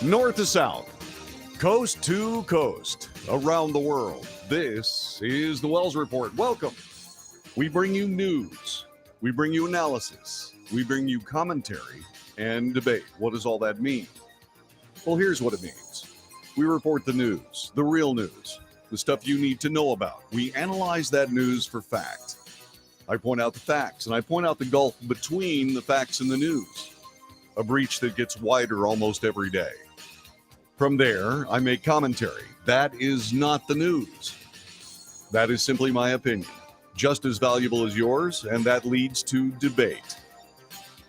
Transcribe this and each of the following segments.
North to south, coast to coast, around the world. This is the Wells Report. Welcome. We bring you news. We bring you analysis. We bring you commentary and debate. What does all that mean? Well, here's what it means. We report the news, the real news, the stuff you need to know about. We analyze that news for fact. I point out the facts, and I point out the gulf between the facts and the news, a breach that gets wider almost every day. From there, I make commentary. That is not the news. That is simply my opinion, just as valuable as yours, and that leads to debate.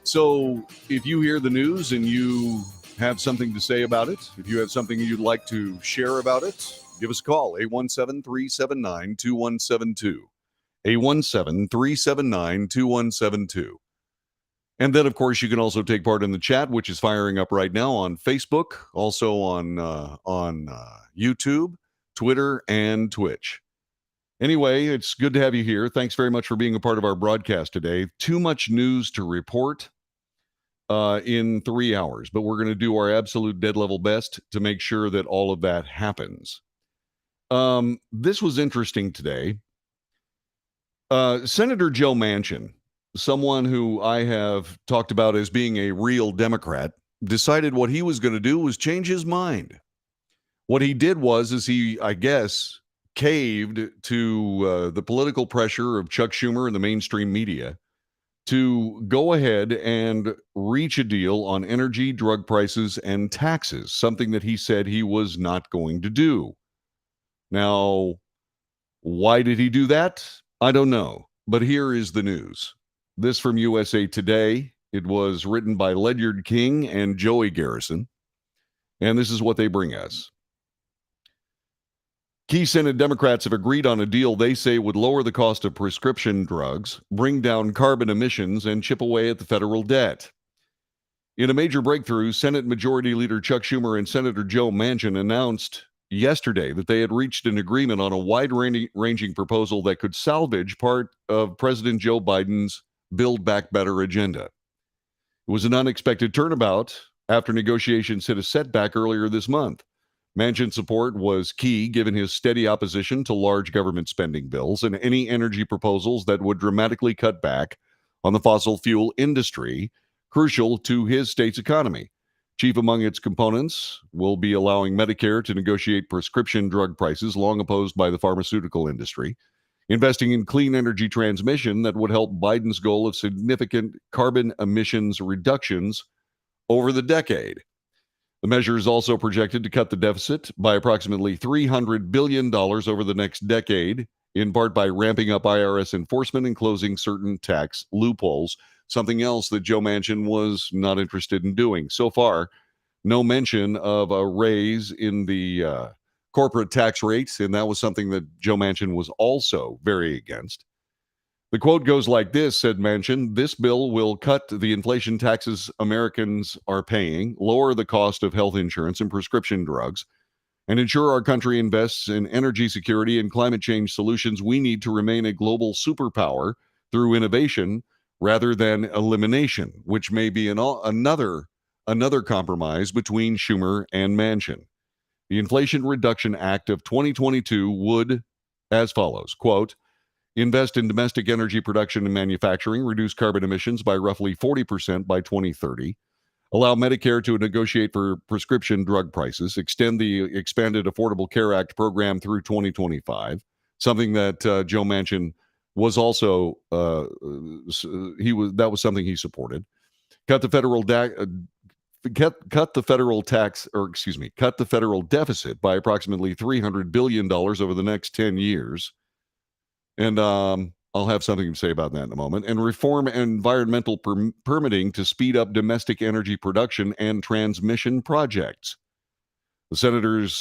So if you hear the news and you have something to say about it, if you have something you'd like to share about it, give us a call, 817-379-2172. 817-379-2172. And then, of course, you can also take part in the chat, which is firing up right now on Facebook, also on YouTube, Twitter, and Twitch. Anyway, it's good to have you here. Thanks very much for being a part of our broadcast today. Too much news to report in 3 hours, but we're going to do our absolute dead level best to make sure that all of that happens. This was interesting today. Senator Joe Manchin, someone who I have talked about as being a real Democrat, decided what he was going to do was change his mind. What he did was he, I guess, caved to the political pressure of Chuck Schumer and the mainstream media to go ahead and reach a deal on energy, drug prices, and taxes, something that he said he was not going to do. Now, why did he do that? I don't know, but here is the news. This from USA Today. It was written by Ledyard King and Joey Garrison, and this is what they bring us. Key Senate Democrats have agreed on a deal they say would lower the cost of prescription drugs, bring down carbon emissions, and chip away at the federal debt. In a major breakthrough, Senate Majority Leader Chuck Schumer and Senator Joe Manchin announced yesterday that they had reached an agreement on a wide-ranging proposal that could salvage part of President Joe Biden's Build Back Better agenda. It was an unexpected turnabout after negotiations hit a setback earlier this month. Manchin's support was key given his steady opposition to large government spending bills and any energy proposals that would dramatically cut back on the fossil fuel industry, crucial to his state's economy. Chief among its components will be allowing Medicare to negotiate prescription drug prices long opposed by the pharmaceutical industry, investing in clean energy transmission that would help Biden's goal of significant carbon emissions reductions over the decade. The measure is also projected to cut the deficit by approximately $300 billion over the next decade, in part by ramping up IRS enforcement and closing certain tax loopholes, something else that Joe Manchin was not interested in doing. So far, no mention of a raise in the corporate tax rates, and that was something that Joe Manchin was also very against. The quote goes like this, said Manchin, "This bill will cut the inflation taxes Americans are paying, lower the cost of health insurance and prescription drugs, and ensure our country invests in energy security and climate change solutions we need to remain a global superpower through innovation rather than elimination," which may be another compromise between Schumer and Manchin. The Inflation Reduction Act of 2022 would, as follows, quote, invest in domestic energy production and manufacturing, reduce carbon emissions by roughly 40% by 2030, allow Medicare to negotiate for prescription drug prices, extend the expanded Affordable Care Act program through 2025, something that Joe Manchin was also that was something he supported. Cut the federal deficit by approximately $300 billion over the next 10 years. And I'll have something to say about that in a moment. And reform environmental permitting to speed up domestic energy production and transmission projects. The senators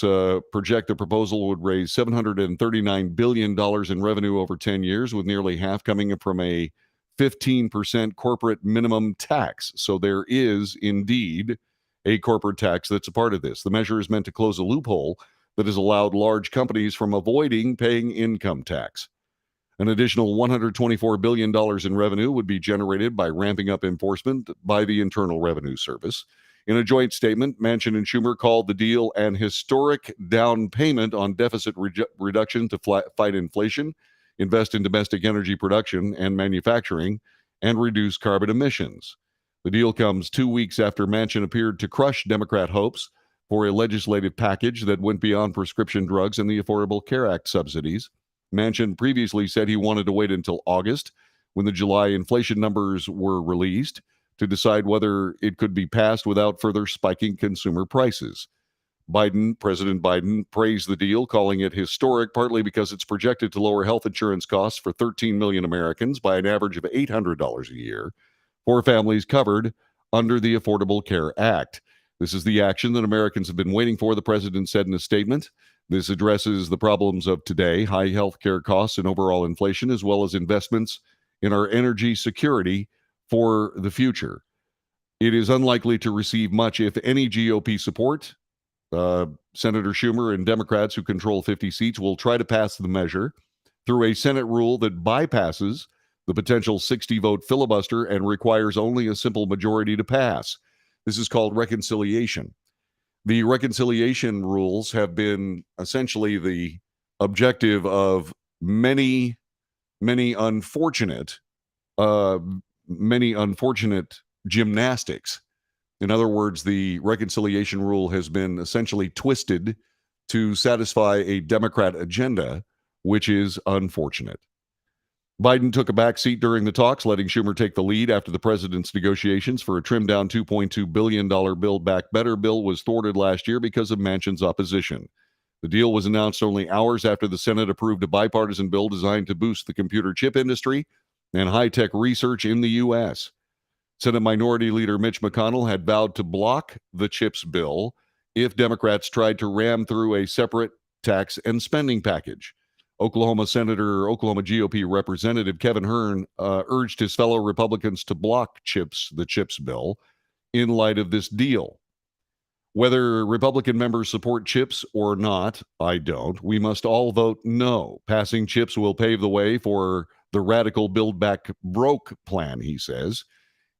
project the proposal would raise $739 billion in revenue over 10 years, with nearly half coming from a 15% corporate minimum tax. So there is indeed a corporate tax that's a part of this. The measure is meant to close a loophole that has allowed large companies from avoiding paying income tax. An additional $124 billion in revenue would be generated by ramping up enforcement by the Internal Revenue Service. In a joint statement, Manchin and Schumer called the deal an historic down payment on deficit reduction to fight inflation, invest in domestic energy production and manufacturing, and reduce carbon emissions. The deal comes 2 weeks after Manchin appeared to crush Democrat hopes for a legislative package that went beyond prescription drugs and the Affordable Care Act subsidies. Manchin previously said he wanted to wait until August, when the July inflation numbers were released, to decide whether it could be passed without further spiking consumer prices. President Biden praised the deal, calling it historic, partly because it's projected to lower health insurance costs for 13 million Americans by an average of $800 a year for families covered under the Affordable Care Act. This is the action that Americans have been waiting for, the president said in a statement. This addresses the problems of today, high health care costs and overall inflation, as well as investments in our energy security for the future. It is unlikely to receive much, if any, GOP support. Senator Schumer and Democrats, who control 50 seats, will try to pass the measure through a Senate rule that bypasses the potential 60-vote filibuster and requires only a simple majority to pass. This is called reconciliation. The reconciliation rules have been essentially the objective of many unfortunate gymnastics. In other words, the reconciliation rule has been essentially twisted to satisfy a Democrat agenda, which is unfortunate. Biden took a back seat during the talks, letting Schumer take the lead after the president's negotiations for a trimmed-down $2.2 billion Build Back Better bill was thwarted last year because of Manchin's opposition. The deal was announced only hours after the Senate approved a bipartisan bill designed to boost the computer chip industry and high-tech research in the U.S. Senate Minority Leader Mitch McConnell had vowed to block the CHIPS bill if Democrats tried to ram through a separate tax and spending package. Oklahoma GOP Representative Kevin Hern urged his fellow Republicans to block the CHIPS bill in light of this deal. Whether Republican members support CHIPS or not, I don't. We must all vote no. Passing CHIPS will pave the way for the radical Build Back Broke plan, he says.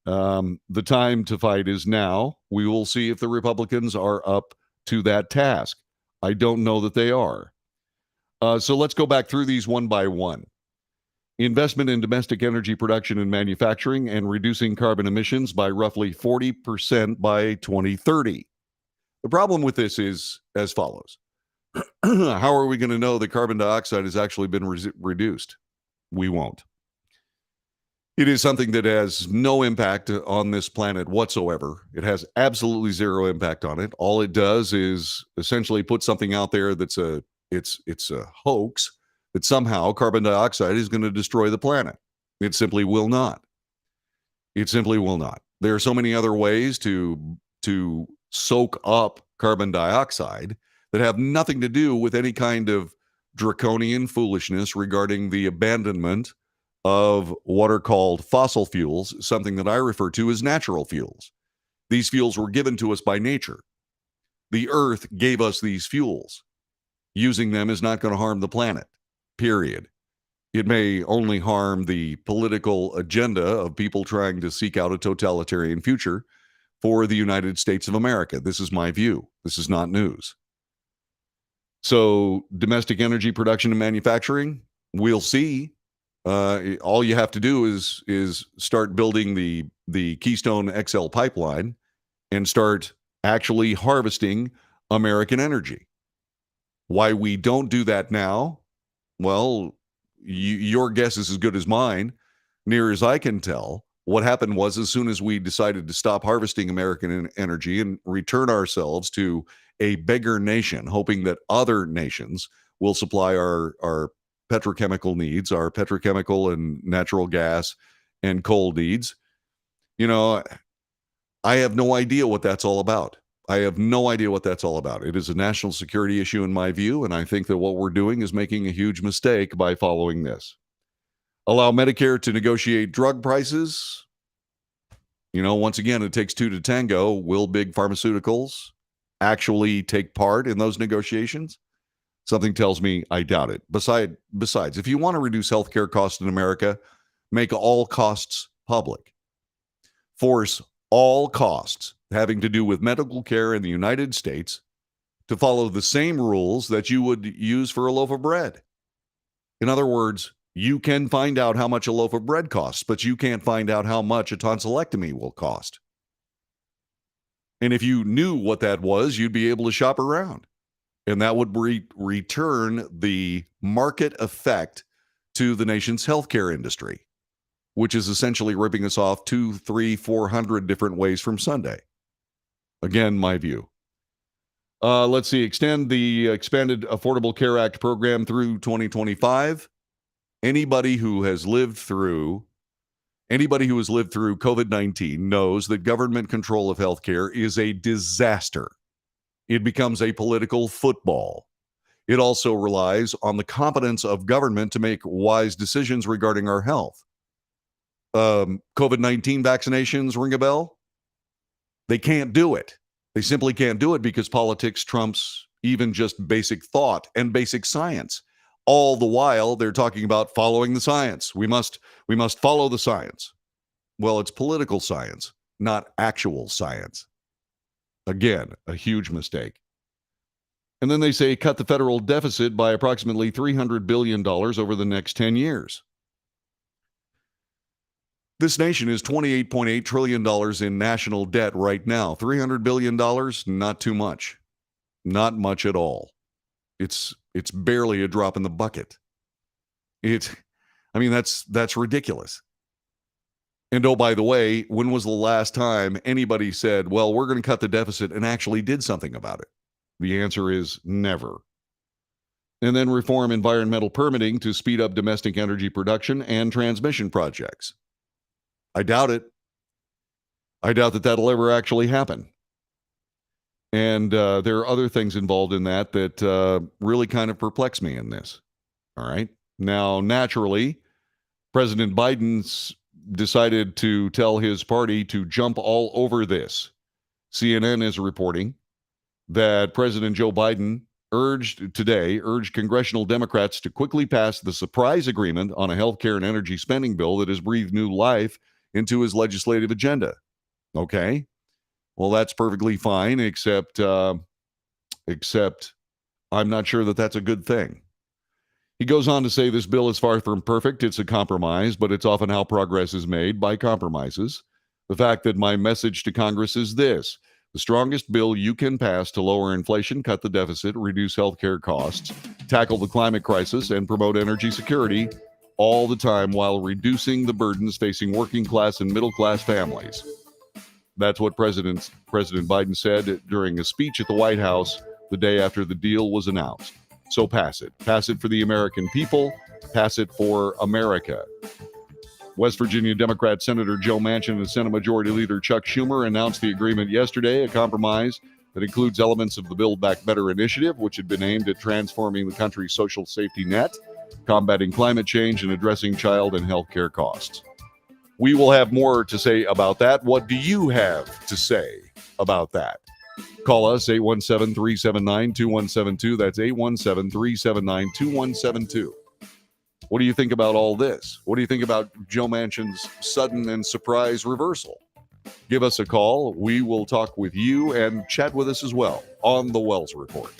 The time to fight is now. We will see if the Republicans are up to that task. I don't know that they are. So let's go back through these one by one. Investment in domestic energy production and manufacturing and reducing carbon emissions by roughly 40% by 2030. The problem with this is as follows. How are we going to know that carbon dioxide has actually been reduced? We won't. It is something that has no impact on this planet whatsoever. It has absolutely zero impact on it. All it does is essentially put something out there that's it's a hoax that somehow carbon dioxide is going to destroy the planet. It simply will not. It simply will not. There are so many other ways to soak up carbon dioxide that have nothing to do with any kind of draconian foolishness regarding the abandonment of what are called fossil fuels, something that I refer to as natural fuels. These fuels were given to us by nature. The earth gave us these fuels. Using them is not going to harm the planet, period. It may only harm the political agenda of people trying to seek out a totalitarian future for the United States of America. This is my view. This is not news. So domestic energy production and manufacturing, we'll see. All you have to do is start building the Keystone XL pipeline and start actually harvesting American energy. Why we don't do that now? Well, your guess is as good as mine. Near as I can tell, what happened was as soon as we decided to stop harvesting American energy and return ourselves to a beggar nation, hoping that other nations will supply our petrochemical needs, our petrochemical and natural gas and coal needs. You know, I have no idea what that's all about. I have no idea what that's all about. It is a national security issue in my view, and I think that what we're doing is making a huge mistake by following this. Allow Medicare to negotiate drug prices. You know, once again, it takes two to tango. Will big pharmaceuticals actually take part in those negotiations? Something tells me I doubt it. Besides, if you want to reduce healthcare costs in America, make all costs public. Force all costs, having to do with medical care in the United States to follow the same rules that you would use for a loaf of bread. In other words, you can find out how much a loaf of bread costs, but you can't find out how much a tonsillectomy will cost. And if you knew what that was, you'd be able to shop around. And that would return the market effect to the nation's healthcare industry, which is essentially ripping us off 2, 3, 400 different ways from Sunday. Again, my view. Let's see, extend the Expanded Affordable Care Act program through 2025. Anybody who has lived through COVID-19 knows that government control of healthcare is a disaster. It becomes a political football. It also relies on the competence of government to make wise decisions regarding our health. COVID-19 vaccinations ring a bell? They can't do it. They simply can't do it because politics trumps even just basic thought and basic science. All the while, they're talking about following the science. We must follow the science. Well, it's political science, not actual science. Again, a huge mistake. And then they say cut the federal deficit by approximately $300 billion over the next 10 years. This nation is $28.8 trillion in national debt right now. $300 billion, not too much. Not much at all. It's barely a drop in the bucket. That's ridiculous. And oh, by the way, when was the last time anybody said, well, we're going to cut the deficit and actually did something about it? The answer is never. And then reform environmental permitting to speed up domestic energy production and transmission projects. I doubt it. I doubt that that'll ever actually happen. And there are other things involved in that really kind of perplex me in this. All right. Now, naturally, President Biden's decided to tell his party to jump all over this. CNN is reporting that President Joe Biden urged congressional Democrats to quickly pass the surprise agreement on a health care and energy spending bill that has breathed new life into his legislative agenda. Okay. Well, that's perfectly fine, except I'm not sure that that's a good thing. He goes on to say this bill is far from perfect. It's a compromise, but it's often how progress is made, by compromises. The fact that my message to Congress is this: the strongest bill you can pass to lower inflation, cut the deficit, reduce healthcare costs, tackle the climate crisis, and promote energy security, all the time while reducing the burdens facing working class and middle class families. That's what President Biden said during a speech at the White House the day after the deal was announced. So pass it. Pass it for the American people. Pass it for America. West Virginia Democrat Senator Joe Manchin and Senate Majority Leader Chuck Schumer announced the agreement yesterday, a compromise that includes elements of the Build Back Better initiative, which had been aimed at transforming the country's social safety net, combating climate change, and addressing child and health care costs. We will have more to say about that. What do you have to say about that? Call us 817-379-2172. That's 817-379-2172. What do you think about all this? What do you think about Joe Manchin's sudden and surprise reversal? Give us a call. We will talk with you and chat with us as well on the Wells Report.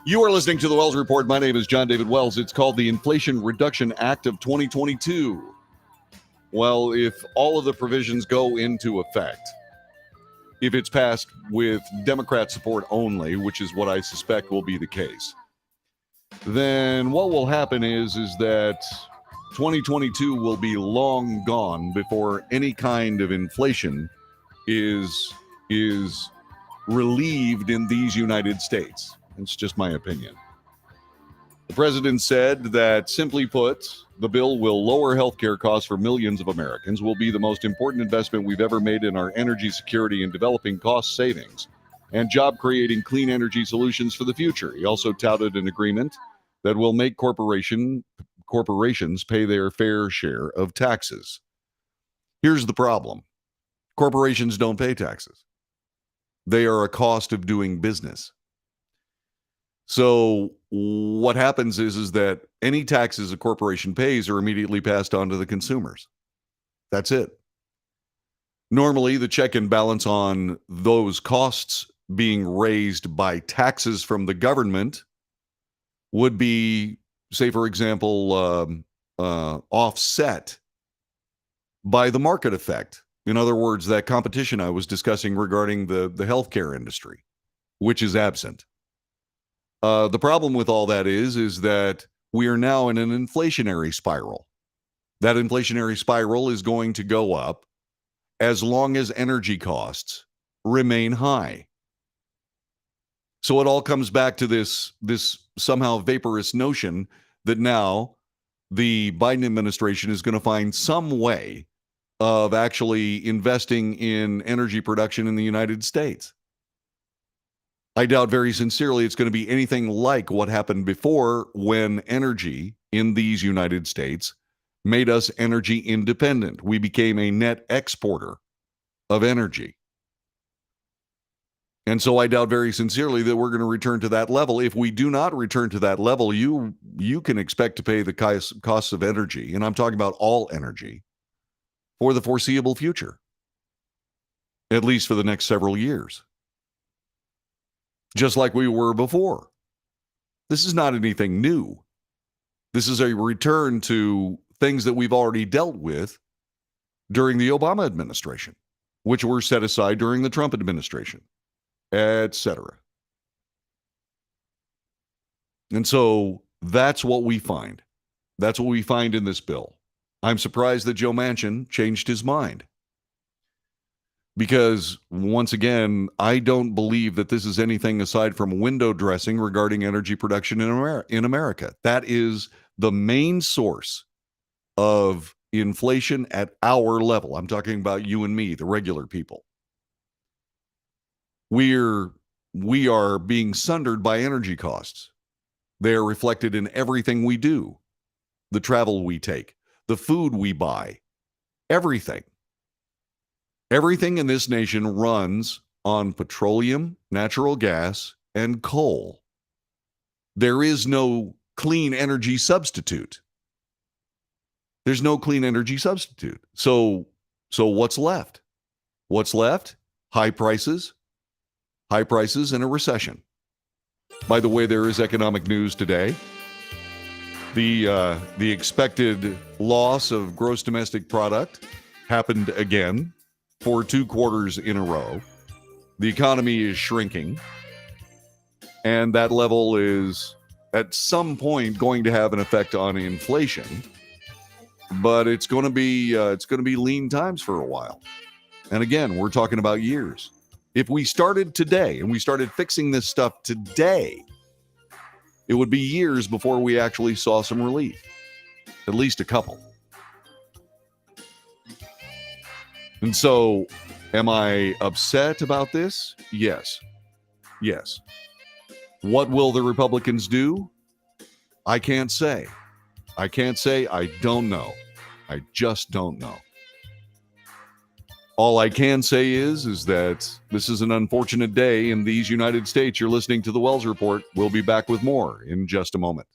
You are listening to the Wells Report. My name is John David Wells. It's called the Inflation Reduction Act of 2022. Well, if all of the provisions go into effect, if it's passed with Democrat support only, which is what I suspect will be the case, then what will happen is that 2022 will be long gone before any kind of inflation is relieved in these United States. It's just my opinion. The president said that, simply put, the bill will lower healthcare costs for millions of Americans, will be the most important investment we've ever made in our energy security and developing cost savings and job-creating clean energy solutions for the future. He also touted an agreement that will make corporations pay their fair share of taxes. Here's the problem. Corporations don't pay taxes. They are a cost of doing business. So what happens is that any taxes a corporation pays are immediately passed on to the consumers. That's it. Normally, the check and balance on those costs being raised by taxes from the government would be, say, for example, offset by the market effect. In other words, that competition I was discussing regarding the healthcare industry, which is absent. The problem with all that is that we are now in an inflationary spiral. That inflationary spiral is going to go up as long as energy costs remain high. So it all comes back to this somehow vaporous notion that now the Biden administration is going to find some way of actually investing in energy production in the United States. I doubt very sincerely it's going to be anything like what happened before, when energy in these United States made us energy independent. We became a net exporter of energy. And so I doubt very sincerely that we're going to return to that level. If we do not return to that level, you can expect to pay the costs of energy, and I'm talking about all energy, for the foreseeable future, at least for the next several years. Just like we were before. This is not anything new. This is a return to things that we've already dealt with during the Obama administration, which were set aside during the Trump administration, etc. And so that's what we find. That's what we find in this bill. I'm surprised that Joe Manchin changed his mind. Because, once again, I don't believe that this is anything aside from window dressing regarding energy production in America. That is the main source of inflation at our level. I'm talking about you and me, the regular people. We are being sundered by energy costs. They are reflected in everything we do, the travel we take, the food we buy, everything. Everything in this nation runs on petroleum, natural gas, and coal. There is no clean energy substitute. There's no clean energy substitute. So what's left? What's left? High prices and a recession. By the way, there is economic news today. The expected loss of gross domestic product happened again for 2 quarters in a row. The economy is shrinking, and that level is at some point going to have an effect on inflation. But it's going to be lean times for a while. And again, we're talking about years. If we started today and we started fixing this stuff today, it would be years before we actually saw some relief. At least a couple. And so, am I upset about this? Yes. Yes. What will the Republicans do? I can't say. I don't know. I just don't know. All I can say is that this is an unfortunate day in these United States. You're listening to the Wells Report. We'll be back with more in just a moment.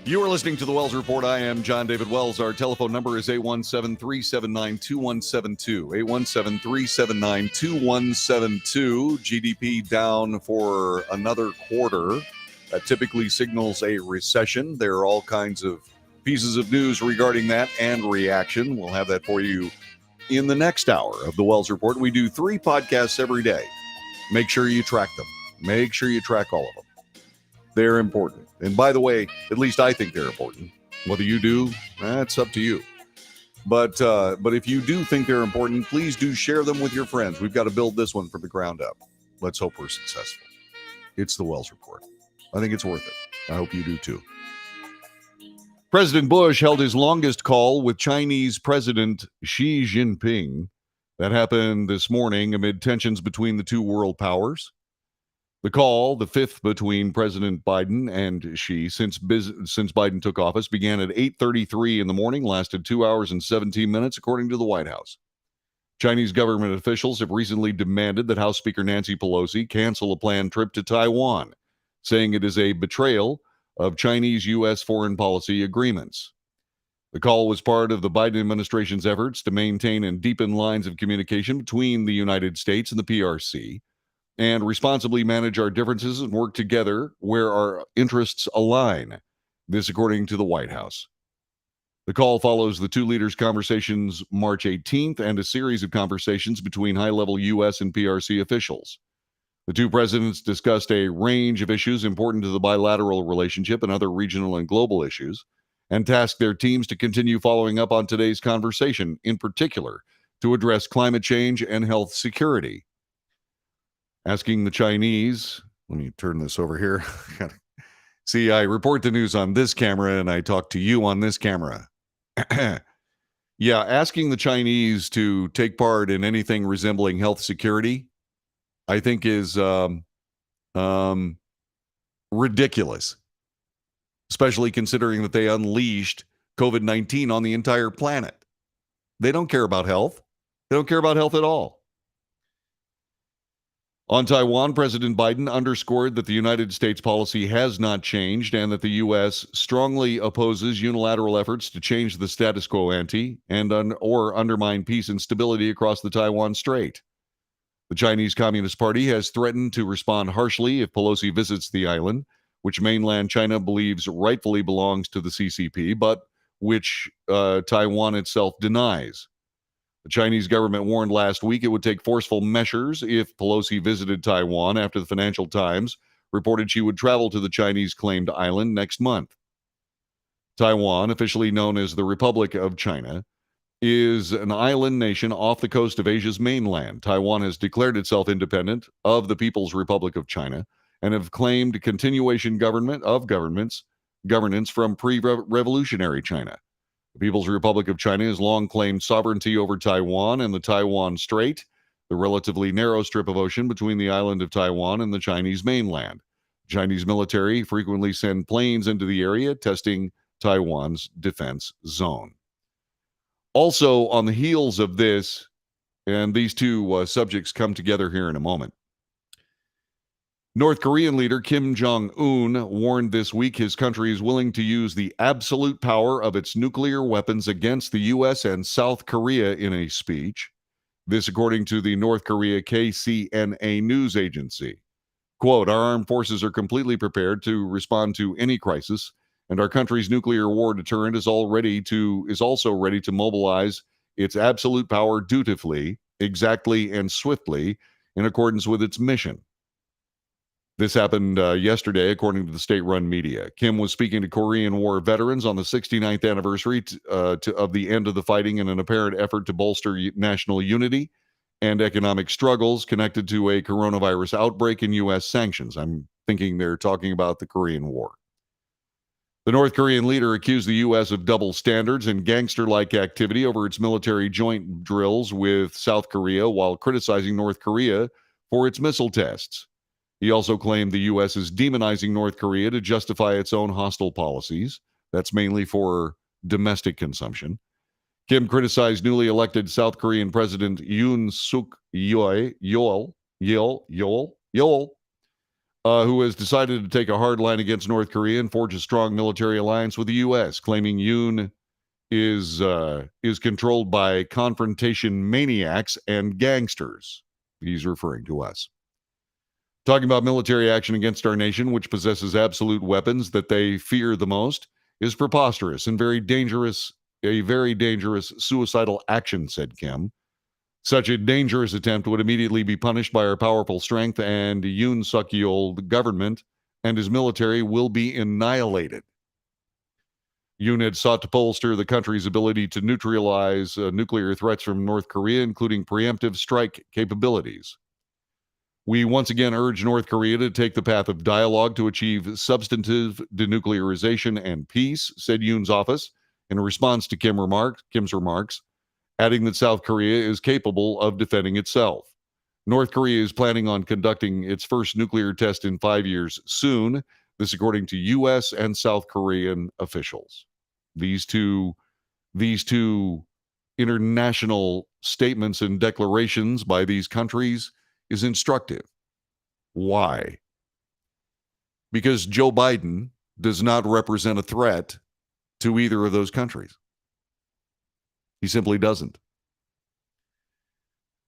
You are listening to the Wells Report. I am John David Wells. Our telephone number is 817-379-2172. 817-379-2172. GDP down for another quarter. That typically signals a recession. There are all kinds of pieces of news regarding that and reaction. We'll have that for you in the next hour of the Wells Report. We do 3 podcasts every day. Make sure you track them. Make sure you track all of them. They're important. And by the way, at least I think they're important. Whether you do, that's up to you. But if you do think they're important, please do share them with your friends. We've got to build this one from the ground up. Let's hope we're successful. It's the Wells Report. I think it's worth it. I hope you do too. President Bush held his longest call with Chinese President Xi Jinping. That happened this morning amid tensions between the two world powers. The call, the 5th between President Biden and Xi since Biden took office, began at 8:33 in the morning, lasted 2 hours and 17 minutes, according to the White House. Chinese government officials have recently demanded that House Speaker Nancy Pelosi cancel a planned trip to Taiwan, saying it is a betrayal of Chinese-U.S. foreign policy agreements. The call was part of the Biden administration's efforts to maintain and deepen lines of communication between the United States and the PRC, and responsibly manage our differences and work together where our interests align. This, according to the White House. The call follows the two leaders' conversations March 18th and a series of conversations between high-level U.S. and PRC officials. The two presidents discussed a range of issues important to the bilateral relationship and other regional and global issues, and tasked their teams to continue following up on today's conversation, in particular, to address climate change and health security. Asking the Chinese, let me turn this over here. See, I report the news on this camera and I talk to you on this camera. Yeah, asking the Chinese to take part in anything resembling health security, I think is ridiculous, especially considering that they unleashed COVID-19 on the entire planet. They don't care about health. They don't care about health at all. On Taiwan, President Biden underscored that the United States policy has not changed and that the U.S. strongly opposes unilateral efforts to change the status quo ante or undermine peace and stability across the Taiwan Strait. The Chinese Communist Party has threatened to respond harshly if Pelosi visits the island, which mainland China believes rightfully belongs to the CCP, but which Taiwan itself denies. The Chinese government warned last week it would take forceful measures if Pelosi visited Taiwan after the Financial Times reported she would travel to the Chinese-claimed island next month. Taiwan, officially known as the Republic of China, is an island nation off the coast of Asia's mainland. Taiwan has declared itself independent of the People's Republic of China and have claimed continuation governance from pre-revolutionary China. The People's Republic of China has long claimed sovereignty over Taiwan and the Taiwan Strait, the relatively narrow strip of ocean between the island of Taiwan and the Chinese mainland. The Chinese military frequently send planes into the area, testing Taiwan's defense zone. Also, on the heels of this, and these two subjects come together here in a moment, North Korean leader Kim Jong-un warned this week his country is willing to use the absolute power of its nuclear weapons against the U.S. and South Korea in a speech. This according to the North Korea KCNA news agency. Quote, "Our armed forces are completely prepared to respond to any crisis, and our country's nuclear war deterrent is also ready to mobilize its absolute power dutifully, exactly, and swiftly in accordance with its mission." This happened yesterday, according to the state-run media. Kim was speaking to Korean War veterans on the 69th anniversary of the end of the fighting in an apparent effort to bolster national unity and economic struggles connected to a coronavirus outbreak and U.S. sanctions. I'm thinking they're talking about the Korean War. The North Korean leader accused the U.S. of double standards and gangster-like activity over its military joint drills with South Korea while criticizing North Korea for its missile tests. He also claimed the U.S. is demonizing North Korea to justify its own hostile policies. That's mainly for domestic consumption. Kim criticized newly elected South Korean President Yoon Suk Yeol who has decided to take a hard line against North Korea and forge a strong military alliance with the U.S., claiming Yoon is controlled by confrontation maniacs and gangsters. He's referring to us. Talking about military action against our nation, which possesses absolute weapons that they fear the most, is preposterous and a very dangerous suicidal action, said Kim. Such a dangerous attempt would immediately be punished by our powerful strength, and Yoon Suk Yeol government and his military will be annihilated. Yoon had sought to bolster the country's ability to neutralize nuclear threats from North Korea, including preemptive strike capabilities. We once again urge North Korea to take the path of dialogue to achieve substantive denuclearization and peace, said Yoon's office in response to Kim's remarks, adding that South Korea is capable of defending itself. North Korea is planning on conducting its first nuclear test in 5 years soon, this according to U.S. and South Korean officials. These two international statements and declarations by these countries is instructive. Why? Because Joe Biden does not represent a threat to either of those countries. He simply doesn't.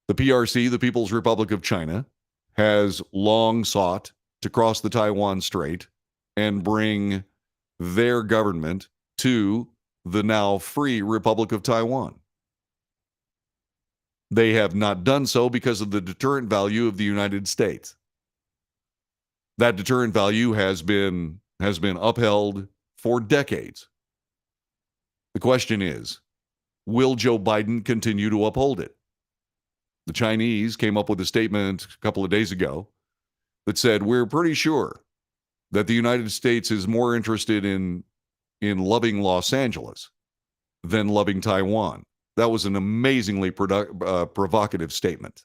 The PRC, the People's Republic of China, has long sought to cross the Taiwan Strait and bring their government to the now free Republic of Taiwan. They have not done so because of the deterrent value of the United States. That deterrent value has been upheld for decades. The question is, will Joe Biden continue to uphold it? The Chinese came up with a statement a couple of days ago that said, we're pretty sure that the United States is more interested in loving Los Angeles than loving Taiwan. That was an amazingly provocative statement.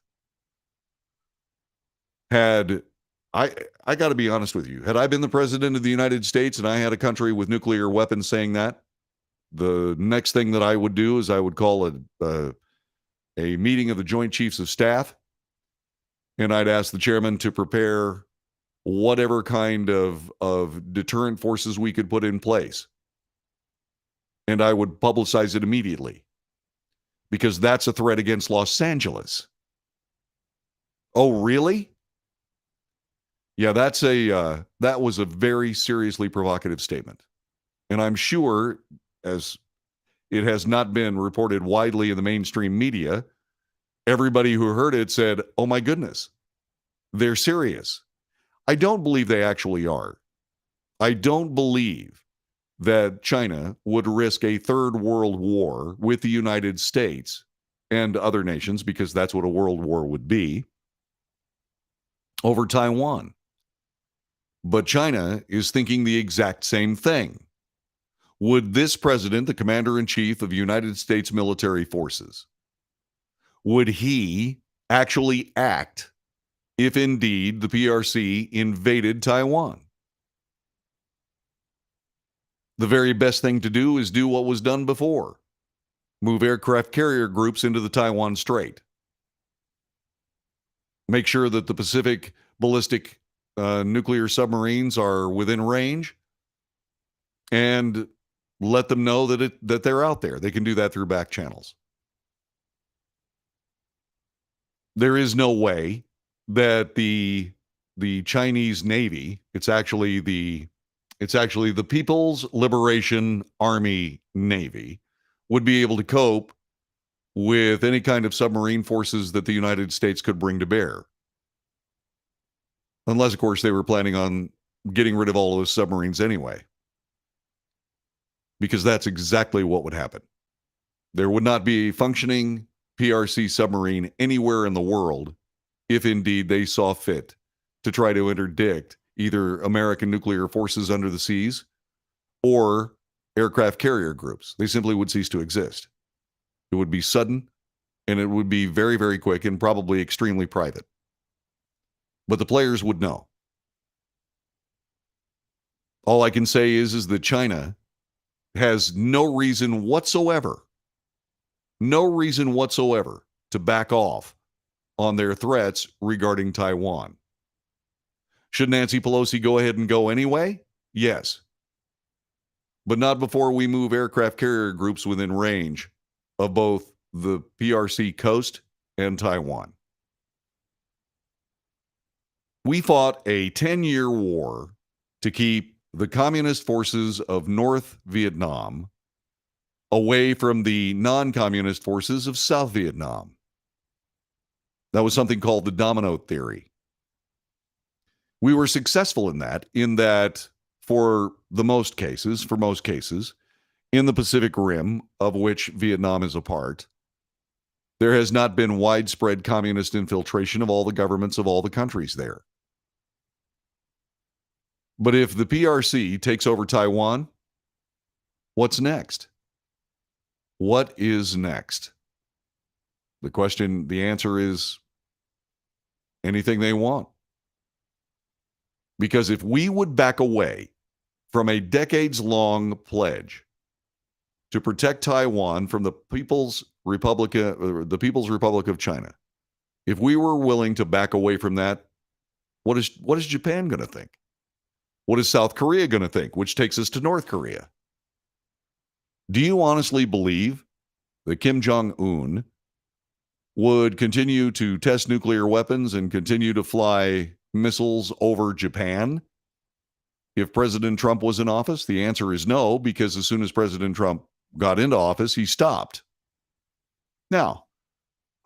I got to be honest with you, had I been the president of the United States and I had a country with nuclear weapons saying that, the next thing that I would do is I would call a meeting of the Joint Chiefs of Staff, and I'd ask the chairman to prepare whatever kind of deterrent forces we could put in place. And I would publicize it immediately, because that's a threat against Los Angeles. Oh, really? Yeah, that was a very seriously provocative statement. And I'm sure, as it has not been reported widely in the mainstream media, everybody who heard it said, oh my goodness, they're serious. I don't believe they actually are. I don't believe that China would risk a third world war with the United States and other nations, because that's what a world war would be, over Taiwan. But China is thinking the exact same thing. Would this president, the commander-in-chief of United States military forces, would he actually act if indeed the PRC invaded Taiwan? The very best thing to do is do what was done before. Move aircraft carrier groups into the Taiwan Strait. Make sure that the Pacific ballistic nuclear submarines are within range, and let them know that they're out there. They can do that through back channels. There is no way that the Chinese Navy, it's actually the People's Liberation Army Navy, would be able to cope with any kind of submarine forces that the United States could bring to bear. Unless, of course, they were planning on getting rid of all those submarines anyway. Because that's exactly what would happen. There would not be a functioning PRC submarine anywhere in the world if indeed they saw fit to try to interdict either American nuclear forces under the seas or aircraft carrier groups. They simply would cease to exist. It would be sudden, and it would be very, very quick, and probably extremely private. But the players would know. All I can say is that China has no reason whatsoever to back off on their threats regarding Taiwan. Should Nancy Pelosi go ahead and go anyway? Yes. But not before we move aircraft carrier groups within range of both the PRC coast and Taiwan. We fought a 10-year war to keep the communist forces of North Vietnam away from the non-communist forces of South Vietnam. That was something called the domino theory. We were successful in that for most cases, in the Pacific Rim, of which Vietnam is a part, there has not been widespread communist infiltration of all the governments of all the countries there. But if the PRC takes over Taiwan, what's next? What is next? The answer is anything they want. Because if we would back away from a decades-long pledge to protect Taiwan from the People's Republic of China, if we were willing to back away from that, what is Japan going to think? What is South Korea going to think? Which takes us to North Korea. Do you honestly believe that Kim Jong-un would continue to test nuclear weapons and continue to fly missiles over Japan if President Trump was in office? The answer is no, because as soon as President Trump got into office, he stopped. Now,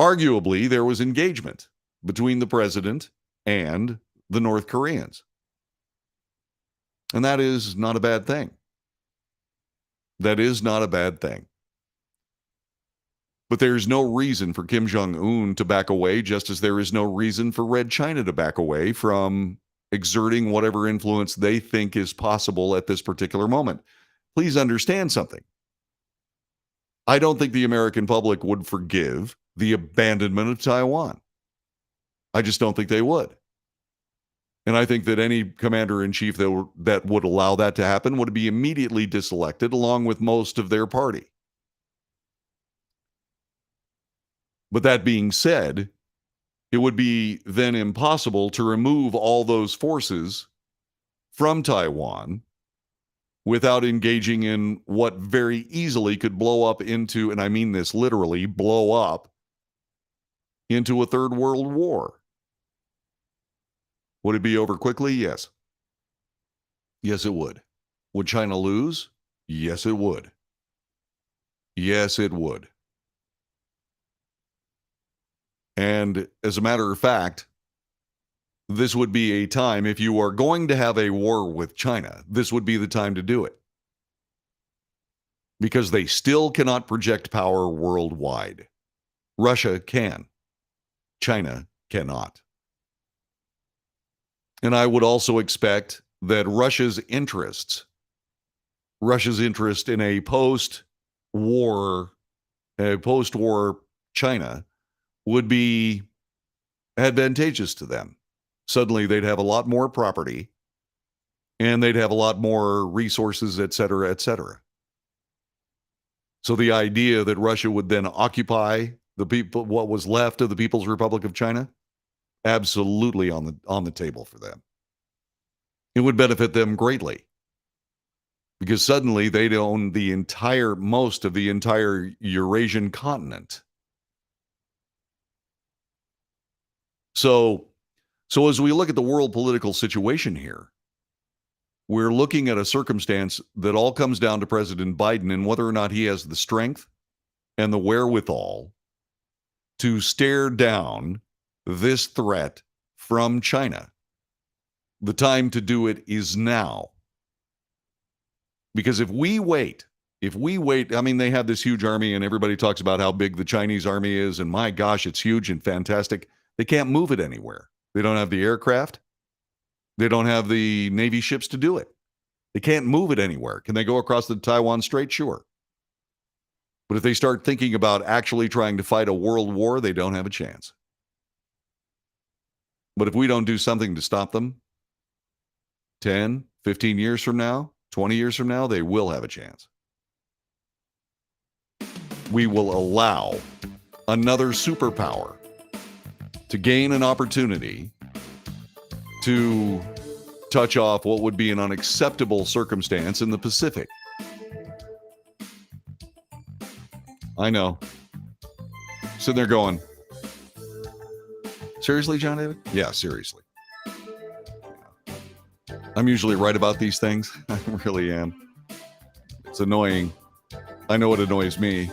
arguably, there was engagement between the president and the North Koreans. And that is not a bad thing. That is not a bad thing. But there's no reason for Kim Jong-un to back away, just as there is no reason for Red China to back away from exerting whatever influence they think is possible at this particular moment. Please understand something. I don't think the American public would forgive the abandonment of Taiwan. I just don't think they would. And I think that any commander-in-chief that would allow that to happen would be immediately diselected, along with most of their party. But that being said, it would be then impossible to remove all those forces from Taiwan without engaging in what very easily could blow up into, and I mean this literally, blow up into a third world war. Would it be over quickly? Yes. Yes, it would. Would China lose? Yes, it would. Yes, it would. And as a matter of fact, this would be a time, if you are going to have a war with China, this would be the time to do it. Because they still cannot project power worldwide. Russia can. China cannot. And I would also expect that Russia's interest in a post-war China would be advantageous to them. Suddenly they'd have a lot more property and they'd have a lot more resources, et cetera, et cetera. So the idea that Russia would then occupy what was left of the People's Republic of China, absolutely on the table for them. It would benefit them greatly because suddenly they'd own most of the entire Eurasian continent. So as we look at the world political situation here, we're looking at a circumstance that all comes down to President Biden and whether or not he has the strength and the wherewithal to stare down this threat from China. The time to do it is now. Because if we wait, I mean, they have this huge army and everybody talks about how big the Chinese army is and my gosh, it's huge and fantastic. They can't move it anywhere. They don't have the aircraft. They don't have the Navy ships to do it. They can't move it anywhere. Can they go across the Taiwan Strait? Sure. But if they start thinking about actually trying to fight a world war, they don't have a chance. But if we don't do something to stop them, 10, 15 years from now, 20 years from now, they will have a chance. We will allow another superpower to gain an opportunity to touch off what would be an unacceptable circumstance in the Pacific. I know. Sitting there going, seriously, John David? Yeah, seriously. I'm usually right about these things. I really am. It's annoying. I know it annoys me.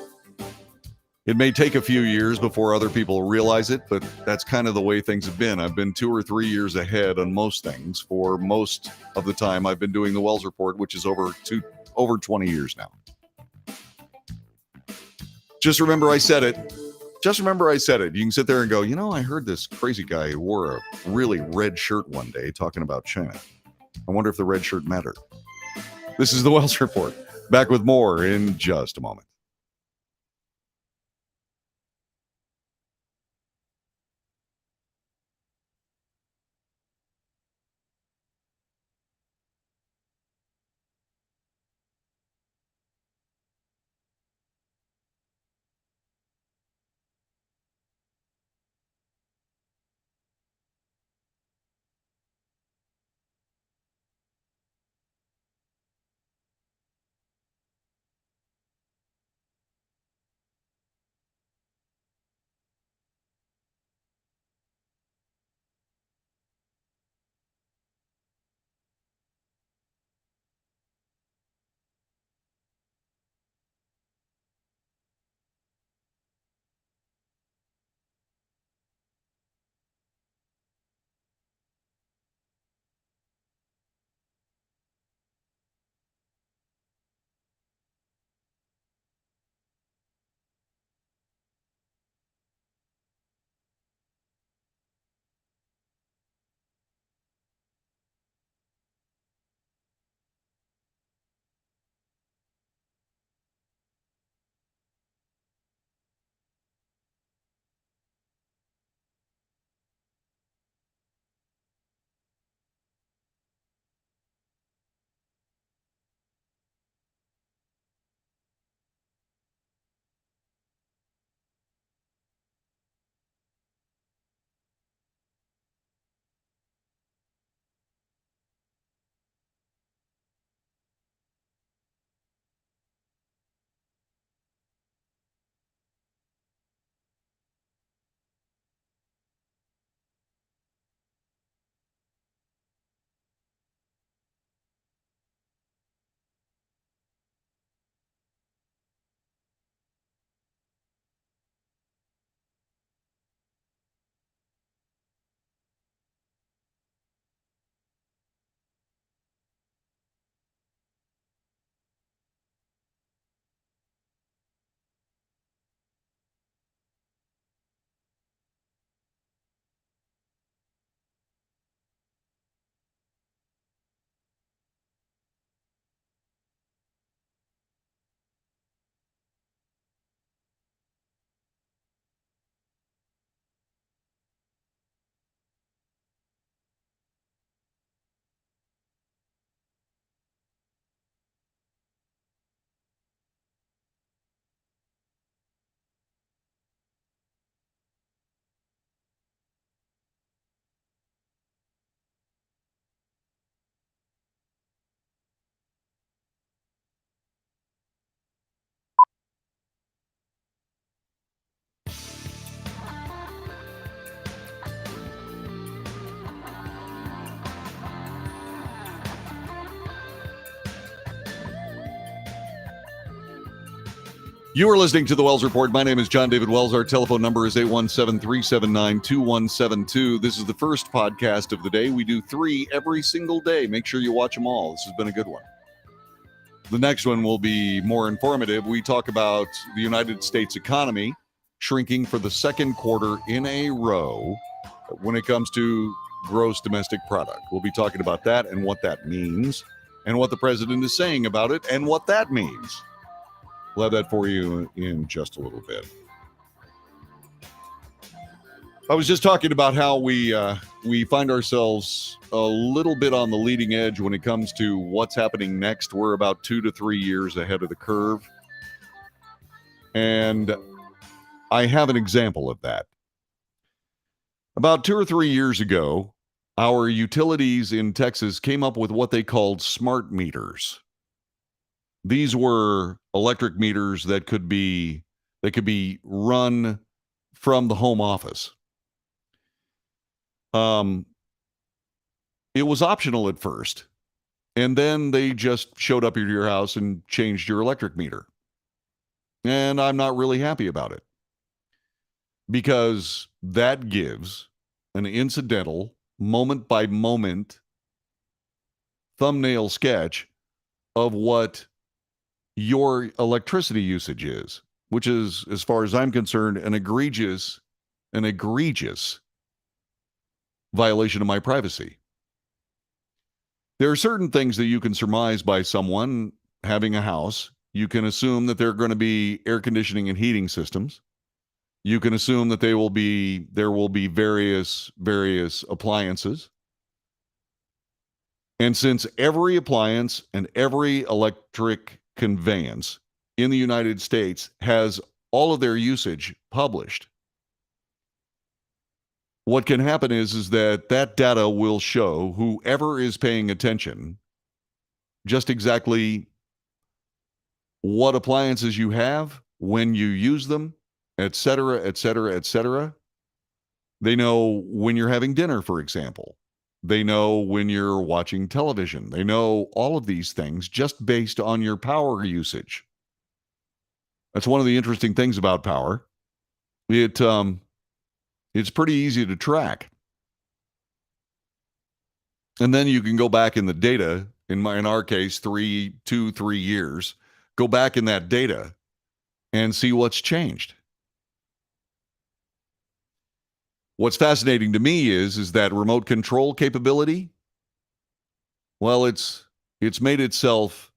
It may take a few years before other people realize it, but that's kind of the way things have been. I've been 2 or 3 years ahead on most things for most of the time I've been doing the Wells Report, which is over 20 years now. Just remember I said it. Just remember I said it. You can sit there and go, I heard this crazy guy who wore a really red shirt one day talking about China. I wonder if the red shirt mattered. This is the Wells Report. Back with more in just a moment. You are listening to the Wells Report. My name is John David Wells. Our telephone number is 817-379-2172. This is the first podcast of the day. We do 3 every single day. Make sure you watch them all. This has been a good one. The next one will be more informative. We talk about the United States economy shrinking for the second quarter in a row when it comes to gross domestic product. We'll be talking about that and what that means and what the president is saying about it and what that means. We'll have that for you in just a little bit. I was just talking about how we find ourselves a little bit on the leading edge when it comes to what's happening next. We're about 2 to 3 years ahead of the curve. And I have an example of that. About 2 or 3 years ago, our utilities in Texas came up with what they called smart meters. These were electric meters that could be run from the home office. It was optional at first, and then they just showed up at your house and changed your electric meter. And I'm not really happy about it because that gives an incidental, moment by moment thumbnail sketch of what your electricity usage is, which is, as far as I'm concerned, an egregious violation of my privacy. There are certain things that you can surmise by someone having a house. You can assume that there are going to be air conditioning and heating systems. You can assume that there will be various appliances. And since every appliance and every electric conveyance in the United States has all of their usage published, what can happen is that data will show whoever is paying attention just exactly what appliances you have, when you use them, et cetera, et cetera, et cetera. They know when you're having dinner, for example. They know when you're watching television. They know all of these things just based on your power usage. That's one of the interesting things about power. It's pretty easy to track. And then you can go back in the data, in our case, 3 years, go back in that data and see what's changed. What's fascinating to me is that remote control capability. Well, it's made itself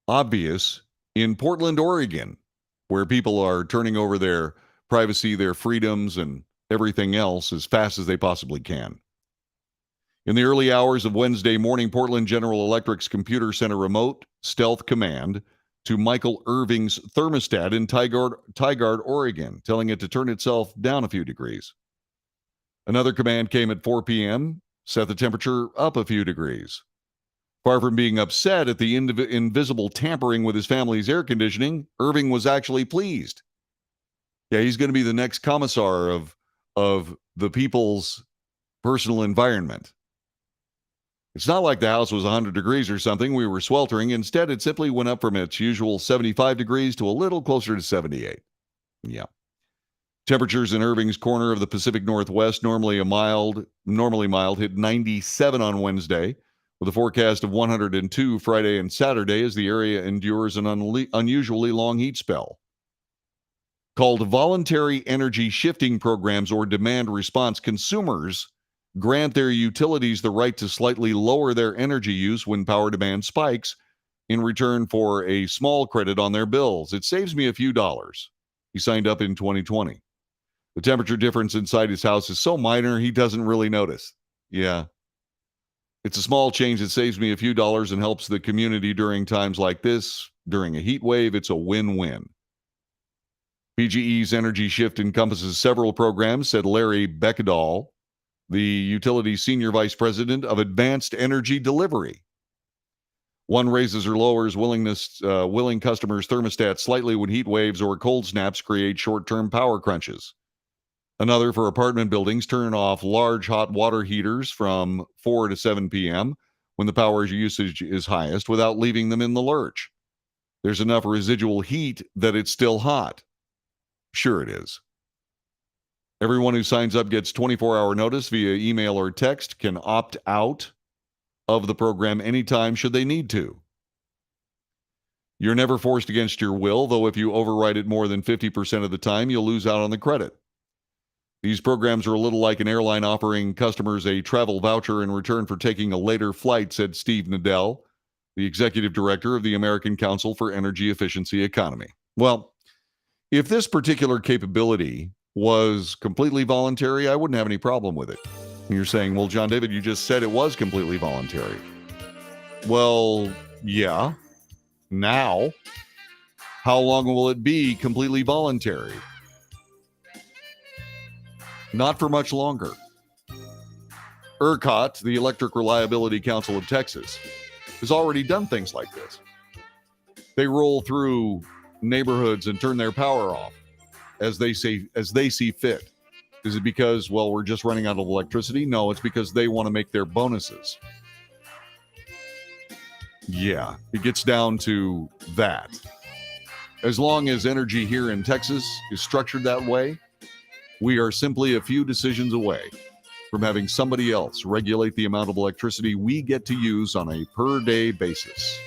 obvious in Portland, Oregon, where people are turning over their privacy, their freedoms, and everything else as fast as they possibly can. In the early hours of Wednesday morning, Portland General Electric's computer sent a remote stealth command to Michael Irving's thermostat in Tigard, Oregon, telling it to turn itself down a few degrees. Another command came at 4 p.m., set the temperature up a few degrees. Far from being upset at the invisible tampering with his family's air conditioning, Irving was actually pleased. Yeah, he's going to be the next commissar of the people's personal environment. It's not like the house was 100 degrees or something. We were sweltering. Instead, it simply went up from its usual 75 degrees to a little closer to 78. Yeah. Temperatures in Irving's corner of the Pacific Northwest, normally mild, hit 97 on Wednesday, with a forecast of 102 Friday and Saturday as the area endures an unusually long heat spell. Called voluntary energy shifting programs or demand response, consumers grant their utilities the right to slightly lower their energy use when power demand spikes in return for a small credit on their bills. It saves me a few dollars. He signed up in 2020. The temperature difference inside his house is so minor, he doesn't really notice. Yeah. It's a small change that saves me a few dollars and helps the community during times like this. During a heat wave, it's a win-win. PGE's energy shift encompasses several programs, said Larry Beckedahl, the utility senior vice president of advanced energy delivery. One raises or lowers willing customers' thermostats slightly when heat waves or cold snaps create short-term power crunches. Another, for apartment buildings, turn off large hot water heaters from 4 to 7 p.m. when the power usage is highest without leaving them in the lurch. There's enough residual heat that it's still hot. Sure it is. Everyone who signs up gets 24-hour notice via email or text, can opt out of the program anytime should they need to. You're never forced against your will, though if you override it more than 50% of the time, you'll lose out on the credit. These programs are a little like an airline offering customers a travel voucher in return for taking a later flight, said Steve Nadell, the executive director of the American Council for Energy Efficiency Economy. Well, if this particular capability was completely voluntary, I wouldn't have any problem with it. And you're saying, well, John David, you just said it was completely voluntary. Well, yeah. Now, how long will it be completely voluntary? Not for much longer. ERCOT, the Electric Reliability Council of Texas, has already done things like this. They roll through neighborhoods and turn their power off as they see fit. Is it because, well, we're just running out of electricity? No, it's because they want to make their bonuses. Yeah, it gets down to that. As long as energy here in Texas is structured that way, we are simply a few decisions away from having somebody else regulate the amount of electricity we get to use on a per-day basis.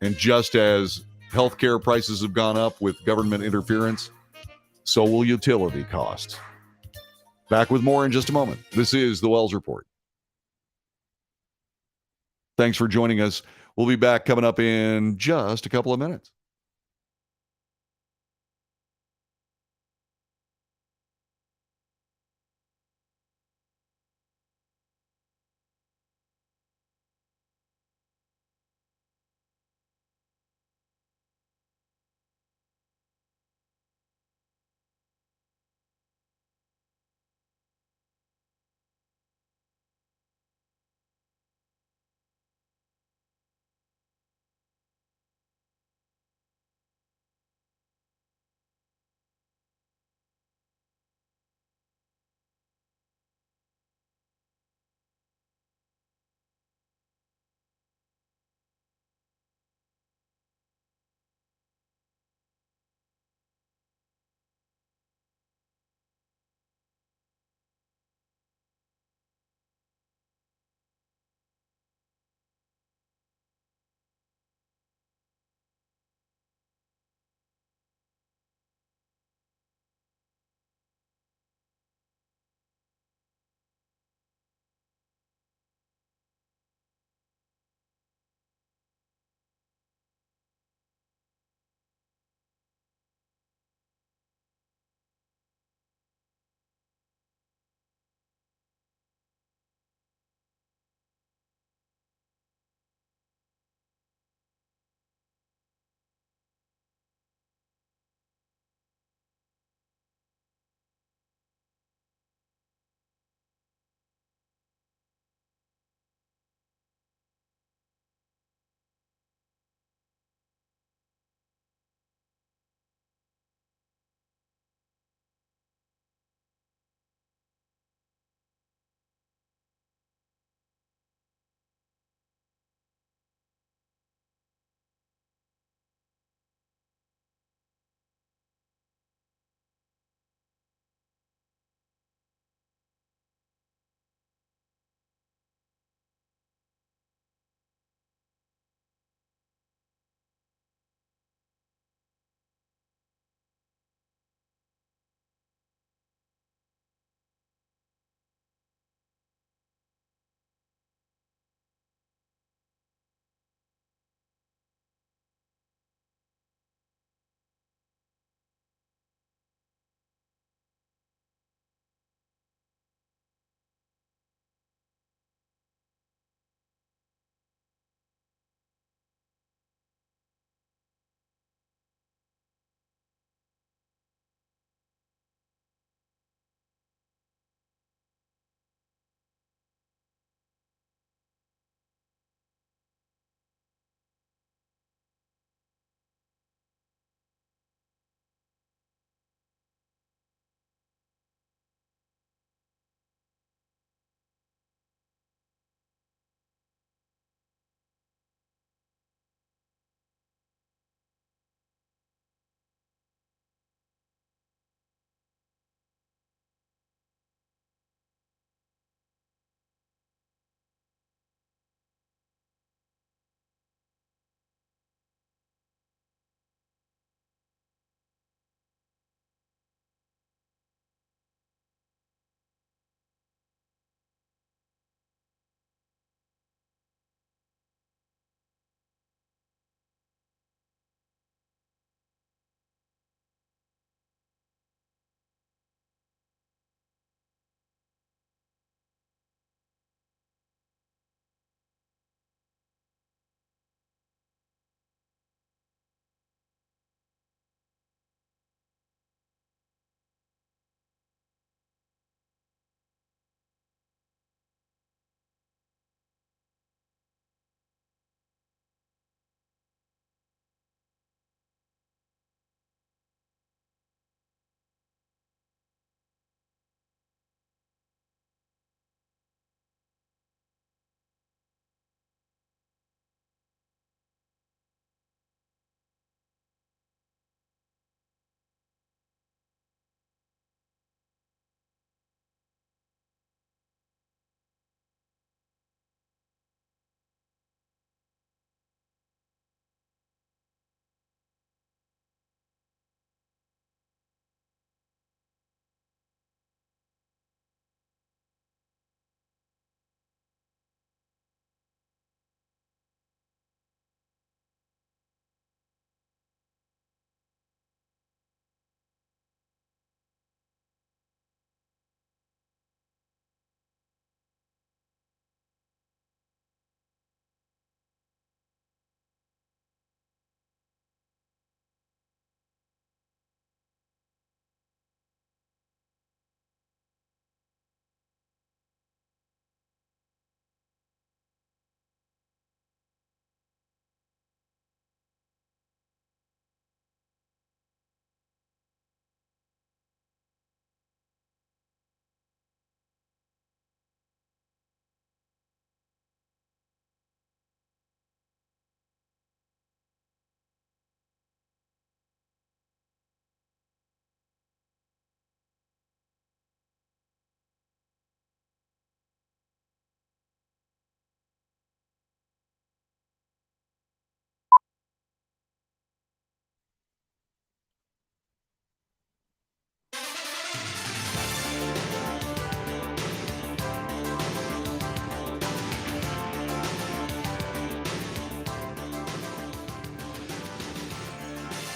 And just as healthcare prices have gone up with government interference, so will utility costs. Back with more in just a moment. This is the Wells Report. Thanks for joining us. We'll be back coming up in just a couple of minutes.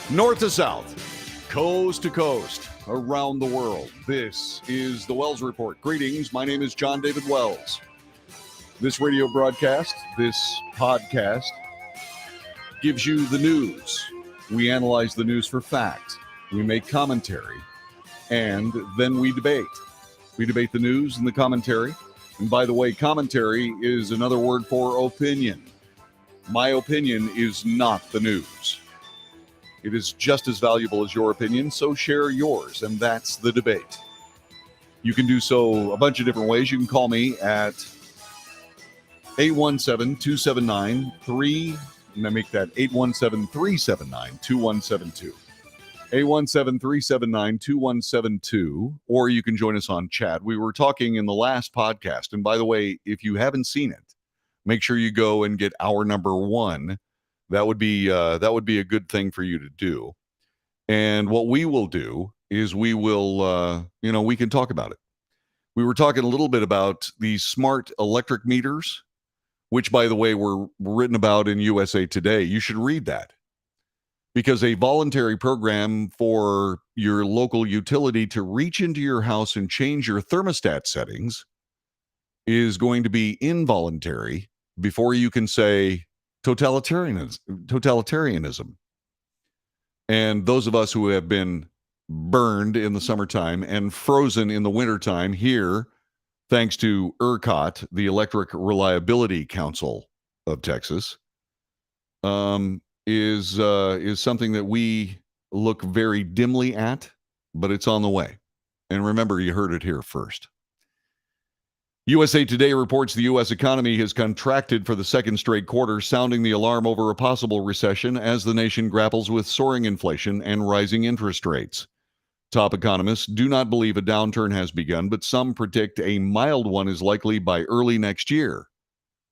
North to south, coast to coast, around the world. This is the Wells Report. Greetings. My name is John David Wells. This radio broadcast, this podcast, gives you the news. We analyze the news for fact. We make commentary, and then we debate. We debate the news and the commentary. And by the way, commentary is another word for opinion. My opinion is not the news. It is just as valuable as your opinion, so share yours, and that's the debate. You can do so a bunch of different ways. You can call me at 817-279-3, and I make that 817-379-2172. 817-379-2172, or you can join us on chat. We were talking in the last podcast, and by the way, if you haven't seen it, make sure you go and get hour number 1. That would be a good thing for you to do. And what we will do is we will, we can talk about it. We were talking a little bit about these smart electric meters, which, by the way, were written about in USA Today. You should read that, because a voluntary program for your local utility to reach into your house and change your thermostat settings is going to be involuntary before you can say totalitarianism. And those of us who have been burned in the summertime and frozen in the wintertime here, thanks to ERCOT, the Electric Reliability Council of Texas, is something that we look very dimly at, but it's on the way. And remember, you heard it here first. USA Today reports the U.S. economy has contracted for the second straight quarter, sounding the alarm over a possible recession as the nation grapples with soaring inflation and rising interest rates. Top economists do not believe a downturn has begun, but some predict a mild one is likely by early next year.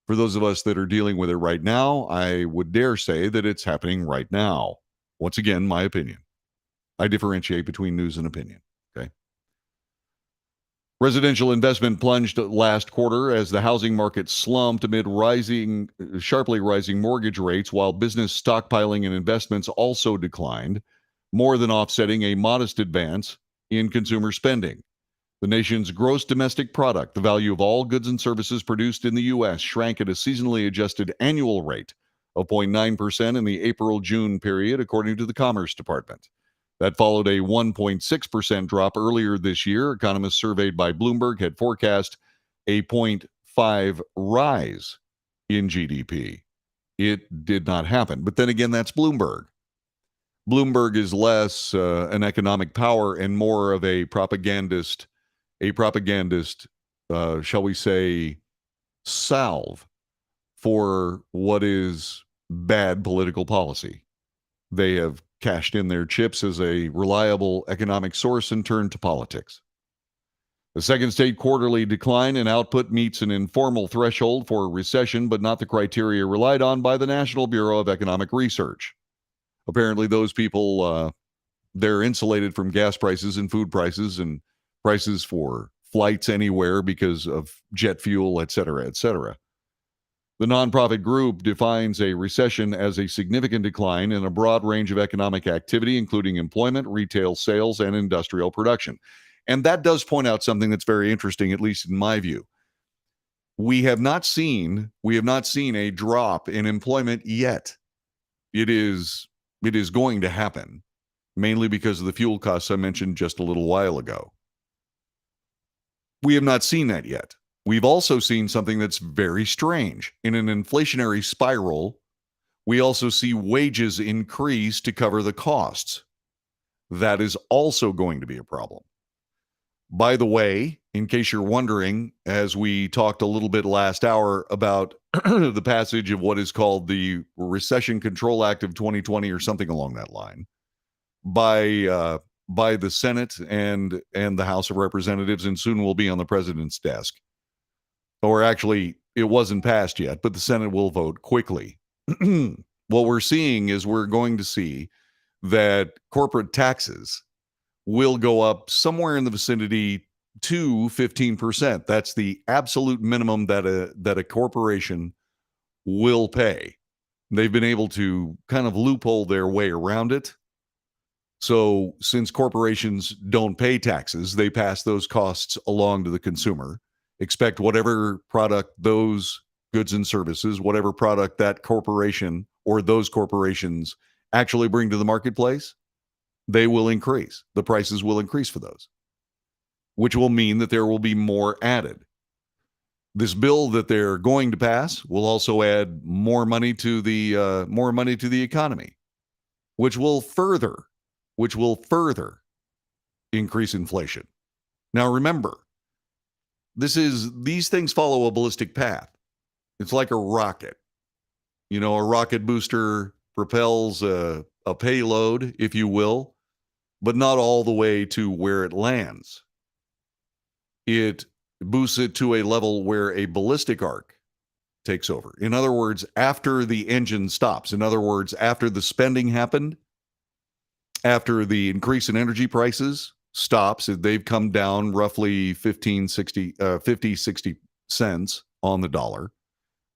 For those of us that are dealing with it right now, I would dare say that it's happening right now. Once again, my opinion. I differentiate between news and opinion. Okay. Residential investment plunged last quarter as the housing market slumped amid sharply rising mortgage rates, while business stockpiling and investments also declined, more than offsetting a modest advance in consumer spending. The nation's gross domestic product, the value of all goods and services produced in the U.S., shrank at a seasonally adjusted annual rate of 0.9% in the April-June period, according to the Commerce Department. That followed a 1.6% drop earlier this year. Economists surveyed by Bloomberg had forecast a 0.5 rise in GDP. It did not happen. But then again, that's Bloomberg. Bloomberg is less an economic power and more of a propagandist, shall we say, salve for what is bad political policy. They have cashed in their chips as a reliable economic source and turned to politics. The second state quarterly decline in output meets an informal threshold for a recession, but not the criteria relied on by the National Bureau of Economic Research. Apparently, those people, they're insulated from gas prices and food prices and prices for flights anywhere because of jet fuel, et cetera, et cetera. The nonprofit group defines a recession as a significant decline in a broad range of economic activity, including employment, retail sales, and industrial production. And that does point out something that's very interesting, at least in my view. We have not seen a drop in employment yet. It is going to happen, mainly because of the fuel costs I mentioned just a little while ago. We have not seen that yet. We've also seen something that's very strange. In an inflationary spiral, we also see wages increase to cover the costs. That is also going to be a problem. By the way, in case you're wondering, as we talked a little bit last hour about the passage of what is called the Recession Control Act of 2020 or something along that line by the Senate and the House of Representatives, and soon will be on the president's desk. Or actually, it wasn't passed yet, but the Senate will vote quickly. What we're seeing is we're going to see that corporate taxes will go up somewhere in the vicinity to 15%. That's the absolute minimum that a corporation will pay. They've been able to kind of loophole their way around it. So since corporations don't pay taxes, they pass those costs along to the consumer. Expect whatever product those goods and services, whatever product that corporation or those corporations actually bring to the marketplace, they will increase. The prices will increase for those, which will mean that there will be more added. This bill that they're going to pass will also add more money to the economy, which will further increase inflation. Now remember, these things follow a ballistic path. It's like a rocket. You know, a rocket booster propels a payload, if you will, but not all the way to where it lands. It boosts it to a level where a ballistic arc takes over. In other words, after the engine stops, in other words, after the spending happened, after the increase in energy prices stops, they've come down roughly 50, 60 cents on the dollar.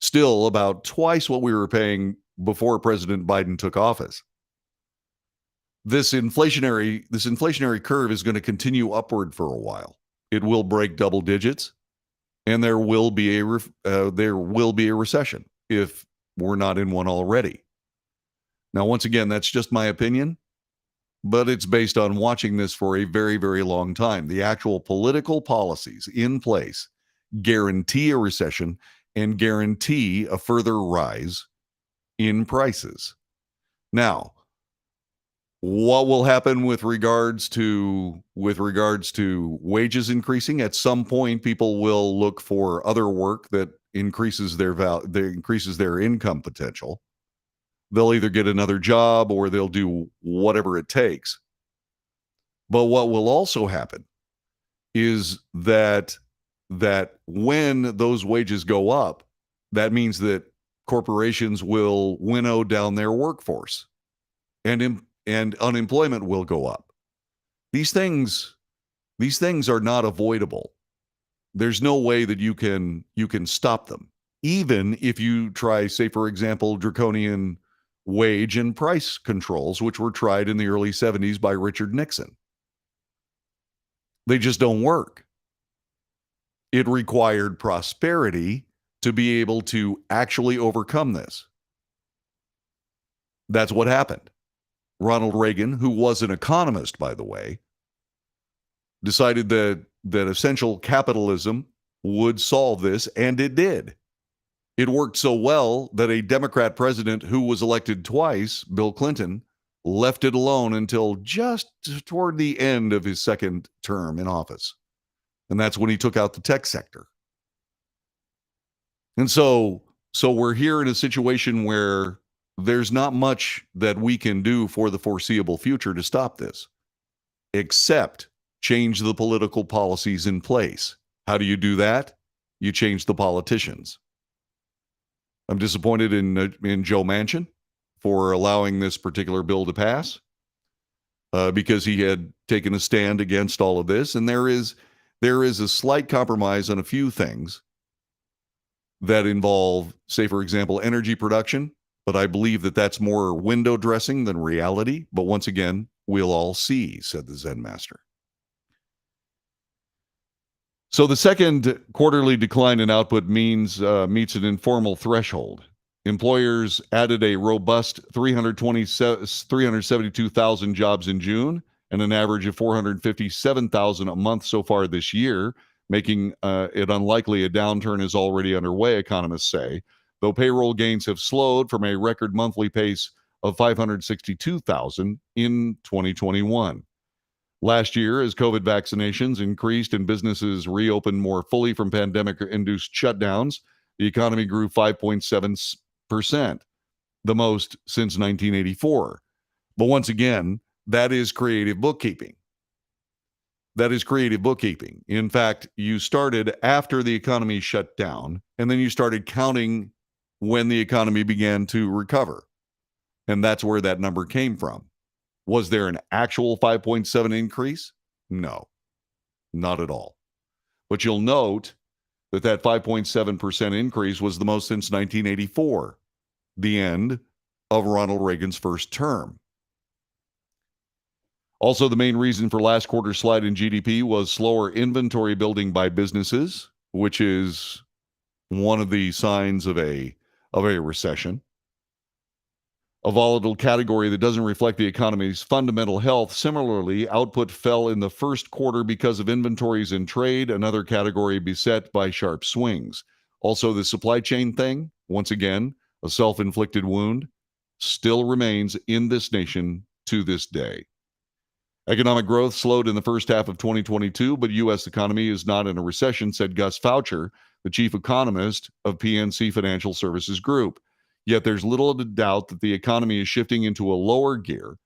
Still about twice what we were paying before President Biden took office. This inflationary curve is going to continue upward for a while. It will break double digits, and there will be a recession if we're not in one already. Now, once again, that's just my opinion, but it's based on watching this for a very, very long time. The actual political policies in place guarantee a recession and guarantee a further rise in prices. Now, what will happen with regards to wages increasing? At some point, people will look for other work that increases their income potential. They'll either get another job or they'll do whatever it takes. But what will also happen is that when those wages go up, that means that corporations will winnow down their workforce, and unemployment will go up. These things are not avoidable. There's no way that you can stop them, even if you try, say, for example, draconian wage and price controls, which were tried in the early 70s by Richard Nixon. They just don't work. It required prosperity to be able to actually overcome this. That's what happened. Ronald Reagan, who was an economist, by the way, decided that essential capitalism would solve this, and it did. It worked so well that a Democrat president who was elected twice, Bill Clinton, left it alone until just toward the end of his second term in office. And that's when he took out the tech sector. And so we're here in a situation where there's not much that we can do for the foreseeable future to stop this, except change the political policies in place. How do you do that? You change the politicians. I'm disappointed in Joe Manchin for allowing this particular bill to pass because he had taken a stand against all of this. And there is a slight compromise on a few things that involve, say, for example, energy production. But I believe that that's more window dressing than reality. But once again, we'll all see, said the Zen master. So the second quarterly decline in output meets an informal threshold. Employers added a robust 372,000 jobs in June and an average of 457,000 a month so far this year, making it unlikely a downturn is already underway, economists say, though payroll gains have slowed from a record monthly pace of 562,000 in 2021. Last year, as COVID vaccinations increased and businesses reopened more fully from pandemic-induced shutdowns, the economy grew 5.7%, the most since 1984. But once again, that is creative bookkeeping. That is creative bookkeeping. In fact, you started after the economy shut down, and then you started counting when the economy began to recover. And that's where that number came from. Was there an actual 5.7 increase? No, not at all. But you'll note that 5.7% increase was the most since 1984, the end of Ronald Reagan's first term. Also, the main reason for last quarter's slide in GDP was slower inventory building by businesses, which is one of the signs of a recession. A volatile category that doesn't reflect the economy's fundamental health. Similarly, output fell in the first quarter because of inventories in trade, another category beset by sharp swings. Also, the supply chain thing, once again, a self inflicted wound, still remains in this nation to this day. Economic growth slowed in the first half of 2022, but U.S. economy is not in a recession, said Gus Foucher, the chief economist of PNC Financial Services Group. Yet there's little doubt that the economy is shifting into a lower gear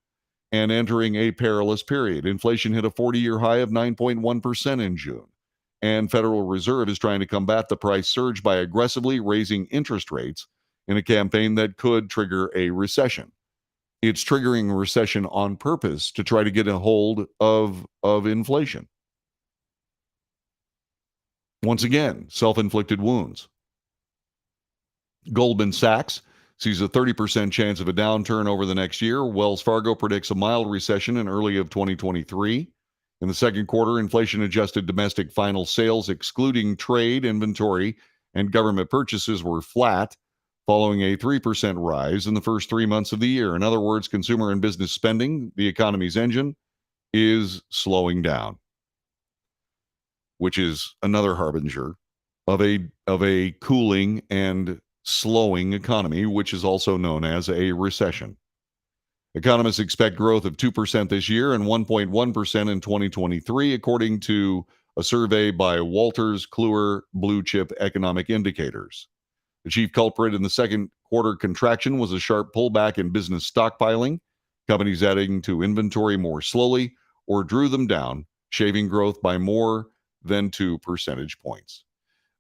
and entering a perilous period. Inflation hit a 40-year high of 9.1% in June, and Federal Reserve is trying to combat the price surge by aggressively raising interest rates in a campaign that could trigger a recession. It's triggering a recession on purpose to try to get a hold of inflation. Once again, self-inflicted wounds. Goldman Sachs sees a 30% chance of a downturn over the next year. Wells Fargo predicts a mild recession in early of 2023. In the second quarter, inflation-adjusted domestic final sales, excluding trade, inventory, and government purchases, were flat, following a 3% rise in the first 3 months of the year. In other words, consumer and business spending, the economy's engine, is slowing down, which is another harbinger of a cooling and slowing economy, which is also known as a recession. Economists expect growth of 2% this year and 1.1% in 2023, according to a survey by Walters Kluwer Blue Chip Economic Indicators. The chief culprit in the second quarter contraction was a sharp pullback in business stockpiling, companies adding to inventory more slowly or drew them down, shaving growth by more than 2 percentage points.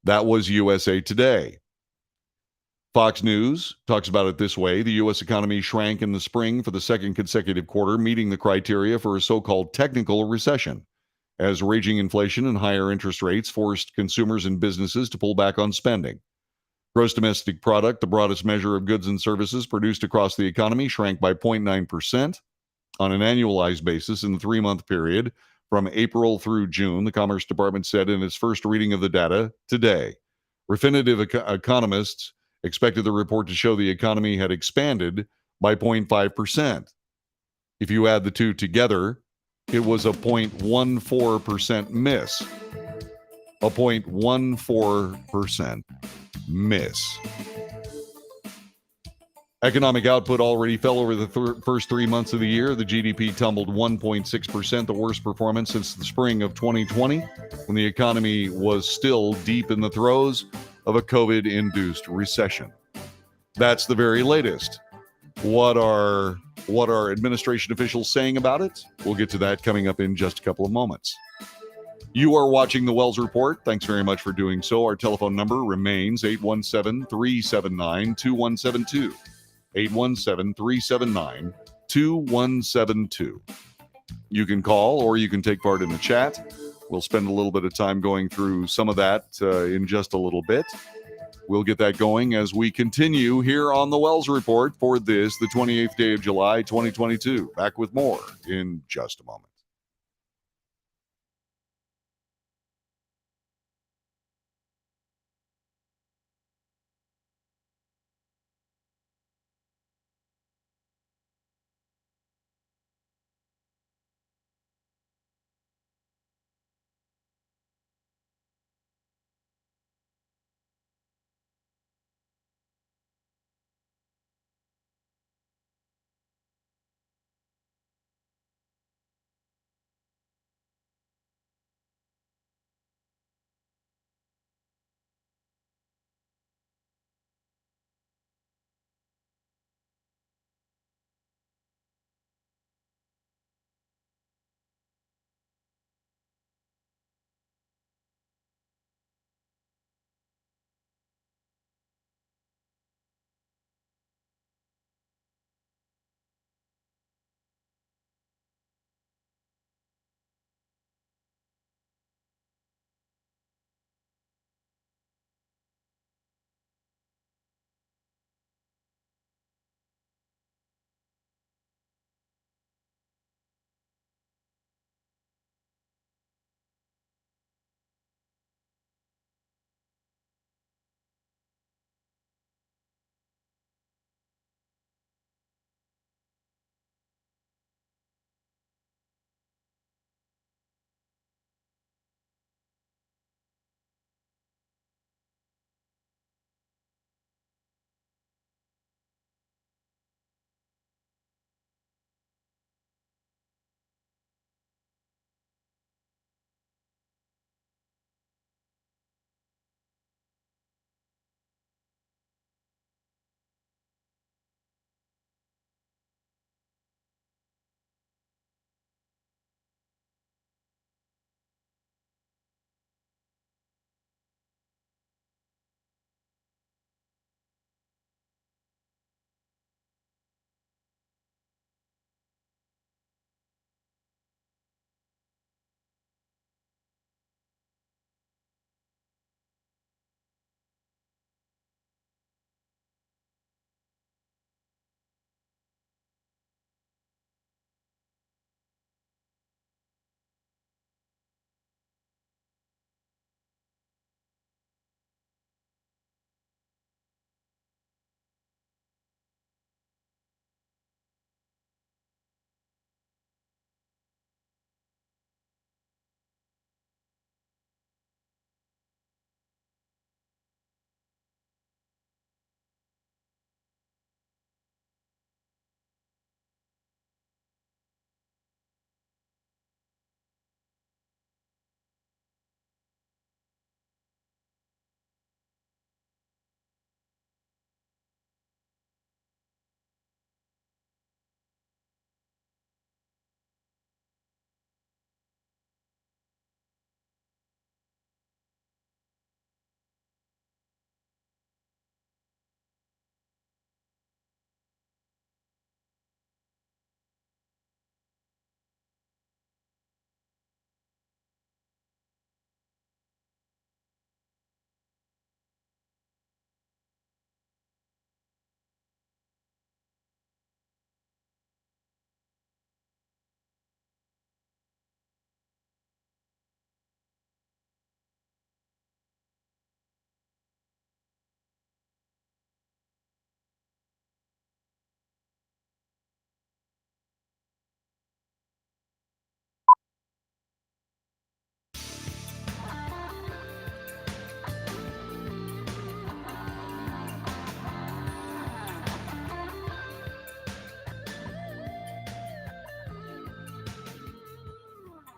That was USA Today. Fox News talks about it this way. The U.S. economy shrank in the spring for the second consecutive quarter, meeting the criteria for a so-called technical recession, as raging inflation and higher interest rates forced consumers and businesses to pull back on spending. Gross domestic product, the broadest measure of goods and services produced across the economy, shrank by 0.9% on an annualized basis in the 3-month period from April through June, the Commerce Department said in its first reading of the data today. Refinitiv economists expected the report to show the economy had expanded by 0.5%. If you add the two together, it was a 0.14% miss. A 0.14% miss. Economic output already fell over the first 3 months of the year. The GDP tumbled 1.6%, the worst performance since the spring of 2020, when the economy was still deep in the throes of a COVID-induced recession. That's the very latest. What are administration officials saying about it? We'll get to that coming up in just a couple of moments. You are watching the Wells Report. Thanks very much for doing so. Our telephone number remains 817-379-2172. 817-379-2172. You can call or you can take part in the chat. We'll spend a little bit of time going through some of that in just a little bit. We'll get that going as we continue here on the Wells Report for this, the 28th day of July, 2022. Back with more in just a moment.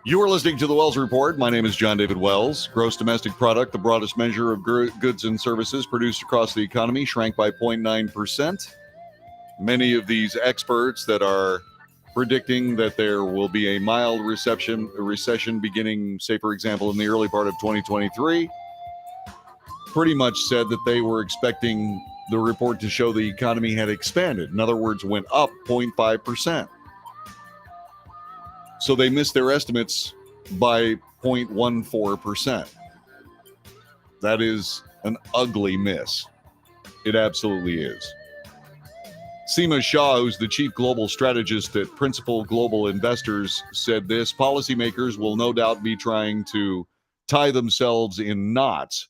You are listening to the Wells Report. My name is John David Wells. Gross domestic product, the broadest measure of goods and services produced across the economy, shrank by 0.9%. Many of these experts that are predicting that there will be a mild recession beginning, say, for example, in the early part of 2023, pretty much said that they were expecting the report to show the economy had expanded. In other words, went up 0.5%. So they missed their estimates by 0.14%. That is an ugly miss. It absolutely is. Seema Shah, who's the chief global strategist at Principal Global Investors, said this: policymakers will no doubt be trying to tie themselves in knots,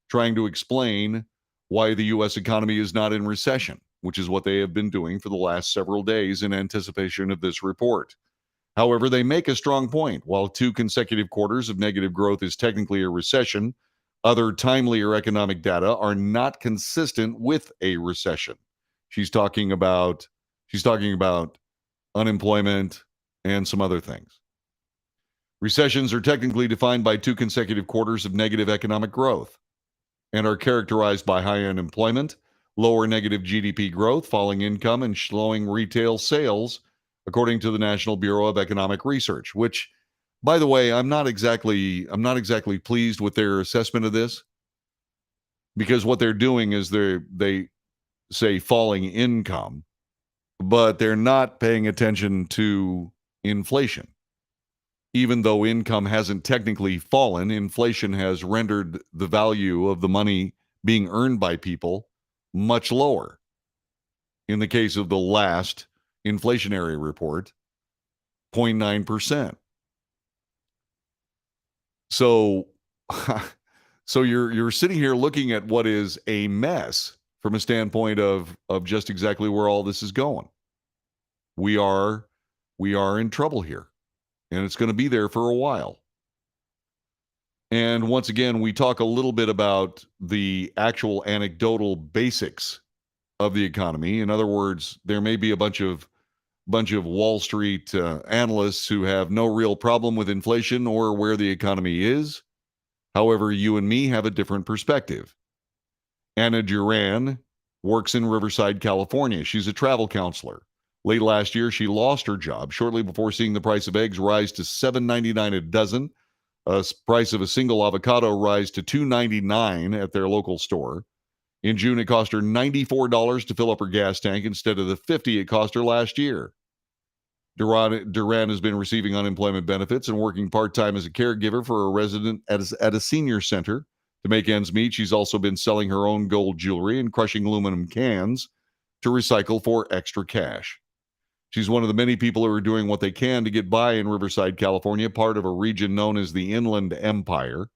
trying to explain why the U.S. economy is not in recession, which is what they have been doing for the last several days in anticipation of this report. However, they make a strong point. While 2 consecutive quarters of negative growth is technically a recession, other timelier economic data are not consistent with a recession. She's talking about unemployment and some other things. Recessions are technically defined by 2 consecutive quarters of negative economic growth and are characterized by high unemployment, lower negative GDP growth, falling income, and slowing retail sales, according to the National Bureau of Economic Research, which, by the way, I'm not exactly pleased with their assessment of this, because what they're doing is they say falling income, but they're not paying attention to inflation. Even though income hasn't technically fallen, inflation has rendered the value of the money being earned by people much lower. In the case of the last inflationary report, 0.9%. So you're sitting here looking at what is a mess from a standpoint of just exactly where all this is going. We are in trouble here, and it's going to be there for a while. And once again, we talk a little bit about the actual anecdotal basics of the economy. In other words, there may be a bunch of Wall Street analysts who have no real problem with inflation or where the economy is. However, you and me have a different perspective. Anna Duran works in Riverside, California. She's a travel counselor. Late last year, she lost her job shortly before seeing the price of eggs rise to $7.99 a dozen. Price of a single avocado rise to $2.99 at their local store. In June, it cost her $94 to fill up her gas tank instead of the $50 it cost her last year. Duran has been receiving unemployment benefits and working part-time as a caregiver for a resident at a senior center. To make ends meet, she's also been selling her own gold jewelry and crushing aluminum cans to recycle for extra cash. She's one of the many people who are doing what they can to get by in Riverside, California, part of a region known as the Inland Empire,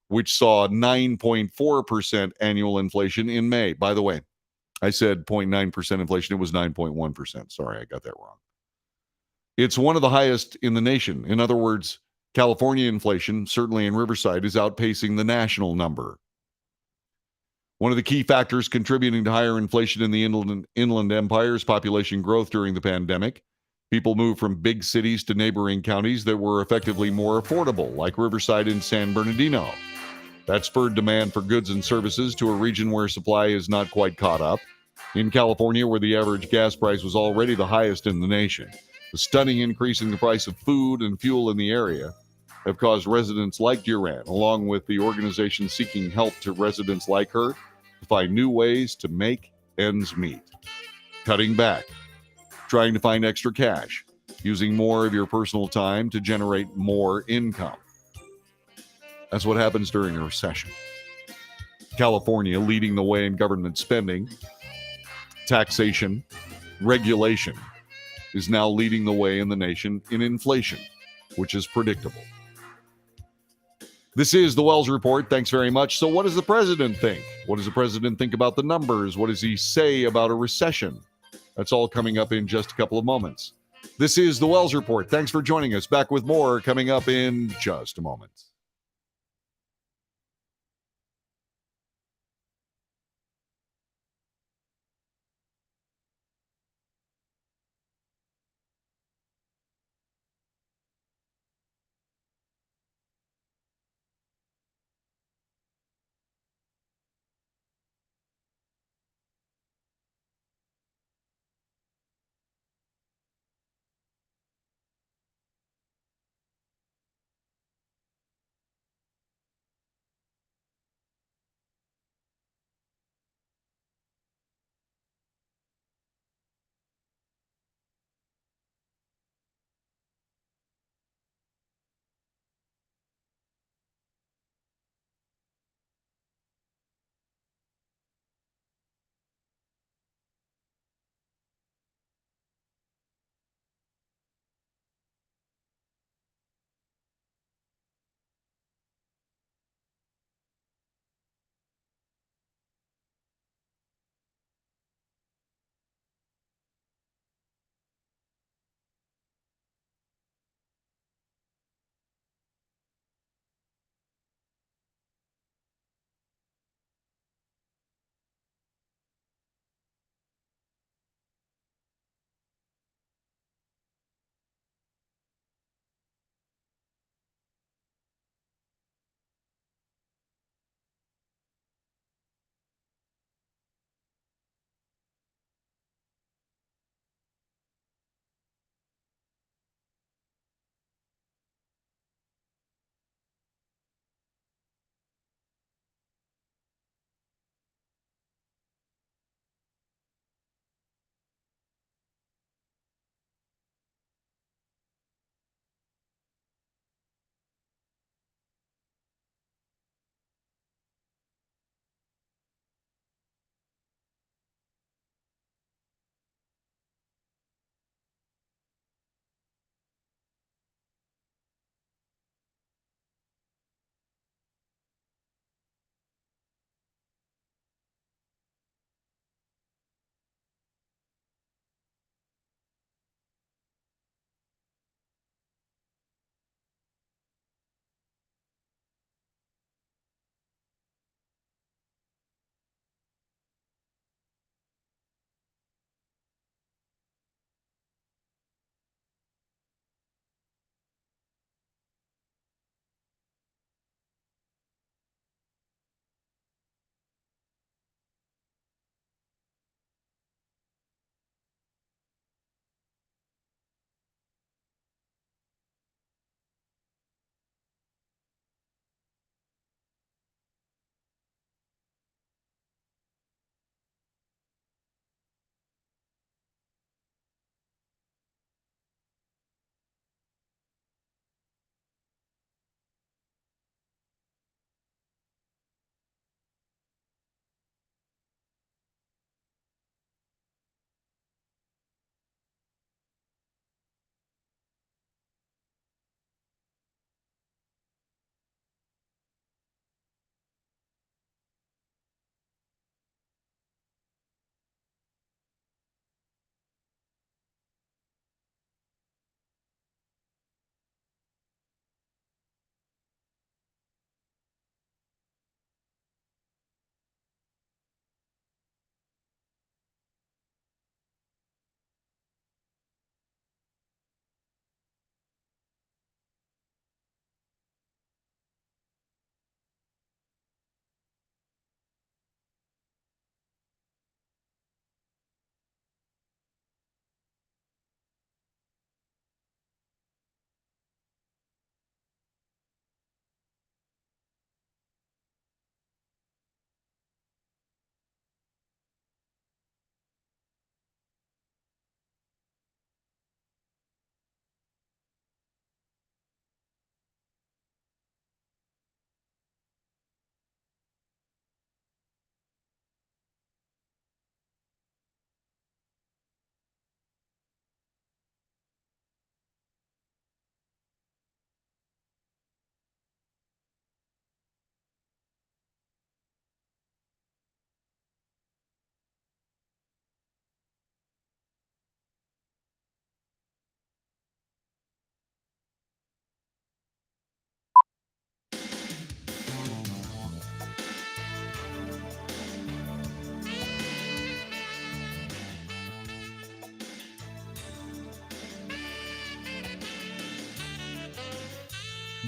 which saw 9.4% annual inflation in May. By the way, I said 0.9% inflation. It was 9.1%. Sorry, I got that wrong. It's one of the highest in the nation. In other words, California inflation, certainly in Riverside, is outpacing the national number. One of the key factors contributing to higher inflation in the Inland Empire is population growth during the pandemic. People moved from big cities to neighboring counties that were effectively more affordable, like Riverside and San Bernardino. That spurred demand for goods and services to a region where supply is not quite caught up. In California, where the average gas price was already the highest in the nation, the stunning increase in the price of food and fuel in the area have caused residents like Duran, along with the organization seeking help to residents like her, to find new ways to make ends meet. Cutting back, trying to find extra cash, using more of your personal time to generate more income. That's what happens during a recession. California leading the way in government spending, taxation, regulation, is now leading the way in the nation in inflation, which is predictable. This is the Wells Report. Thanks very much. So what does the president think? What does the president think about the numbers? What does he say about a recession? That's all coming up in just a couple of moments. This is the Wells Report. Thanks for joining us. Back with more coming up in just a moment.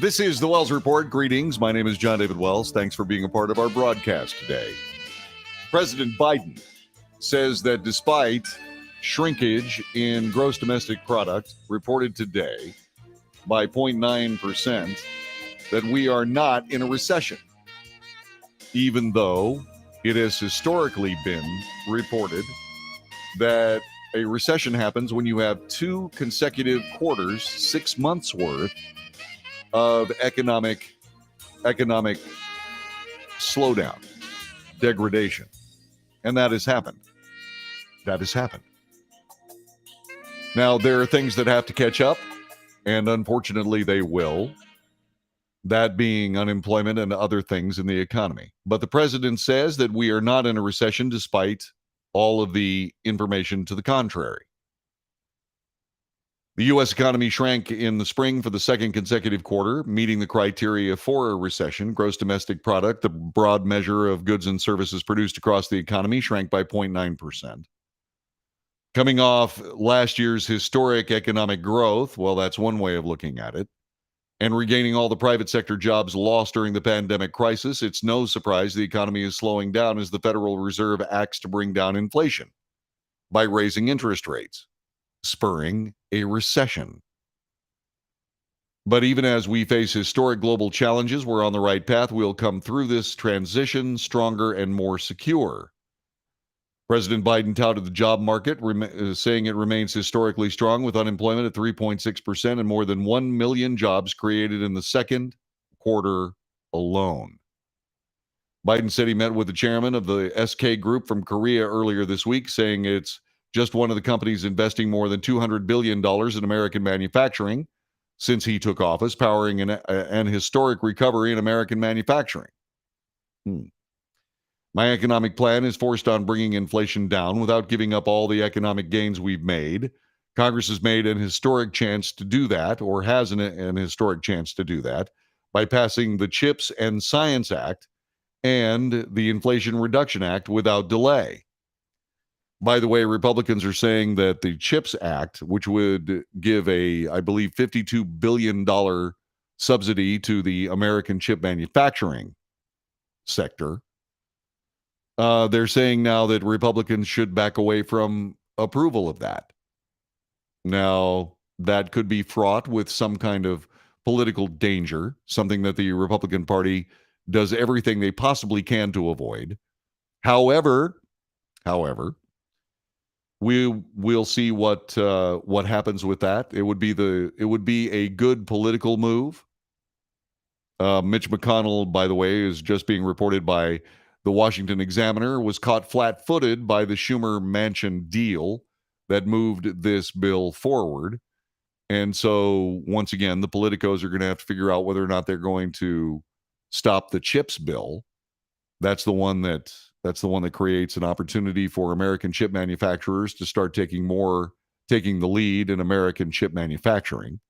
This is the Wells Report. Greetings. My name is John David Wells. Thanks for being a part of our broadcast today. President Biden says that despite shrinkage in gross domestic product reported today by 0.9%, that we are not in a recession, even though it has historically been reported that a recession happens when you have two consecutive quarters, 6 months worth of economic slowdown, degradation. And that has happened. That has happened. Now, there are things that have to catch up, and unfortunately they will. That being unemployment and other things in the economy. But the president says that we are not in a recession despite all of the information to the contrary. The U.S. economy shrank in the spring for the second consecutive quarter, meeting the criteria for a recession. Gross domestic product, the broad measure of goods and services produced across the economy, shrank by 0.9%. Coming off last year's historic economic growth, well, that's one way of looking at it, and regaining all the private sector jobs lost during the pandemic crisis, it's no surprise the economy is slowing down as the Federal Reserve acts to bring down inflation by raising interest rates, spurring a recession. But even as we face historic global challenges, we're on the right path. We'll come through this transition stronger and more secure. President Biden touted the job market, saying it remains historically strong with unemployment at 3.6% and more than 1 million jobs created in the second quarter alone. Biden said he met with the chairman of the SK Group from Korea earlier this week, saying it's just one of the companies investing more than $200 billion in American manufacturing since he took office, powering an historic recovery in American manufacturing. My economic plan is forced on bringing inflation down without giving up all the economic gains we've made. Congress has made an historic chance to do that, or has an historic chance to do that, by passing the CHIPS and Science Act and the Inflation Reduction Act without delay. By the way, Republicans are saying that the CHIPS Act, which would give I believe, $52 billion subsidy to the American chip manufacturing sector, they're saying now that Republicans should back away from approval of that. Now, that could be fraught with some kind of political danger, something that the Republican Party does everything they possibly can to avoid. However, we'll see what happens with that. It would be a good political move. Mitch McConnell, by the way, is just being reported by the Washington Examiner, was caught flat-footed by the Schumer-Manchin deal that moved this bill forward. And so, once again, the politicos are going to have to figure out whether or not they're going to stop the CHIPS bill. That's the one that creates an opportunity for American chip manufacturers to start taking the lead in American chip manufacturing.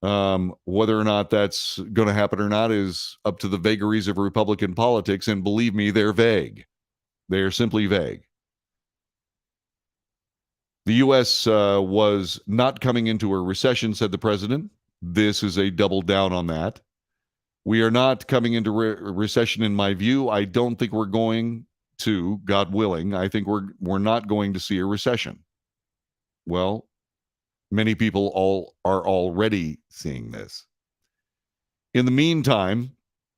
Whether or not that's going to happen or not is up to the vagaries of Republican politics. And believe me, they're vague. They are simply vague. The U.S. Was not coming into a recession, said the president. This is a double down on that. We are not coming into recession, in my view. I don't think we're going to, God willing. I think we're not going to see a recession. Well, many people are already seeing this. In the meantime,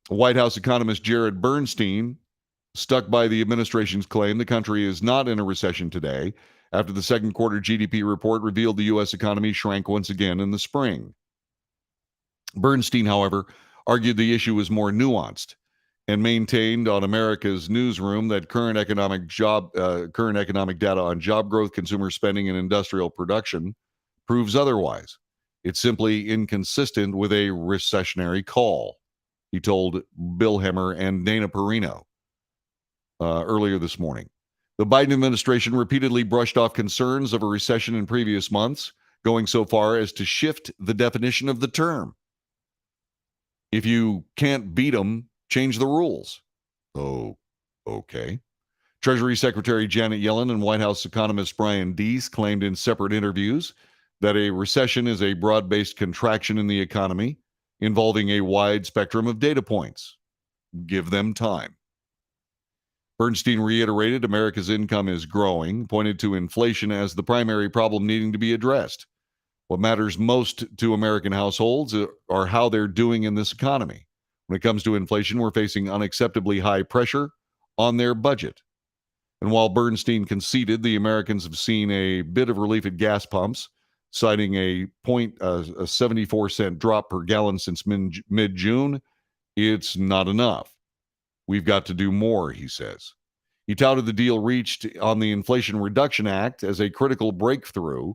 White House economist Jared Bernstein stuck by the administration's claim the country is not in a recession today after the second quarter GDP report revealed the U.S. economy shrank once again in the spring. Bernstein, however, argued the issue was more nuanced and maintained on America's Newsroom that current economic data on job growth, consumer spending, and industrial production proves otherwise. It's simply inconsistent with a recessionary call, he told Bill Hemmer and Dana Perino earlier this morning. The Biden administration repeatedly brushed off concerns of a recession in previous months, going so far as to shift the definition of the term. If you can't beat them, change the rules. Oh, okay. Treasury Secretary Janet Yellen and White House economist Brian Deese claimed in separate interviews that a recession is a broad-based contraction in the economy involving a wide spectrum of data points. Give them time. Bernstein reiterated America's income is growing, pointed to inflation as the primary problem needing to be addressed. What matters most to American households are how they're doing in this economy. When it comes to inflation, we're facing unacceptably high pressure on their budget. And while Bernstein conceded the Americans have seen a bit of relief at gas pumps, citing a 74-cent drop per gallon since mid-June, it's not enough. We've got to do more, he says. He touted the deal reached on the Inflation Reduction Act as a critical breakthrough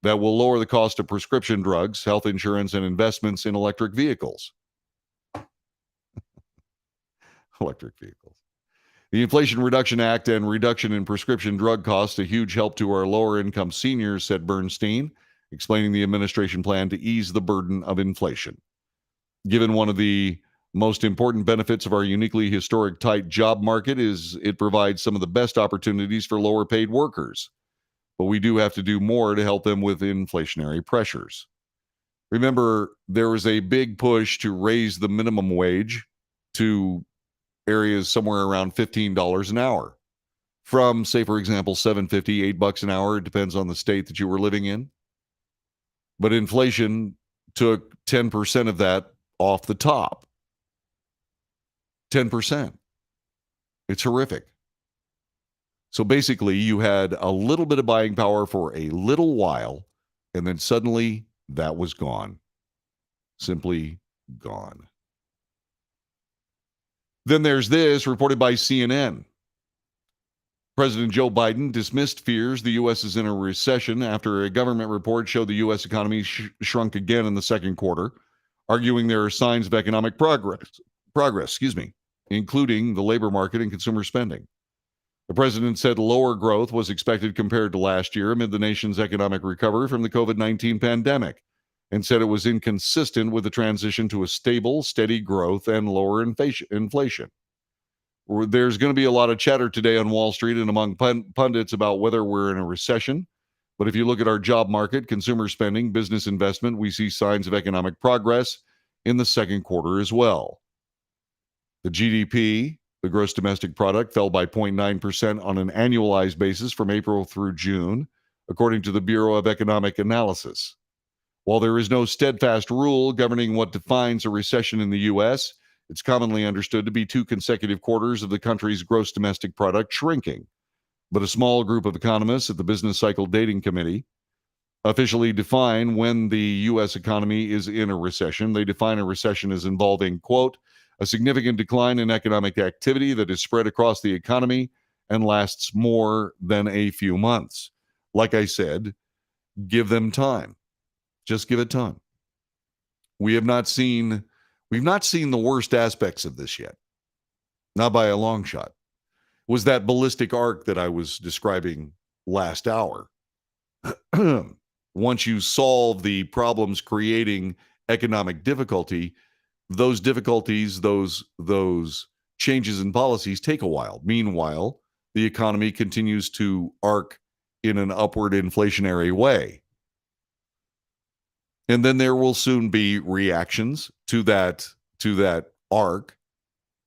that will lower the cost of prescription drugs, health insurance, and investments in electric vehicles. Electric vehicles. The Inflation Reduction Act and reduction in prescription drug costs a huge help to our lower income seniors, said Bernstein, explaining the administration plan to ease the burden of inflation. Given one of the most important benefits of our uniquely historic tight job market is it provides some of the best opportunities for lower paid workers. But we do have to do more to help them with inflationary pressures. Remember, there was a big push to raise the minimum wage to areas somewhere around $15 an hour. From, say, for example, $7.50, $8 an hour. It depends on the state that you were living in. But inflation took 10% of that off the top. 10%. It's horrific. So basically, you had a little bit of buying power for a little while, and then suddenly that was gone. Simply gone. Then there's this, reported by CNN. President Joe Biden dismissed fears the U.S. is in a recession after a government report showed the U.S. economy shrunk again in the second quarter, arguing there are signs of economic progress, including the labor market and consumer spending. The president said lower growth was expected compared to last year amid the nation's economic recovery from the COVID-19 pandemic, and said it was inconsistent with the transition to a stable, steady growth and lower inflation. There's going to be a lot of chatter today on Wall Street and among pundits about whether we're in a recession. But if you look at our job market, consumer spending, business investment, we see signs of economic progress in the second quarter as well. The GDP, the gross domestic product, fell by 0.9% on an annualized basis from April through June, according to the Bureau of Economic Analysis. While there is no steadfast rule governing what defines a recession in the U.S., it's commonly understood to be 2 consecutive quarters of the country's gross domestic product shrinking. But a small group of economists at the Business Cycle Dating Committee officially define when the U.S. economy is in a recession. They define a recession as involving, quote, a significant decline in economic activity that is spread across the economy and lasts more than a few months. Like I said, give them time. Just give it time. We've not seen the worst aspects of this yet. Not by a long shot. It was that ballistic arc that I was describing last hour. Once you solve the problems creating economic difficulty, those difficulties, those changes in policies take a while. Meanwhile, the economy continues to arc in an upward inflationary way. And then there will soon be reactions to that arc,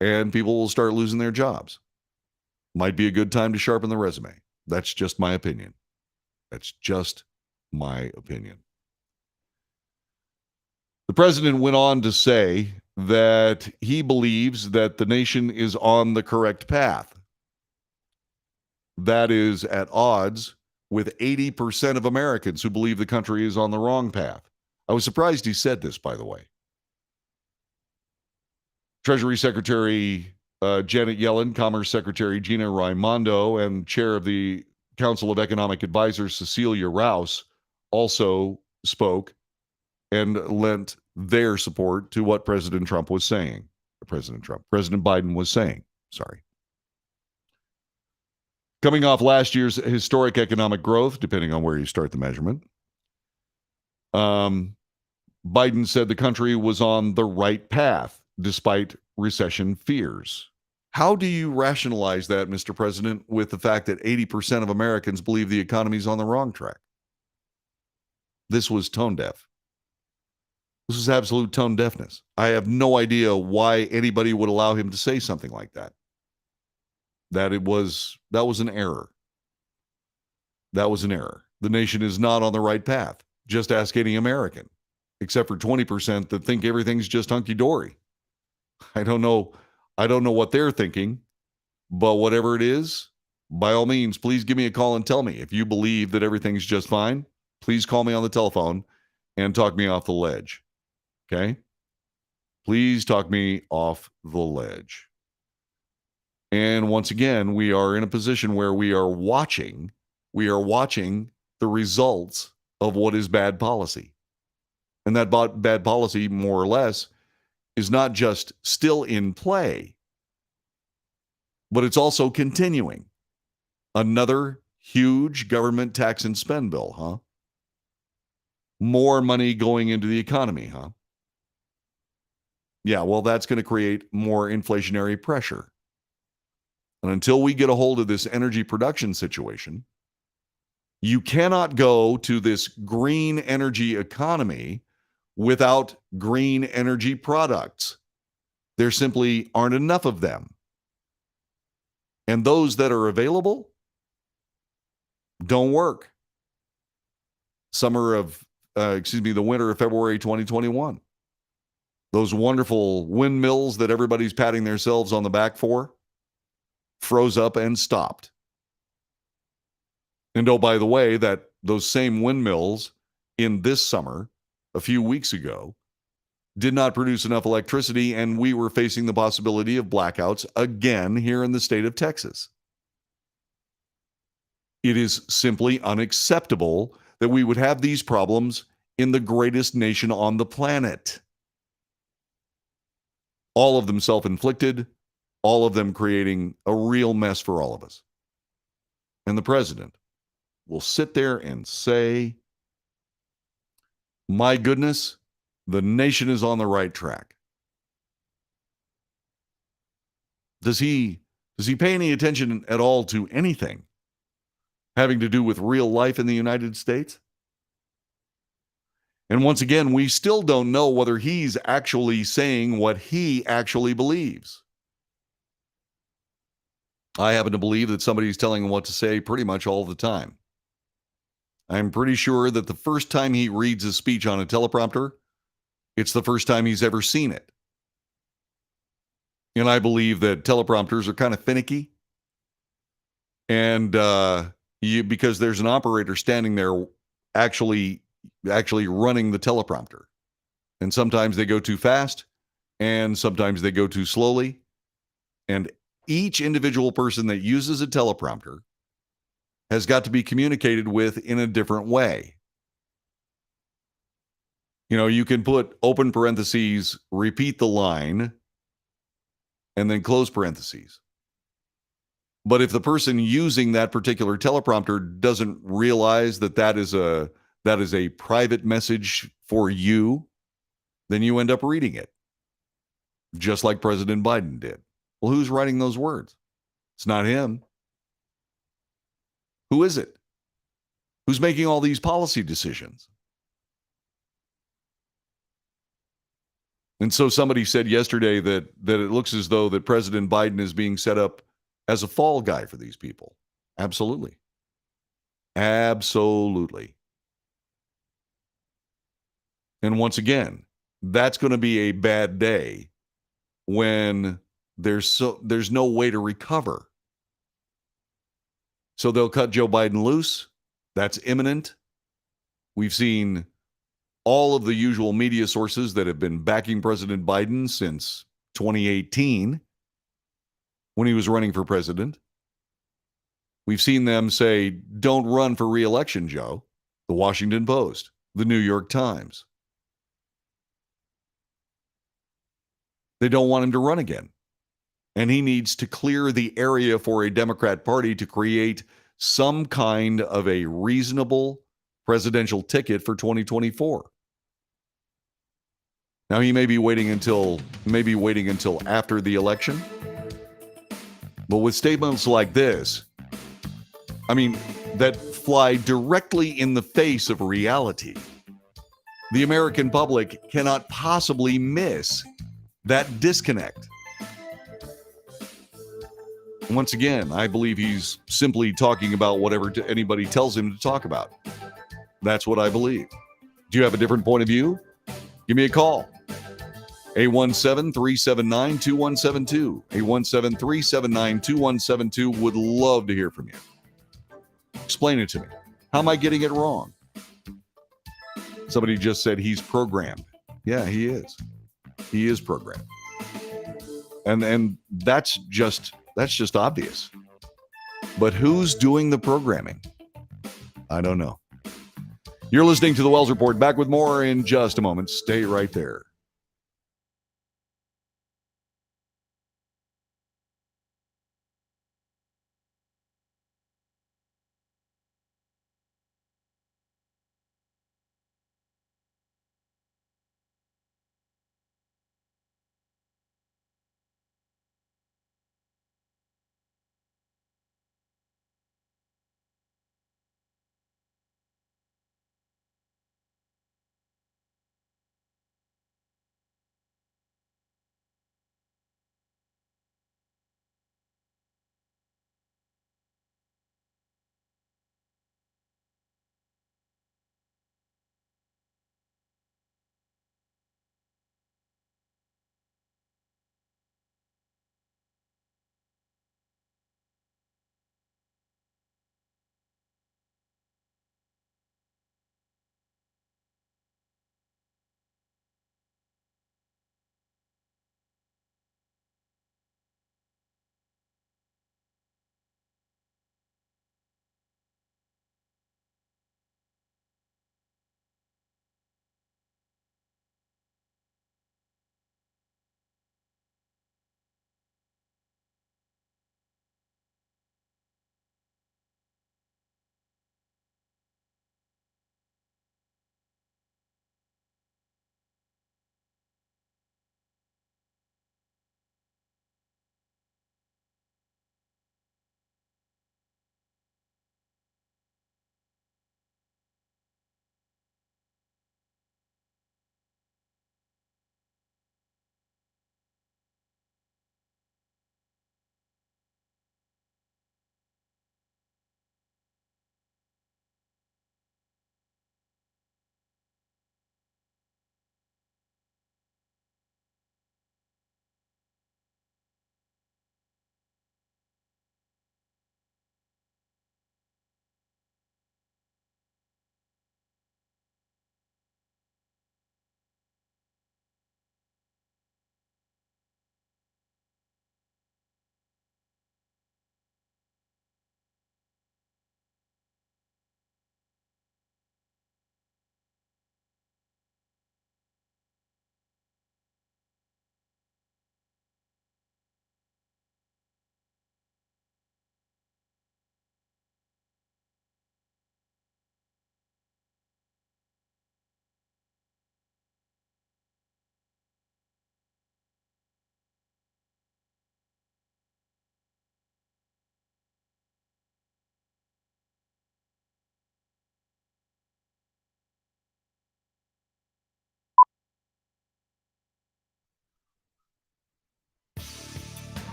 and people will start losing their jobs. Might be a good time to sharpen the resume. That's just my opinion. That's just my opinion. The president went on to say that he believes that the nation is on the correct path. That is at odds with 80% of Americans who believe the country is on the wrong path. I was surprised he said this, by the way. Treasury Secretary Janet Yellen, Commerce Secretary Gina Raimondo, and Chair of the Council of Economic Advisors Cecilia Rouse also spoke and lent their support to what President Biden was saying. Coming off last year's historic economic growth, depending on where you start the measurement, Biden said the country was on the right path despite recession fears. How do you rationalize that, Mr. President, with the fact that 80% of Americans believe the economy is on the wrong track? This was tone deaf. It This is absolute tone deafness. I have no idea why anybody would allow him to say something like that. That was an error. That was an error. The nation is not on the right path. Just ask any American, except for 20% that think everything's just hunky-dory. I don't know what they're thinking, but whatever it is, by all means, please give me a call and tell me. If you believe that everything's just fine, please call me on the telephone and talk me off the ledge. Okay? Please talk me off the ledge. And once again, we are in a position where we are watching the results of what is bad policy. And that bad policy, more or less, is not just still in play, but it's also continuing. Another huge government tax and spend bill, huh? More money going into the economy, huh? Yeah, well, that's going to create more inflationary pressure. And until we get a hold of this energy production situation, you cannot go to this green energy economy without green energy products. There simply aren't enough of them. And those that are available don't work. The winter of February 2021. Those wonderful windmills that everybody's patting themselves on the back for froze up and stopped. And oh, by the way, that those same windmills in this summer, a few weeks ago, did not produce enough electricity, and we were facing the possibility of blackouts again here in the state of Texas. It is simply unacceptable that we would have these problems in the greatest nation on the planet. All of them self-inflicted, all of them creating a real mess for all of us. And the president will sit there and say, my goodness, the nation is on the right track. Does he pay any attention at all to anything having to do with real life in the United States? And once again, we still don't know whether he's actually saying what he actually believes. I happen to believe that somebody's telling him what to say pretty much all the time. I'm pretty sure that the first time he reads a speech on a teleprompter, it's the first time he's ever seen it. And I believe that teleprompters are kind of finicky. And because there's an operator standing there actually running the teleprompter. And sometimes they go too fast, and sometimes they go too slowly. And each individual person that uses a teleprompter has got to be communicated with in a different way. You know, you can put open parentheses, repeat the line, and then close parentheses. But if the person using that particular teleprompter doesn't realize that is a private message for you, then you end up reading it, just like President Biden did. Well, who's writing those words? It's not him. Who is it? Who's making all these policy decisions? And so somebody said yesterday that it looks as though that President Biden is being set up as a fall guy for these people. Absolutely. Absolutely. And once again, that's going to be a bad day when there's no way to recover. So they'll cut Joe Biden loose. That's imminent. We've seen all of the usual media sources that have been backing President Biden since 2018 when he was running for president. We've seen them say, don't run for re-election, Joe. The Washington Post, the New York Times. They don't want him to run again. And he needs to clear the area for a Democrat Party to create some kind of a reasonable presidential ticket for 2024. Now, he may be waiting until after the election. But with statements like this, I mean, that fly directly in the face of reality, The American public cannot possibly miss that disconnect. Once again, I believe he's simply talking about whatever anybody tells him to talk about. That's what I believe. Do you have a different point of view? Give me a call. 817-379-2172. 817-379-2172. Would love to hear from you. Explain it to me. How am I getting it wrong? Somebody just said he's programmed. Yeah, he is. He is programmed. And that's just obvious. But who's doing the programming? I don't know. You're listening to the Wells Report. Back with more in just a moment. Stay right there.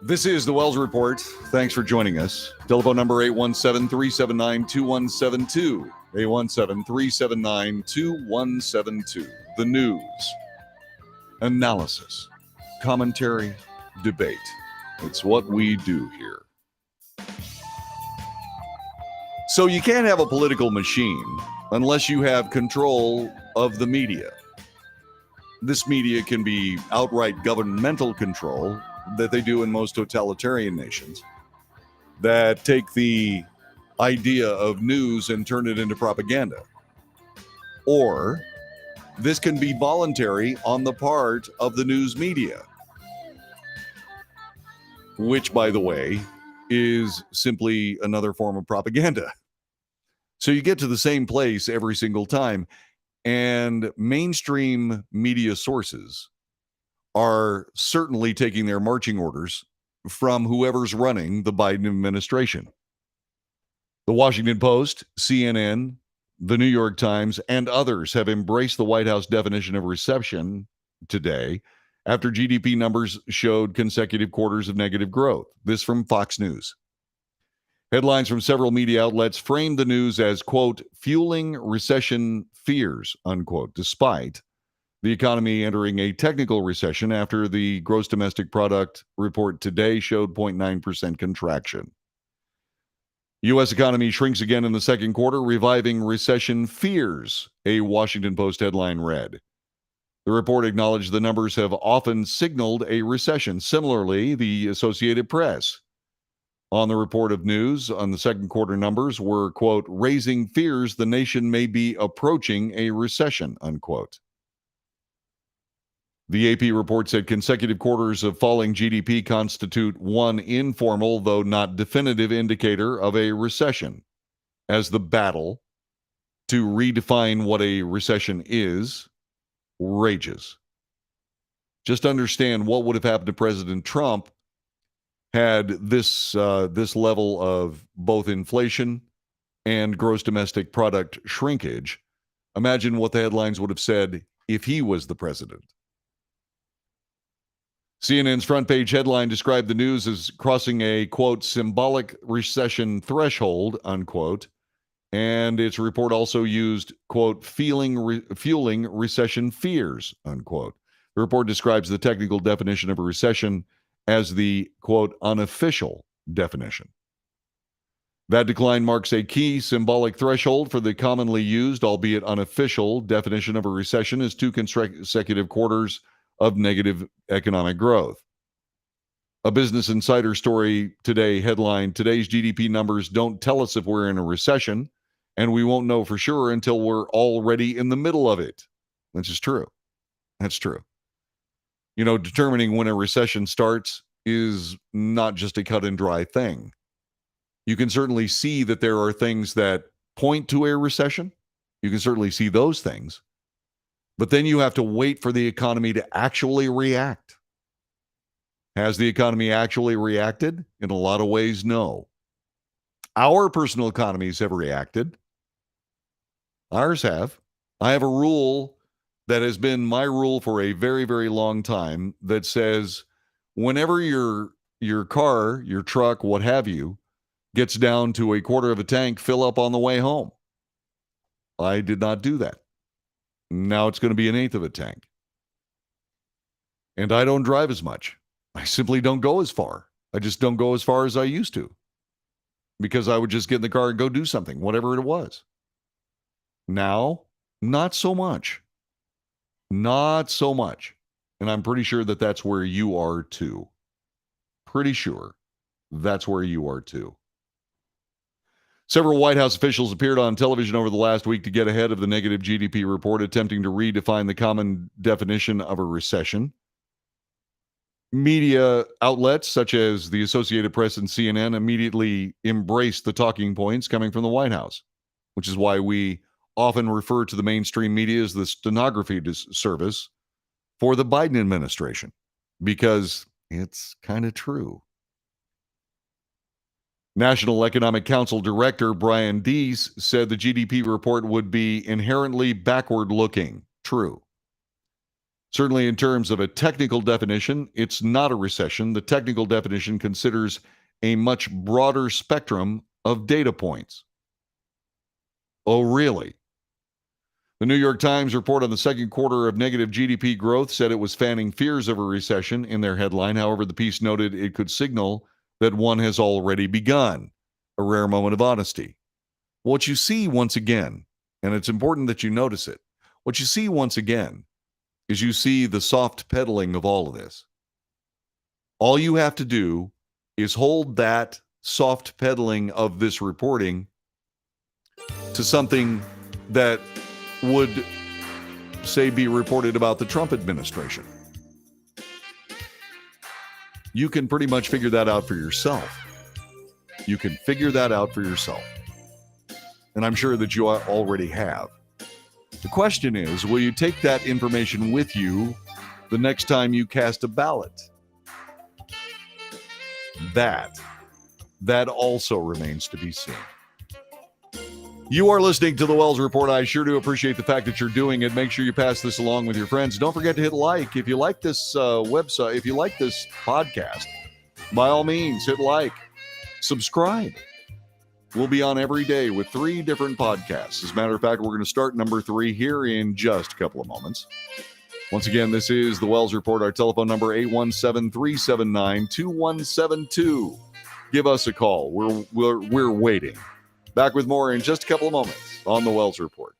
This is the Wells Report. Thanks for joining us. Telephone number 817-379-2172. 817-379-2172. The news, analysis, commentary, debate. It's what we do here. So you can't have a political machine unless you have control of the media. This media can be outright governmental control that they do in most totalitarian nations that take the idea of news and turn it into propaganda. Or this can be voluntary on the part of the news media, which, by the way, is simply another form of propaganda. So you get to the same place every single time. And mainstream media sources are certainly taking their marching orders from whoever's running the Biden administration. The Washington Post, CNN, the New York Times, and others have embraced the White House definition of recession today after GDP numbers showed consecutive quarters of negative growth. This from Fox News. Headlines from several media outlets framed the news as, quote, fueling recession fears, unquote, despite the economy entering a technical recession after the gross domestic product report today showed 0.9% contraction. U.S. economy shrinks again in the second quarter, reviving recession fears, a Washington Post headline read. The report acknowledged the numbers have often signaled a recession. Similarly, the Associated Press on the report of news on the second quarter numbers were, quote, raising fears the nation may be approaching a recession, unquote. The AP report said consecutive quarters of falling GDP constitute one informal, though not definitive, indicator of a recession, as the battle to redefine what a recession is rages. Just understand what would have happened to President Trump had this level of both inflation and gross domestic product shrinkage. Imagine what the headlines would have said if he was the president. CNN's front page headline described the news as crossing a, quote, symbolic recession threshold, unquote, and its report also used, quote, fueling recession fears, unquote. The report describes the technical definition of a recession as the, quote, unofficial definition. That decline marks a key symbolic threshold for the commonly used, albeit unofficial, definition of a recession as 2 consecutive quarters of negative economic growth. A Business Insider story today headline, today's GDP numbers don't tell us if we're in a recession, and we won't know for sure until we're already in the middle of it. Which is true. That's true. You know, determining when a recession starts is not just a cut and dry thing. You can certainly see that there are things that point to a recession. You can certainly see those things. But then you have to wait for the economy to actually react. Has the economy actually reacted? In a lot of ways, no. Our personal economies have reacted. Ours have. I have a rule that has been my rule for a very, very long time that says whenever your car, your truck, what have you, gets down to a quarter of a tank, fill up on the way home. I did not do that. Now it's going to be an eighth of a tank. And I don't drive as much. I simply don't go as far. I just don't go as far as I used to. Because I would just get in the car and go do something, whatever it was. Now, not so much. Not so much. And I'm pretty sure that that's where you are too. Pretty sure that's where you are too. Several White House officials appeared on television over the last week to get ahead of the negative GDP report, attempting to redefine the common definition of a recession. Media outlets such as the Associated Press and CNN immediately embraced the talking points coming from the White House, which is why we often refer to the mainstream media as the stenography service for the Biden administration, because it's kind of true. National Economic Council Director Brian Deese said the GDP report would be inherently backward-looking. True. Certainly in terms of a technical definition, it's not a recession. The technical definition considers a much broader spectrum of data points. Oh, really? The New York Times report on the second quarter of negative GDP growth said it was fanning fears of a recession in their headline. However, the piece noted it could signal that one has already begun, a rare moment of honesty. What you see once again, and it's important that you notice it, what you see once again is you see the soft pedaling of all of this. All you have to do is hold that soft pedaling of this reporting to something that would, say, be reported about the Trump administration. You can pretty much figure that out for yourself. You can figure that out for yourself. And I'm sure that you already have. The question is, will you take that information with you the next time you cast a ballot? That also remains to be seen. You are listening to the Wells Report. I sure do appreciate the fact that you're doing it. Make sure you pass this along with your friends. Don't forget to hit like. If you like this website, if you like this podcast, by all means, hit like, subscribe. We'll be on every day with 3 different podcasts. As a matter of fact, we're going to start number 3 here in just a couple of moments. Once again, this is the Wells Report. Our telephone number, 817-379-2172. Give us a call. We're waiting. Back with more in just a couple of moments on the Wells Report.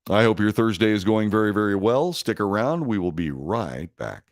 I hope your Thursday is going very, very well. Stick around. We will be right back.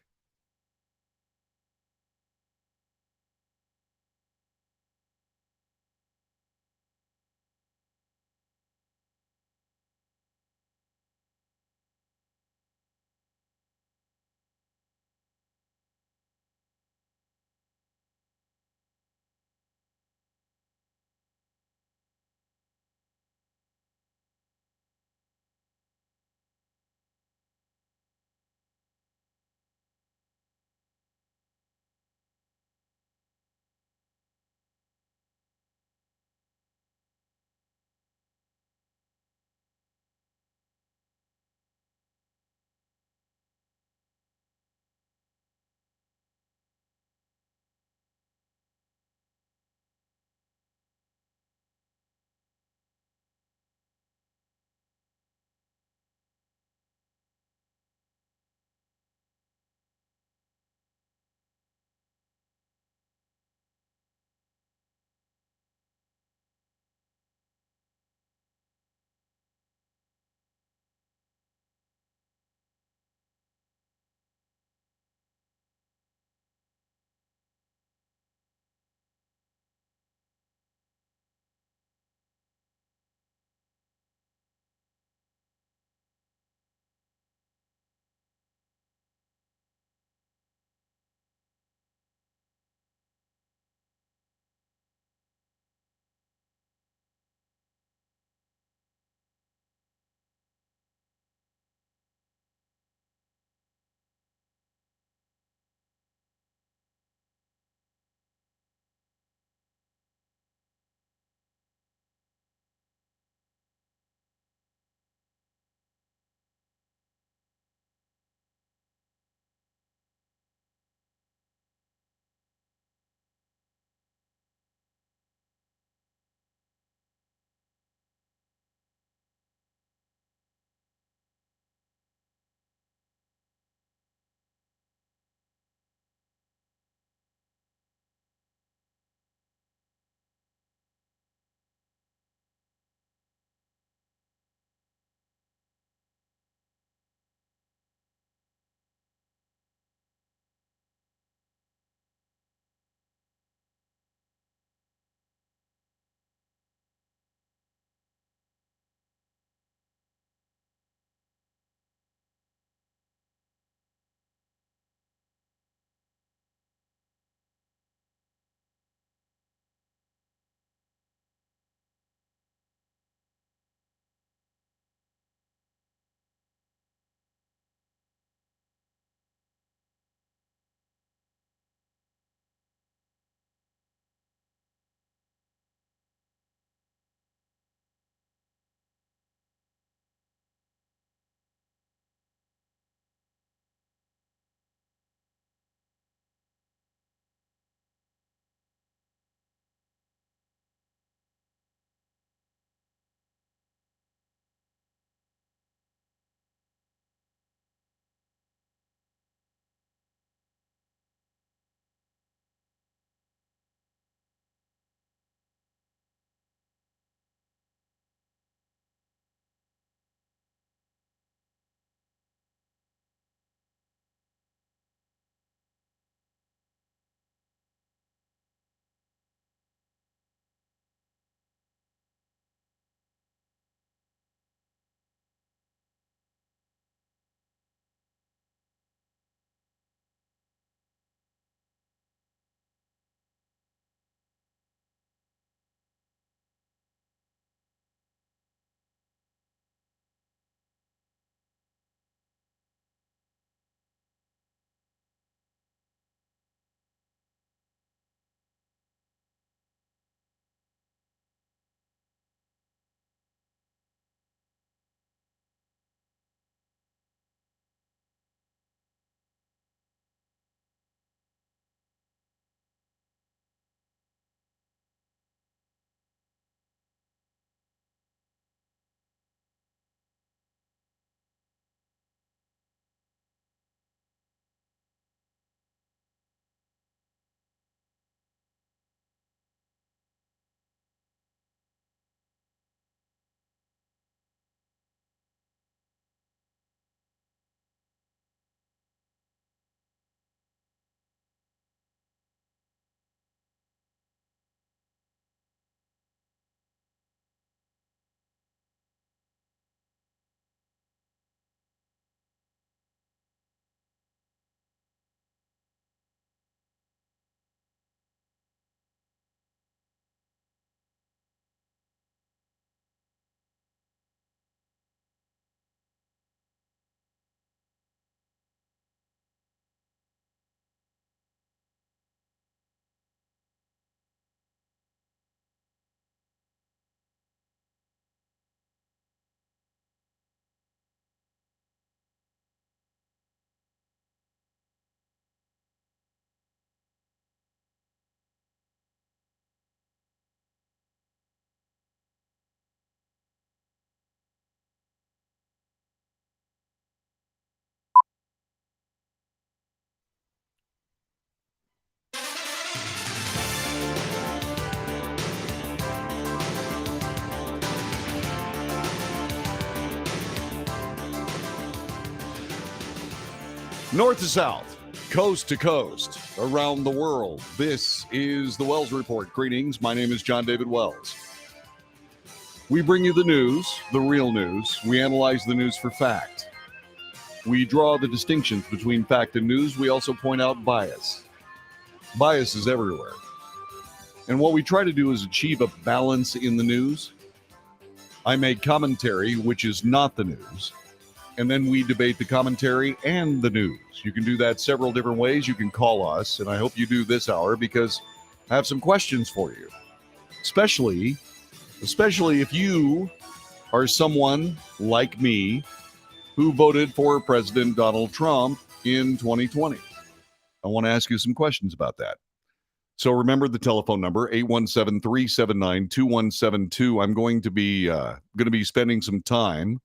North to south, coast to coast, around the world. This is the Wells Report. Greetings. My name is John David Wells. We bring you the news, the real news. We analyze the news for fact. We draw the distinctions between fact and news. We also point out bias. Bias is everywhere. And what we try to do is achieve a balance in the news. I make commentary, which is not the news. And then we debate the commentary and the news. You can do that several different ways. You can call us, and I hope you do this hour because I have some questions for you. Especially if you are someone like me who voted for President Donald Trump in 2020. I want to ask you some questions about that. So remember the telephone number, 817-379-2172. I'm going to be spending some time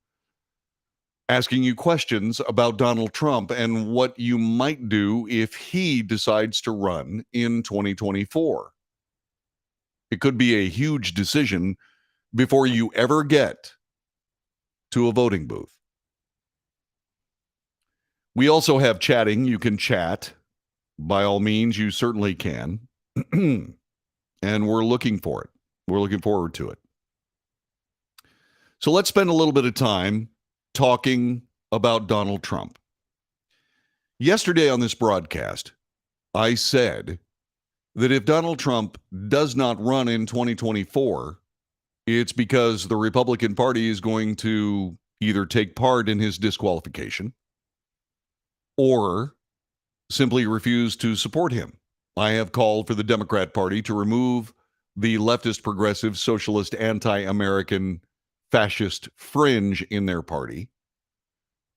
asking you questions about Donald Trump and what you might do if he decides to run in 2024. It could be a huge decision before you ever get to a voting booth. We also have chatting. You can chat. By all means, you certainly can. And we're looking for it. We're looking forward to it. So let's spend a little bit of time talking about Donald Trump. Yesterday on this broadcast, I said that if Donald Trump does not run in 2024, it's because the Republican Party is going to either take part in his disqualification or simply refuse to support him. I have called for the Democrat Party to remove the leftist, progressive, socialist, anti-American, fascist fringe in their party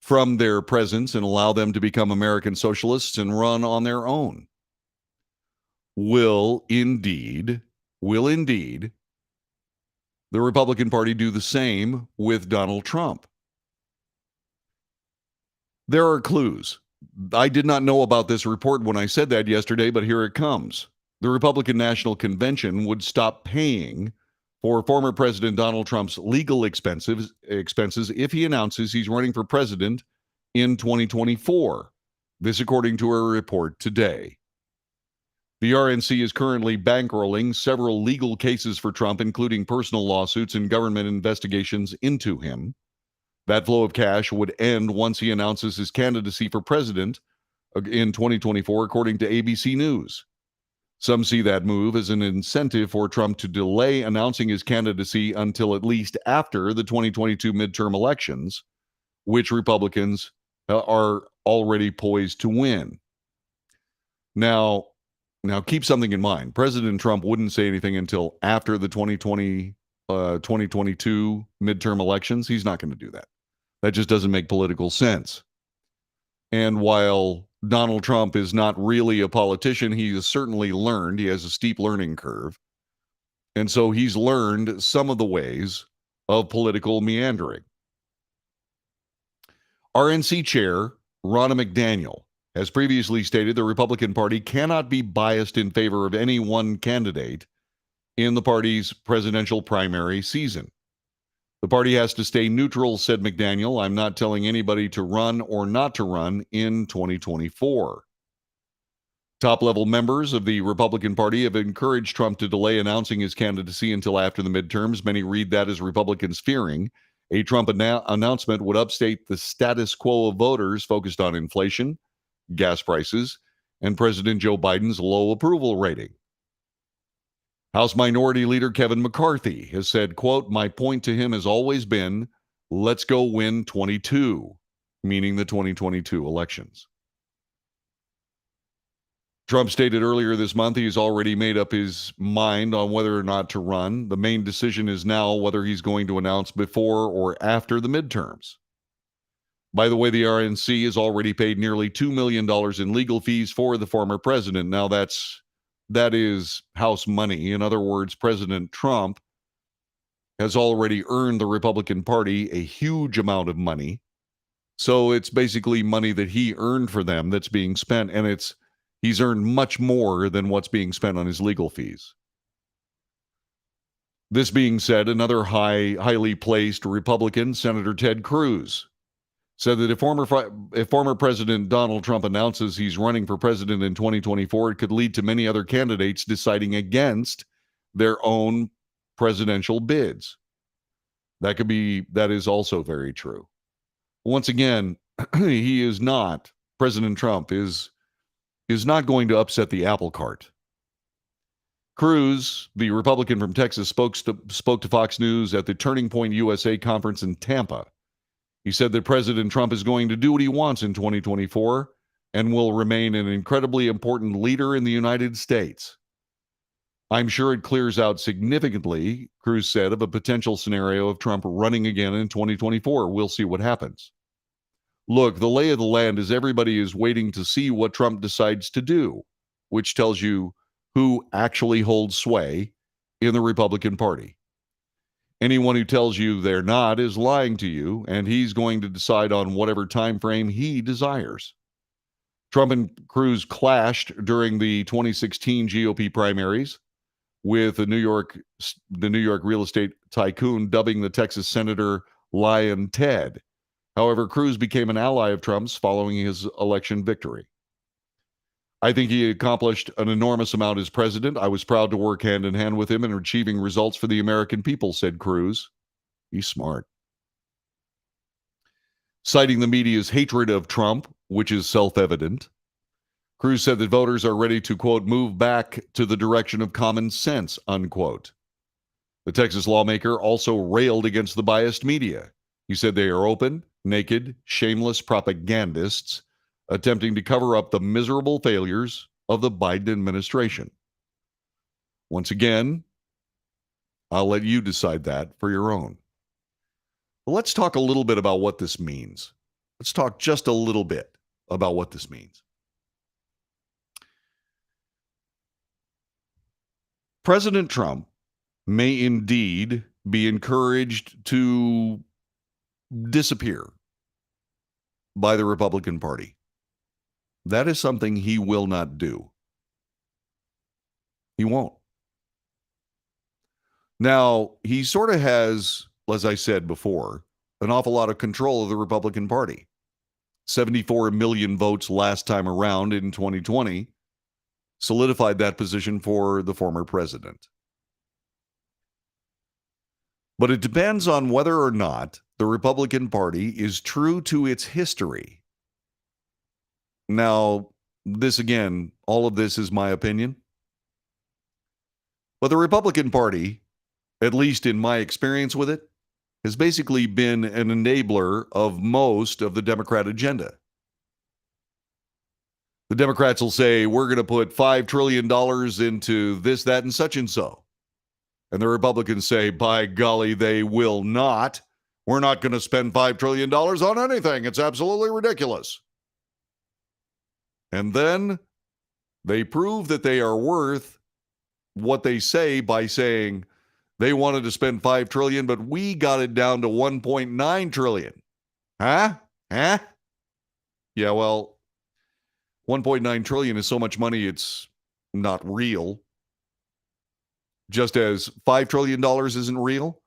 from their presence and allow them to become American socialists and run on their own. Will indeed the Republican Party do the same with Donald Trump? There are clues. I did not know about this report when I said that yesterday, but here it comes. The Republican National Convention would stop paying for former President Donald Trump's legal expenses if he announces he's running for president in 2024. This according to a report today. The RNC is currently bankrolling several legal cases for Trump, including personal lawsuits and government investigations into him. That flow of cash would end once he announces his candidacy for president in 2024, according to ABC News. Some see that move as an incentive for Trump to delay announcing his candidacy until at least after the 2022 midterm elections, which Republicans are already poised to win. Now keep something in mind. President Trump wouldn't say anything until after the 2022 midterm elections. He's not going to do that. That just doesn't make political sense. And while Donald Trump is not really a politician, he has certainly learned. He has a steep learning curve. And so he's learned some of the ways of political meandering. RNC Chair Ronna McDaniel has previously stated the Republican Party cannot be biased in favor of any one candidate in the party's presidential primary season. The party has to stay neutral, said McDaniel. I'm not telling anybody to run or not to run in 2024. Top-level members of the Republican Party have encouraged Trump to delay announcing his candidacy until after the midterms. Many read that as Republicans fearing a Trump announcement would upstate the status quo of voters focused on inflation, gas prices, and President Joe Biden's low approval rating. House Minority Leader Kevin McCarthy has said, quote, my point to him has always been, let's go win 22, meaning the 2022 elections. Trump stated earlier this month he's already made up his mind on whether or not to run. The main decision is now whether he's going to announce before or after the midterms. By the way, the RNC has already paid nearly $2 million in legal fees for the former president. Now, that is House money. In other words, President Trump has already earned the Republican Party a huge amount of money. So it's basically money that he earned for them that's being spent, and he's earned much more than what's being spent on his legal fees. This being said, another highly placed Republican, Senator Ted Cruz, said that if former President Donald Trump announces he's running for president in 2024, it could lead to many other candidates deciding against their own presidential bids. That is also very true. Once again, President Trump is not going to upset the apple cart. Cruz, the Republican from Texas, spoke to Fox News at the Turning Point USA conference in Tampa. He said that President Trump is going to do what he wants in 2024 and will remain an incredibly important leader in the United States. I'm sure it clears out significantly, Cruz said, of a potential scenario of Trump running again in 2024. We'll see what happens. Look, the lay of the land is everybody is waiting to see what Trump decides to do, which tells you who actually holds sway in the Republican Party. Anyone who tells you they're not is lying to you, and he's going to decide on whatever time frame he desires. Trump and Cruz clashed during the 2016 GOP primaries, with the New York real estate tycoon dubbing the Texas Senator Lion Ted. However, Cruz became an ally of Trump's following his election victory. I think he accomplished an enormous amount as president. I was proud to work hand in hand with him in achieving results for the American people, said Cruz. He's smart. Citing the media's hatred of Trump, which is self-evident, Cruz said that voters are ready to, quote, move back to the direction of common sense, unquote. The Texas lawmaker also railed against the biased media. He said they are open, naked, shameless propagandists attempting to cover up the miserable failures of the Biden administration. Once again, I'll let you decide that for your own. But let's talk a little bit about what this means. Let's talk just a little bit about what this means. President Trump may indeed be encouraged to disappear by the Republican Party. That is something he will not do. He won't. Now, he sort of has, as I said before, an awful lot of control of the Republican Party. 74 million votes last time around in 2020 solidified that position for the former president. But it depends on whether or not the Republican Party is true to its history. Now, this again, all of this is my opinion. But the Republican Party, at least in my experience with it, has basically been an enabler of most of the Democrat agenda. The Democrats will say, we're going to put $5 trillion into this, that, and such and so. And the Republicans say, by golly, they will not. We're not going to spend $5 trillion on anything. It's absolutely ridiculous. And then they prove that they are worth what they say by saying they wanted to spend $5 trillion, but we got it down to $1.9 trillion. Huh? Yeah, well, $1.9 trillion is so much money it's not real. Just as $5 trillion isn't real.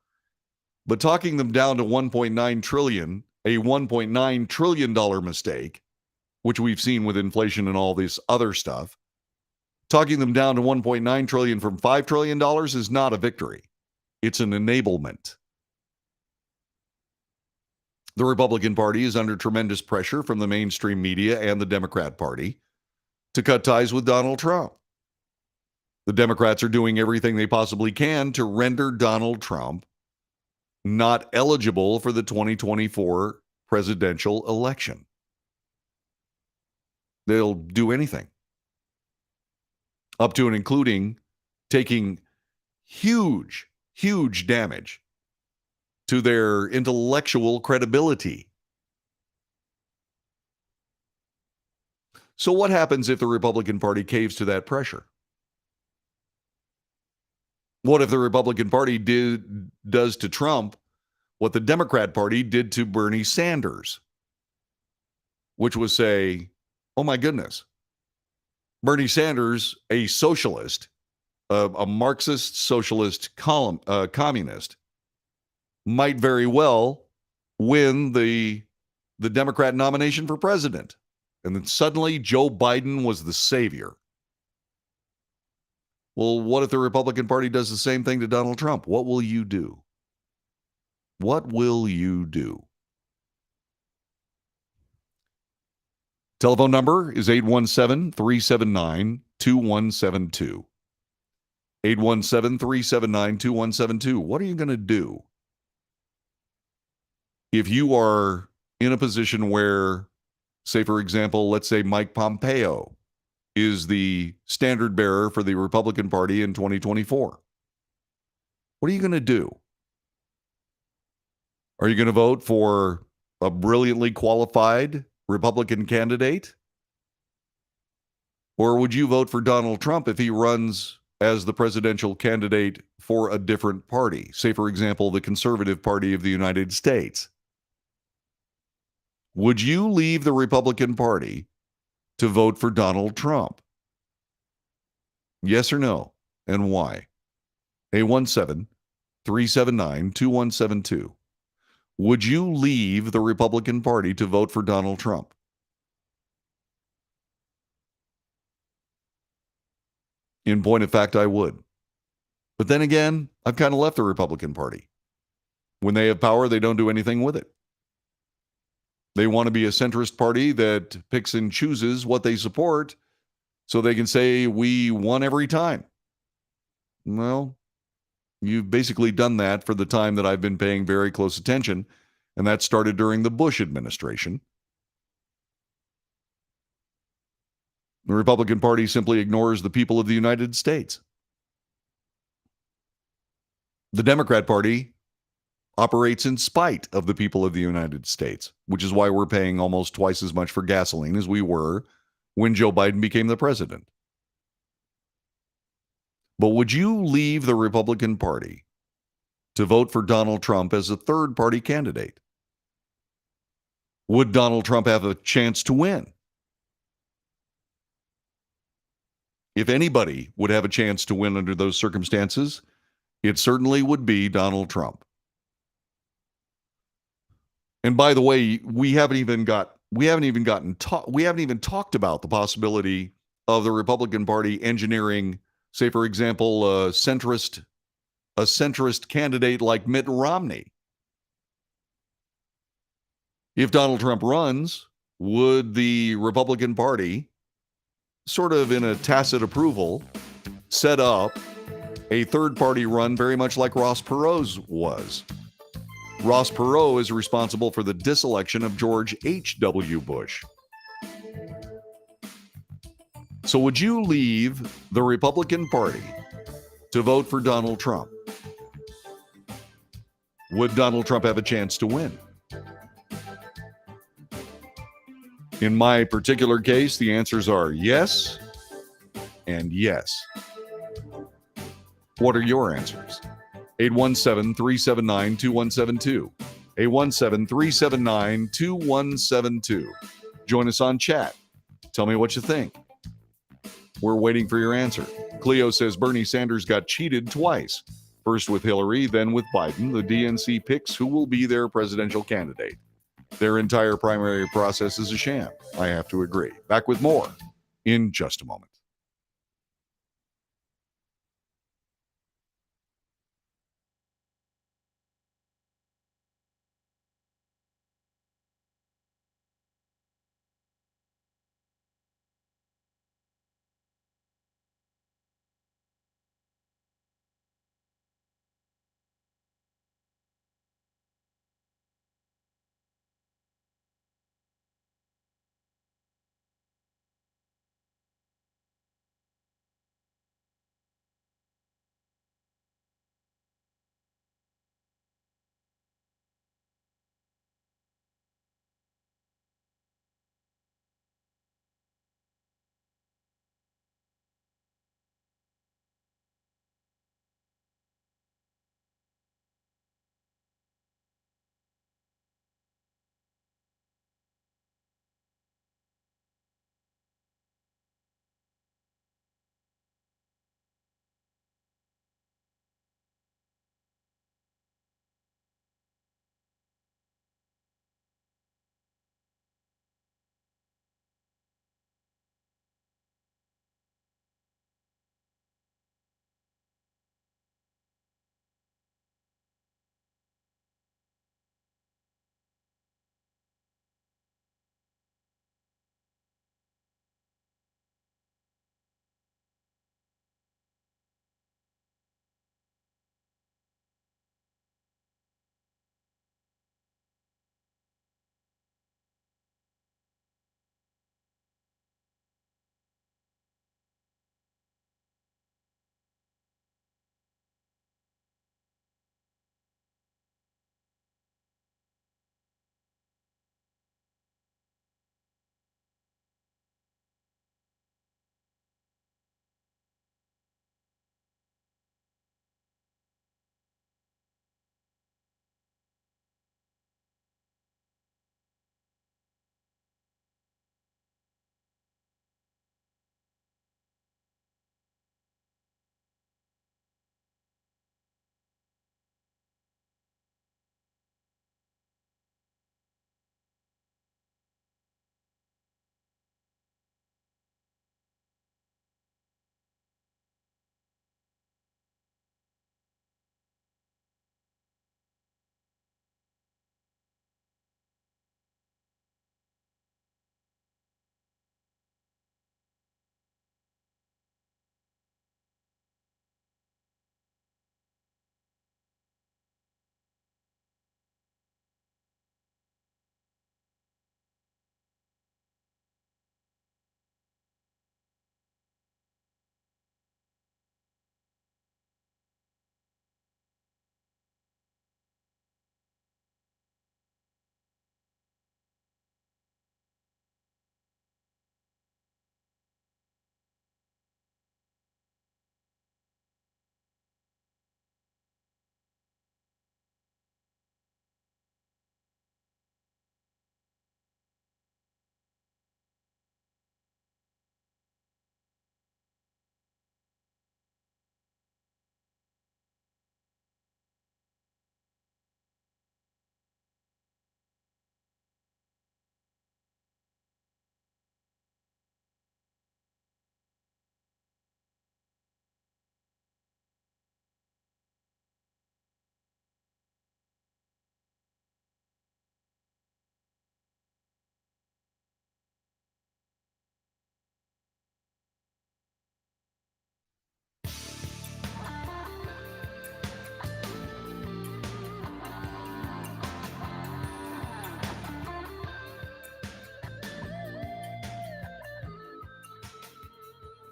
But talking them down to $1.9 trillion, a $1.9 trillion mistake, which we've seen with inflation and all this other stuff, talking them down to $1.9 trillion from $5 trillion is not a victory. It's an enablement. The Republican Party is under tremendous pressure from the mainstream media and the Democrat Party to cut ties with Donald Trump. The Democrats are doing everything they possibly can to render Donald Trump not eligible for the 2024 presidential election. They'll do anything, up to and including taking huge damage to their intellectual credibility. So what happens if the Republican Party caves to that pressure? What if the Republican Party does to Trump what the Democrat Party did to Bernie Sanders, which was say, oh my goodness, Bernie Sanders, a socialist, a Marxist socialist communist, might very well win the the Democrat nomination for president. And then suddenly Joe Biden was the savior. Well, what if the Republican Party does the same thing to Donald Trump? What will you do? What will you do? Telephone number is 817-379-2172. 817-379-2172. What are you going to do if you are in a position where, say, for example, let's say Mike Pompeo is the standard bearer for the Republican Party in 2024? What are you going to do? Are you going to vote for a brilliantly qualified Republican candidate? Or would you vote for Donald Trump if he runs as the presidential candidate for a different party? Say, for example, the Conservative Party of the United States. Would you leave the Republican Party to vote for Donald Trump? Yes or no? And why? 817-379-2172. Would you leave the Republican Party to vote for Donald Trump? In point of fact, I would. But then again, I've kind of left the Republican Party. When they have power, they don't do anything with it. They want to be a centrist party that picks and chooses what they support so they can say, we won every time. Well, you've basically done that for the time that I've been paying very close attention, and that started during the Bush administration. The Republican Party simply ignores the people of the United States. The Democrat Party operates in spite of the people of the United States, which is why we're paying almost twice as much for gasoline as we were when Joe Biden became the president. But would you leave the Republican Party to vote for Donald Trump as a third-party candidate? Would Donald Trump have a chance to win? If anybody would have a chance to win under those circumstances, it certainly would be Donald Trump. And by the way, we haven't even talked about the possibility of the Republican Party engineering, say, for example, a centrist candidate like Mitt Romney. If Donald Trump runs, would the Republican Party, sort of in a tacit approval, set up a third-party run very much like Ross Perot's was? Ross Perot is responsible for the diselection of George H.W. Bush. So would you leave the Republican Party to vote for Donald Trump? Would Donald Trump have a chance to win? In my particular case, the answers are yes and yes. What are your answers? 817-379-2172. 817-379-2172. Join us on chat. Tell me what you think. We're waiting for your answer. Cleo says Bernie Sanders got cheated twice. First with Hillary, then with Biden. The DNC picks who will be their presidential candidate. Their entire primary process is a sham. I have to agree. Back with more in just a moment.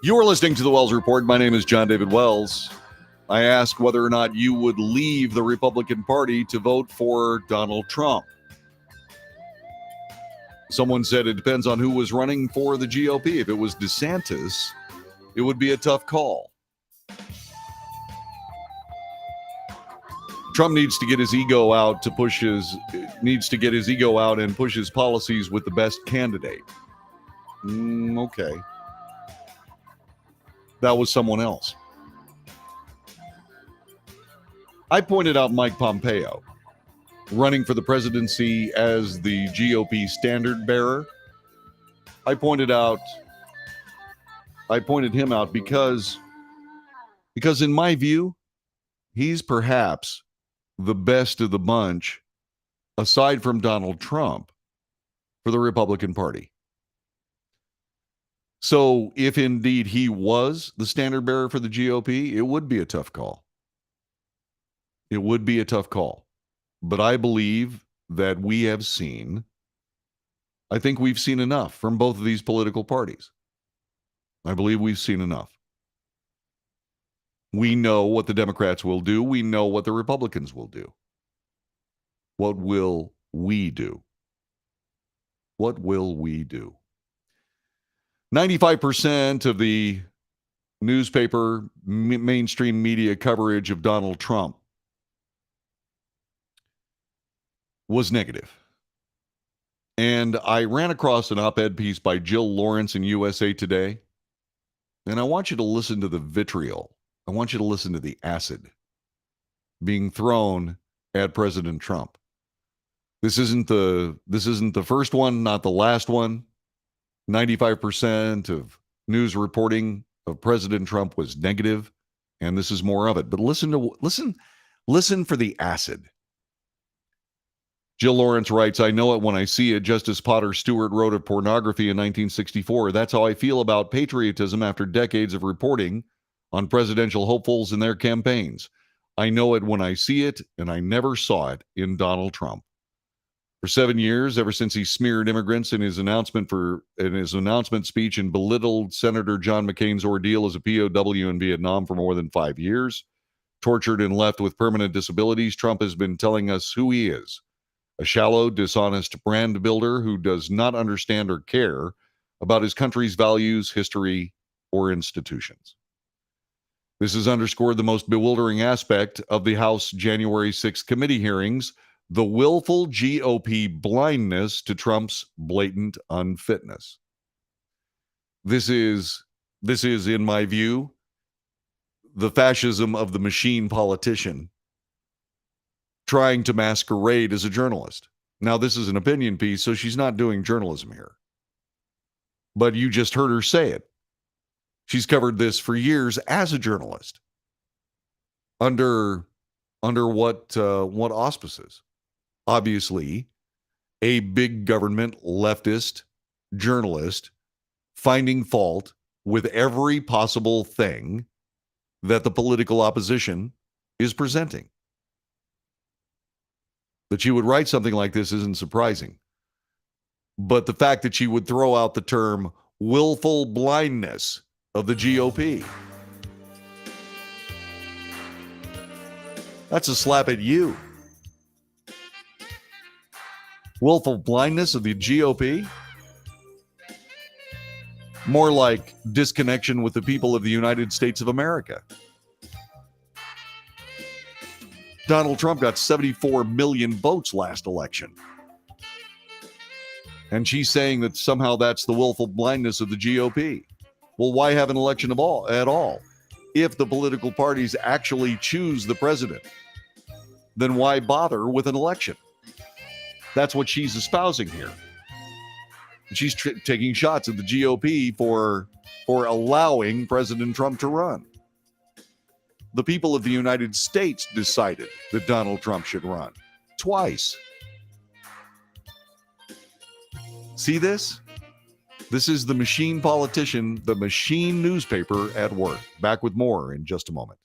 You are listening to the Wells Report. My name is John David Wells. I asked whether or not you would leave the Republican Party to vote for Donald Trump. Someone said it depends on who was running for the GOP. If it was DeSantis, it would be a tough call. Trump needs to get his ego out and push his policies with the best candidate. Okay. That was someone else. I pointed out Mike Pompeo running for the presidency as the GOP standard bearer. I pointed him out because in my view, he's perhaps the best of the bunch, aside from Donald Trump, for the Republican Party. So if indeed he was the standard bearer for the GOP, it would be a tough call. It would be a tough call. But I believe that I think we've seen enough from both of these political parties. I believe we've seen enough. We know what the Democrats will do. We know what the Republicans will do. What will we do? What will we do? 95% of the newspaper mainstream media coverage of Donald Trump was negative. And I ran across an op-ed piece by Jill Lawrence in USA Today. And I want you to listen to the vitriol. I want you to listen to the acid being thrown at President Trump. This isn't the first one, not the last one. 95% of news reporting of President Trump was negative, and this is more of it. But listen for the acid. Jill Lawrence writes, I know it when I see it, just as Potter Stewart wrote of pornography in 1964. That's how I feel about patriotism after decades of reporting on presidential hopefuls and their campaigns. I know it when I see it, and I never saw it in Donald Trump. For 7 years, ever since he smeared immigrants in his announcement speech and belittled Senator John McCain's ordeal as a POW in Vietnam for more than 5 years, tortured and left with permanent disabilities, Trump has been telling us who he is. A shallow, dishonest brand builder who does not understand or care about his country's values, history, or institutions. This has underscored the most bewildering aspect of the House January 6th committee hearings, the willful GOP blindness to Trump's blatant unfitness. This is, in my view, the fascism of the machine politician trying to masquerade as a journalist. Now, this is an opinion piece, so she's not doing journalism here. But you just heard her say it. She's covered this for years as a journalist. Under what auspices? Obviously, a big government leftist journalist finding fault with every possible thing that the political opposition is presenting. That she would write something like this isn't surprising. But the fact that she would throw out the term willful blindness of the GOP, that's a slap at you. Willful blindness of the GOP? More like disconnection with the people of the United States of America. Donald Trump got 74 million votes last election. And she's saying that somehow that's the willful blindness of the GOP. Well, why have an election at all? If the political parties actually choose the president, then why bother with an election? That's what she's espousing here. She's taking shots at the GOP for allowing President Trump to run. The people of the United States decided that Donald Trump should run twice. See this? This is the machine politician, the machine newspaper at work. Back with more in just a moment.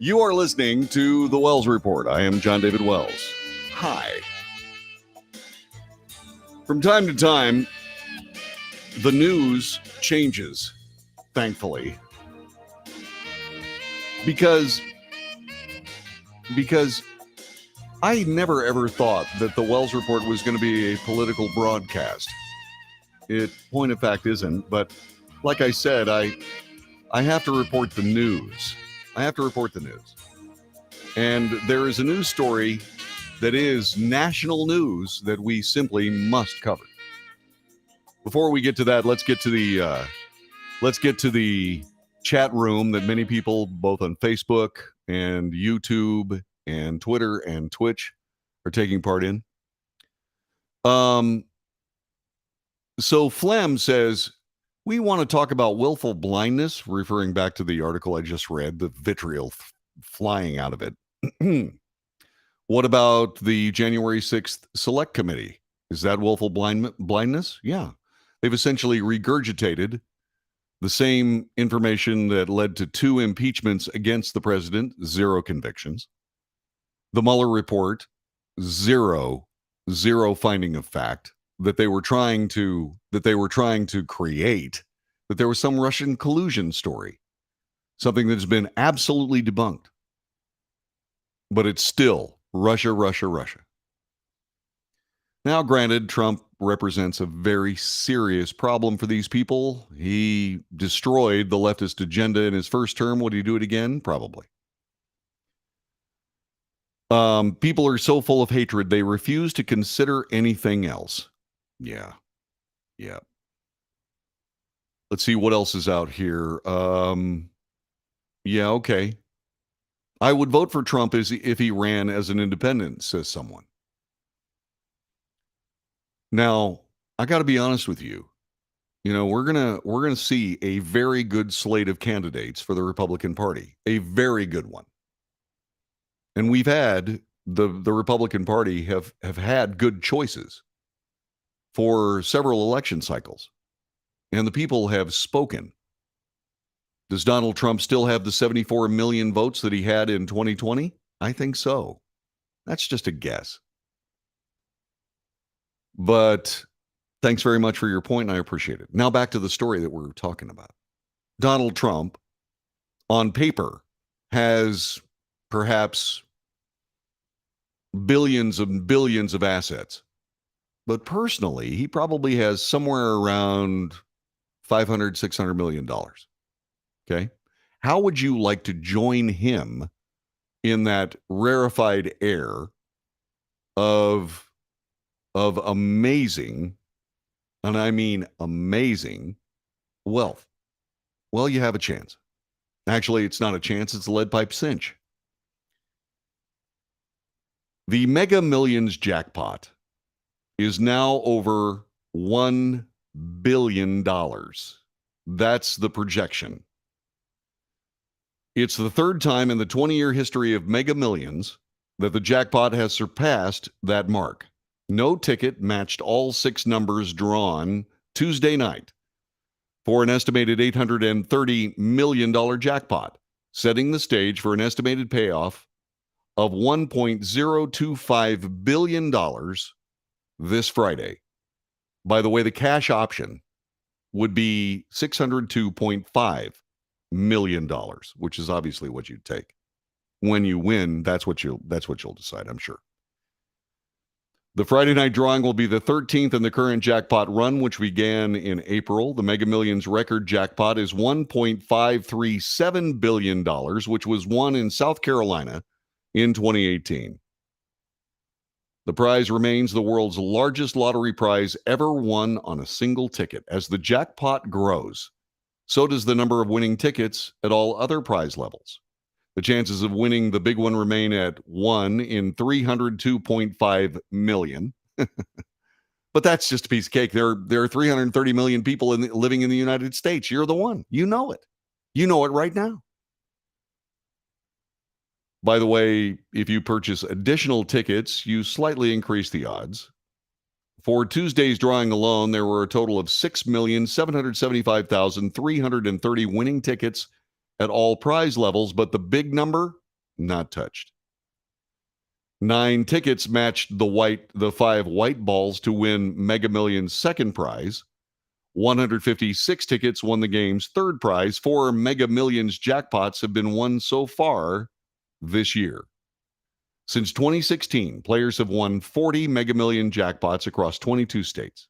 You are listening to The Wells Report. I am John David Wells. Hi. From time to time, the news changes, thankfully. Because I never ever thought that The Wells Report was going to be a political broadcast. It, point of fact, isn't. But like I said, I have to report the news. And there is a news story that is national news that we simply must cover. Before we get to that, let's get to the chat room that many people, both on Facebook and YouTube and Twitter and Twitch, are taking part in. So Flem says, we want to talk about willful blindness, referring back to the article I just read, the vitriol flying out of it. What about the January 6th Select Committee? Is that willful blindness? Yeah. They've essentially regurgitated the same information that led to 2 impeachments against the president, 0 convictions. The Mueller report, zero finding of fact that they were trying to create, that there was some Russian collusion story, something that has been absolutely debunked. But it's still Russia. Now, granted, Trump represents a very serious problem for these people. He destroyed the leftist agenda in his first term. Would he do it again? Probably. People are so full of hatred, they refuse to consider anything else. Yeah. Let's see what else is out here. Yeah, okay. I would vote for Trump if he ran as an independent, says someone. Now, I got to be honest with you. You know, we're gonna see a very good slate of candidates for the Republican Party, a very good one. And we've had the Republican Party have had good choices for several election cycles, and the people have spoken. Does Donald Trump still have the 74 million votes that he had in 2020? I think so. That's just a guess. But thanks very much for your point, and I appreciate it. Now back to the story that we're talking about. Donald Trump, on paper, has perhaps billions and billions of assets. But personally, he probably has somewhere around $500, $600 million. Okay? How would you like to join him in that rarefied air of amazing, and I mean amazing, wealth? Well, you have a chance. Actually, it's not a chance, it's a lead pipe cinch. The Mega Millions jackpot is now over $1 billion. That's the projection. It's the third time in the 20-year history of Mega Millions that the jackpot has surpassed that mark. No ticket matched all 6 numbers drawn Tuesday night for an estimated $830 million jackpot, setting the stage for an estimated payoff of $1.025 billion this Friday. By the way, the cash option would be $602.5 million, which is obviously what you'd take. When you win, that's what you'll decide, I'm sure. The Friday night drawing will be the 13th in the current jackpot run, which began in April. The Mega Millions record jackpot is $1.537 billion, which was won in South Carolina in 2018. The prize remains the world's largest lottery prize ever won on a single ticket. As the jackpot grows, so does the number of winning tickets at all other prize levels. The chances of winning the big one remain at 1 in 302.5 million. But that's just a piece of cake. There are 330 million people living in the United States. You're the one. You know it. You know it right now. By the way, if you purchase additional tickets, you slightly increase the odds. For Tuesday's drawing alone, there were a total of 6,775,330 winning tickets at all prize levels, but the big number, Not touched. 9 tickets matched the 5 white balls to win Mega Millions' second prize. 156 tickets won the game's third prize. 4 Mega Millions jackpots have been won so far this year. Since 2016, players have won 40 Mega Million jackpots across 22 states.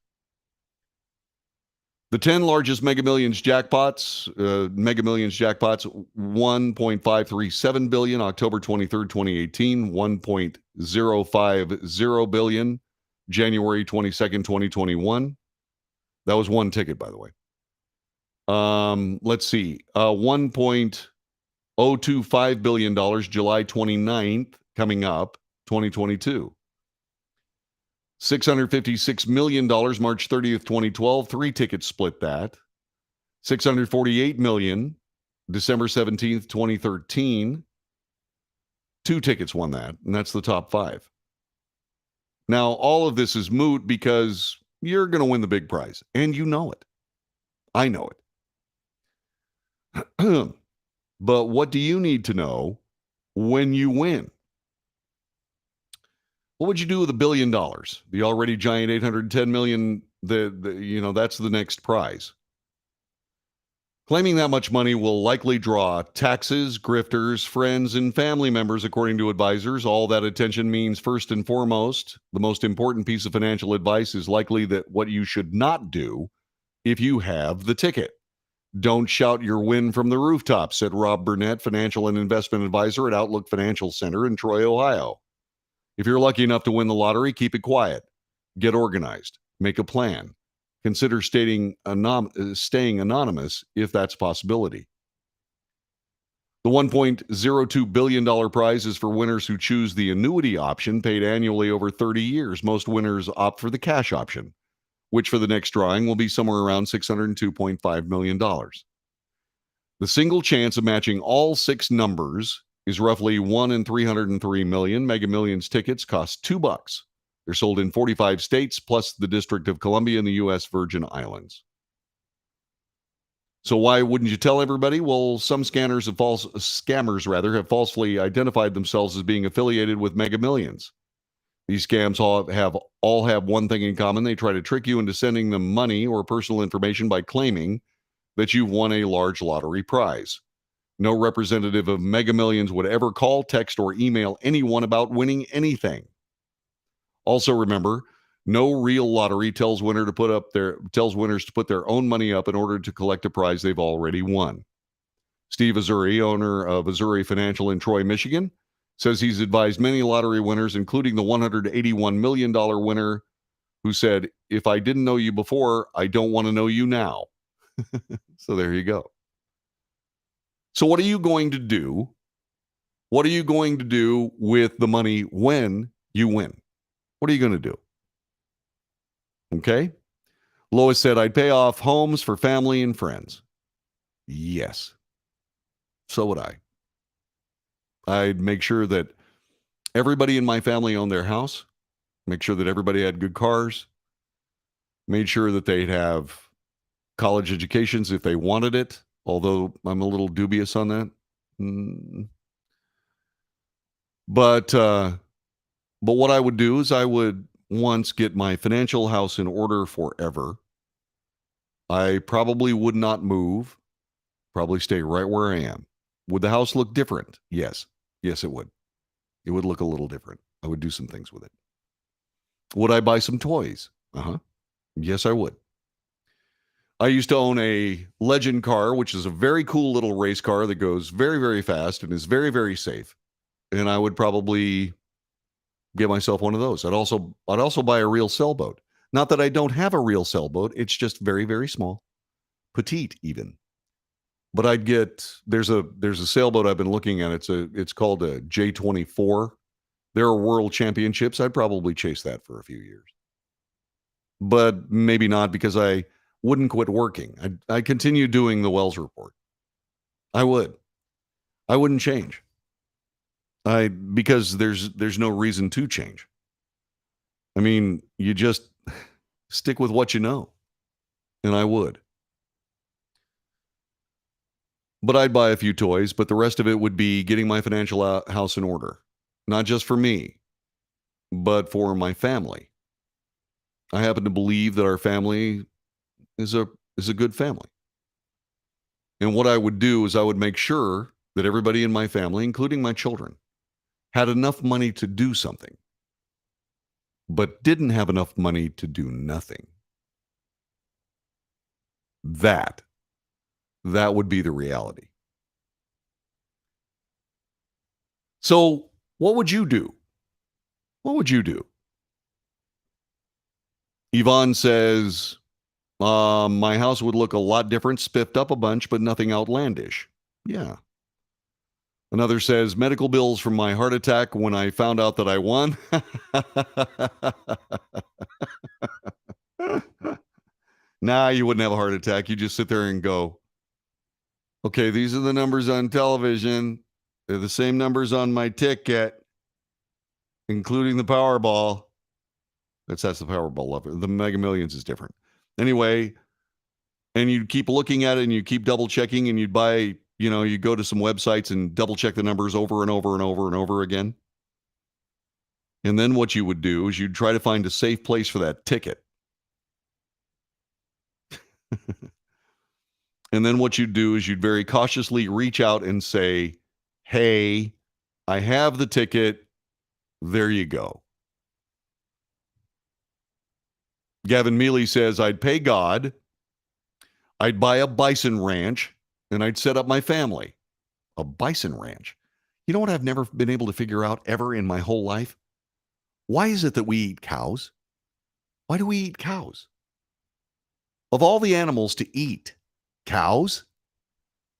The 10 largest Mega Millions jackpots, 1.537 billion October 23rd, 2018, 1.050 billion January 22nd, 2021. That was one ticket, by the way. Let's see. $1.025 billion July 29th, coming up, 2022. $656 million March 30th, 2012. 3 tickets split that. $648 million December 17th, 2013. 2 tickets won that, and that's the top 5. Now, all of this is moot because you're going to win the big prize, and you know it. I know it. But what do you need to know when you win? What would you do with $1 billion? The already giant $810 million, that's the next prize. Claiming that much money will likely draw taxes, grifters, friends, and family members, according to advisors. All that attention means, first and foremost, the most important piece of financial advice is likely that what you should not do if you have the ticket. Don't shout your win from the rooftop, said Rob Burnett, financial and investment advisor at Outlook Financial Center in Troy, Ohio. If you're lucky enough to win the lottery, keep it quiet. Get organized. Make a plan. Consider staying anonymous if that's a possibility. The $1.02 billion prize is for winners who choose the annuity option, paid annually over 30 years. Most winners opt for the cash option, which for the next drawing will be somewhere around $602.5 million. The single chance of matching all 6 numbers is roughly 1 in 303 million. Mega Millions tickets cost $2. They're sold in 45 states, plus the District of Columbia and the U.S. Virgin Islands. So why wouldn't you tell everybody? Well, some scammers have falsely identified themselves as being affiliated with Mega Millions. These scams all have one thing in common. They try to trick you into sending them money or personal information by claiming that you've won a large lottery prize. No representative of Mega Millions would ever call, text, or email anyone about winning anything. Also remember, no real lottery tells winners to put their own money up in order to collect a prize they've already won. Steve Azuri, owner of Azuri Financial in Troy, Michigan, says he's advised many lottery winners, including the $181 million winner, who said, "If I didn't know you before, I don't want to know you now." So there you go. So what are you going to do? What are you going to do with the money when you win? What are you going to do? Okay. Lois said, I'd pay off homes for family and friends. Yes. So would I. I'd make sure that everybody in my family owned their house, make sure that everybody had good cars, made sure that they'd have college educations if they wanted it, although I'm a little dubious on that. But what I would do is I would once get my financial house in order forever. I probably would not move, probably stay right where I am. Would the house look different? Yes. Yes, it would. It would look a little different. I would do some things with it. Would I buy some toys? Yes, I would. I used to own a Legend car, which is a very cool little race car that goes very, very fast and is very, very safe. And I would probably get myself one of those. I'd also buy a real sailboat. Not that I don't have a real sailboat. It's just very, very small, petite even. But there's a sailboat I've been looking at. It's called a J24. There are world championships. I'd probably chase that for a few years. But maybe not, because I wouldn't quit working. I'd continue doing the Wells Report. I would. I wouldn't change. Because there's no reason to change. I mean, you just stick with what you know. And I would. But I'd buy a few toys, but the rest of it would be getting my financial house in order. Not just for me, but for my family. I happen to believe that our family is a good family. And what I would do is I would make sure that everybody in my family, including my children, had enough money to do something, but didn't have enough money to do nothing. That would be the reality. So, what would you do? What would you do? Yvonne says, my house would look a lot different, spiffed up a bunch, but nothing outlandish. Yeah. Another says, medical bills from my heart attack when I found out that I won. Nah, you wouldn't have a heart attack. You just sit there and go, okay, these are the numbers on television. They're the same numbers on my ticket, including the Powerball. That's the Powerball. The Mega Millions is different. Anyway, and you keep looking at it and you keep double checking and you'd buy, you go to some websites and double check the numbers over and over and over and over again. And then what you would do is you'd try to find a safe place for that ticket. And then what you'd do is you'd very cautiously reach out and say, hey, I have the ticket. There you go. Gavin Mealy says, I'd pay God, I'd buy a bison ranch, and I'd set up my family. A bison ranch. You know what I've never been able to figure out ever in my whole life? Why is it that we eat cows? Why do we eat cows? Of all the animals to eat, cows?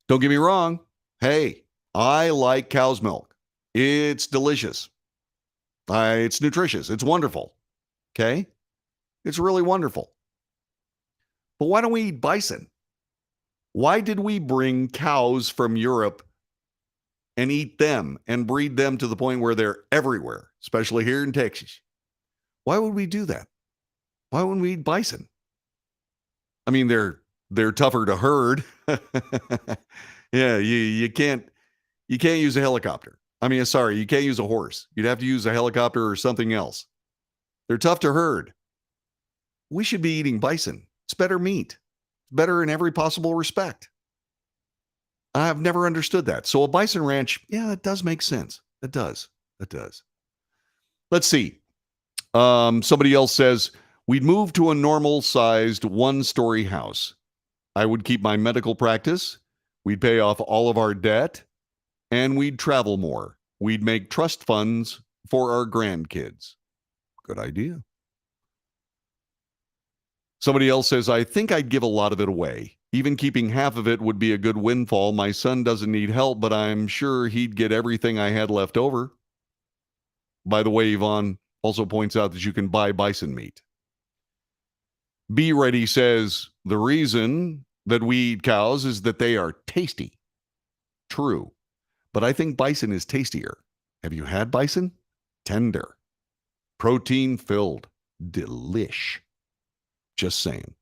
Don't get me wrong. Hey, I like cow's milk. It's delicious. It's nutritious. It's wonderful. Okay? It's really wonderful. But why don't we eat bison? Why did we bring cows from Europe and eat them and breed them to the point where they're everywhere, especially here in Texas? Why would we do that? Why wouldn't we eat bison? I mean, they're tougher to herd. Yeah, you can't use a helicopter. I mean, sorry, you can't use a horse. You'd have to use a helicopter or something else. They're tough to herd. We should be eating bison. It's better meat. It's better in every possible respect. I've never understood that. So a bison ranch, yeah, it does make sense. It does. It does. Let's see. Somebody else says, we'd move to a normal-sized one-story house. I would keep my medical practice. We'd pay off all of our debt. And we'd travel more. We'd make trust funds for our grandkids. Good idea. Somebody else says, I think I'd give a lot of it away. Even keeping half of it would be a good windfall. My son doesn't need help, but I'm sure he'd get everything I had left over. By the way, Yvonne also points out that you can buy bison meat. Be Ready says, the reason that we eat cows is that they are tasty. True. But I think bison is tastier. Have you had bison? Tender. Protein-filled. Delish. Just saying.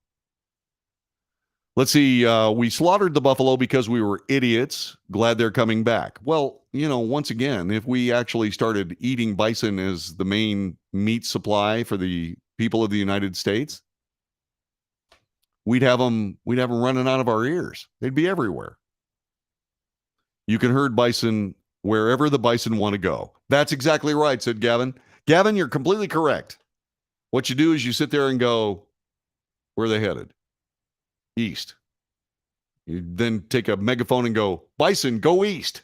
Let's see. We slaughtered the buffalo because we were idiots. Glad they're coming back. Well, once again, if we actually started eating bison as the main meat supply for the people of the United States, we'd have them running out of our ears. They'd be everywhere. You can herd bison wherever the bison want to go. That's exactly right, said Gavin. Gavin, you're completely correct. What you do is you sit there and go, where are they headed? East. You then take a megaphone and go, bison, go east.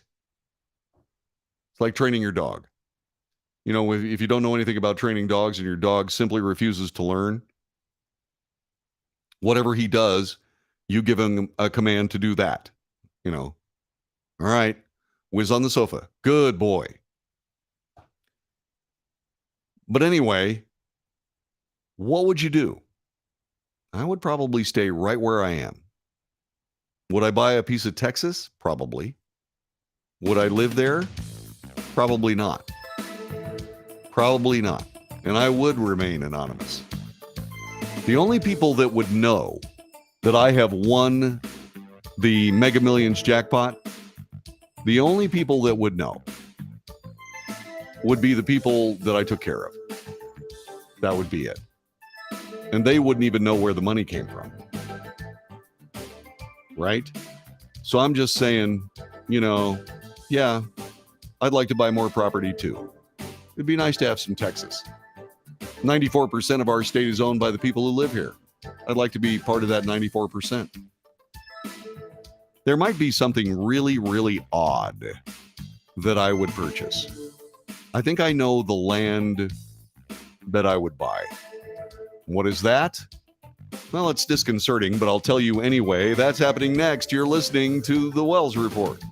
It's like training your dog. If you don't know anything about training dogs and your dog simply refuses to learn, whatever he does, you give him a command to do that. All right, whiz on the sofa. Good boy. But anyway, what would you do? I would probably stay right where I am. Would I buy a piece of Texas? Probably. Would I live there? Probably not. Probably not. And I would remain anonymous. The only people that would know that I have won the Mega Millions jackpot, the only people that would know would be the people that I took care of. That would be it. And they wouldn't even know where the money came from. Right? So I'm just saying, yeah, I'd like to buy more property too. It'd be nice to have some Texas. 94% of our state is owned by the people who live here. I'd like to be part of that 94%. There might be something really, really odd that I would purchase. I think I know the land that I would buy. What is that? Well, it's disconcerting, but I'll tell you anyway. That's happening next. You're listening to The Wells Report.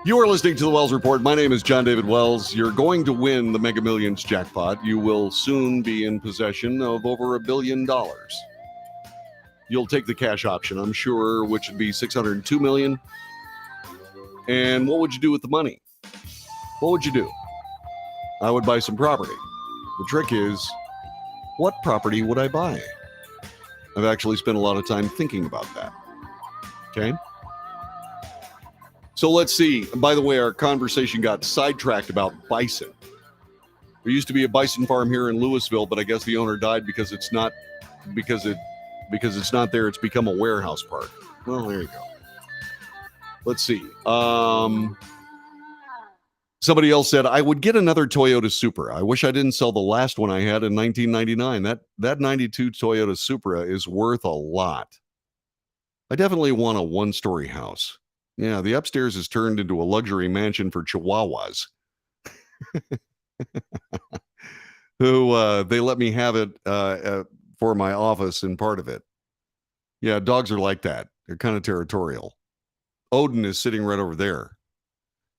You are listening to The Wells Report. My name is John David Wells. You're going to win the Mega Millions jackpot. You will soon be in possession of over $1 billion. You'll take the cash option, I'm sure, which would be $602 million. And what would you do with the money? What would you do? I would buy some property. The trick is, what property would I buy? I've actually spent a lot of time thinking about that. Okay? So let's see. By the way, our conversation got sidetracked about bison. There used to be a bison farm here in Louisville, but I guess the owner died because it's not there. It's become a warehouse park. Well, there you go. Let's see. Somebody else said, I would get another Toyota Supra. I wish I didn't sell the last one I had in 1999. That 92 Toyota Supra is worth a lot. I definitely want a one-story house. Yeah, the upstairs is turned into a luxury mansion for chihuahuas who they let me have it for my office and part of it. Yeah, dogs are like that. They're kind of territorial. Odin is sitting right over there.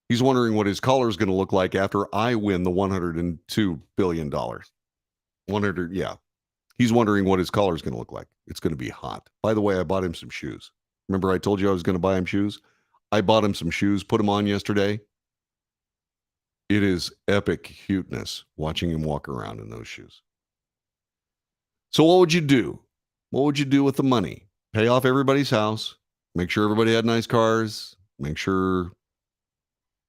He's wondering what his collar is going to look like after I win the $102 billion. 100, yeah. He's wondering what his collar is going to look like. It's going to be hot. By the way, I bought him some shoes. Remember I told you I was going to buy him shoes? I bought him some shoes, put them on yesterday. It is epic cuteness watching him walk around in those shoes. So what would you do? What would you do with the money? Pay off everybody's house, make sure everybody had nice cars, make sure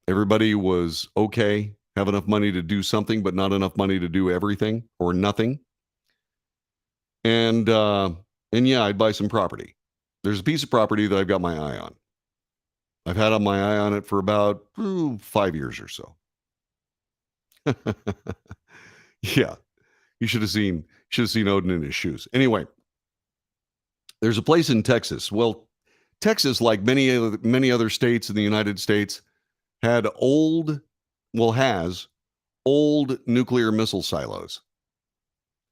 everybody was okay, have enough money to do something, but not enough money to do everything or nothing. And yeah, I'd buy some property. There's a piece of property that I've got my eye on. I've had my eye on it for about 5 years or so. Yeah, you should have seen Odin in his shoes. Anyway, there's a place in Texas. Well, Texas, like many other states in the United States, has old nuclear missile silos.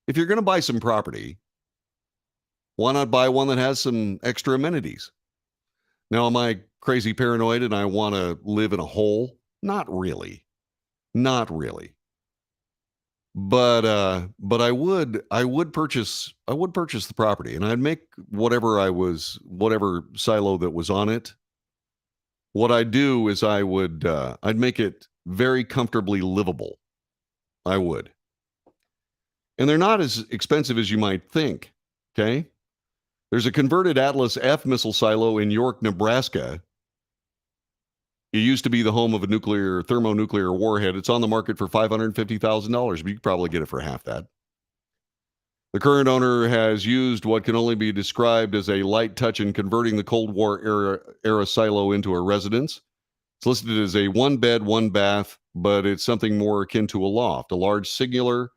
If you're going to buy some property, why not buy one that has some extra amenities? Now, am I crazy paranoid and I want to live in a hole? Not really. But I would purchase the property, and I'd make whatever silo that was on it. What I'd do is I'd make it very comfortably livable. I would. And they're not as expensive as you might think. Okay. There's a converted Atlas F missile silo in York, Nebraska. It used to be the home of a thermonuclear warhead. It's on the market for $550,000, but you could probably get it for half that. The current owner has used what can only be described as a light touch in converting the Cold War era silo into a residence. It's listed as a one bed, one bath, but it's something more akin to a loft, a large circular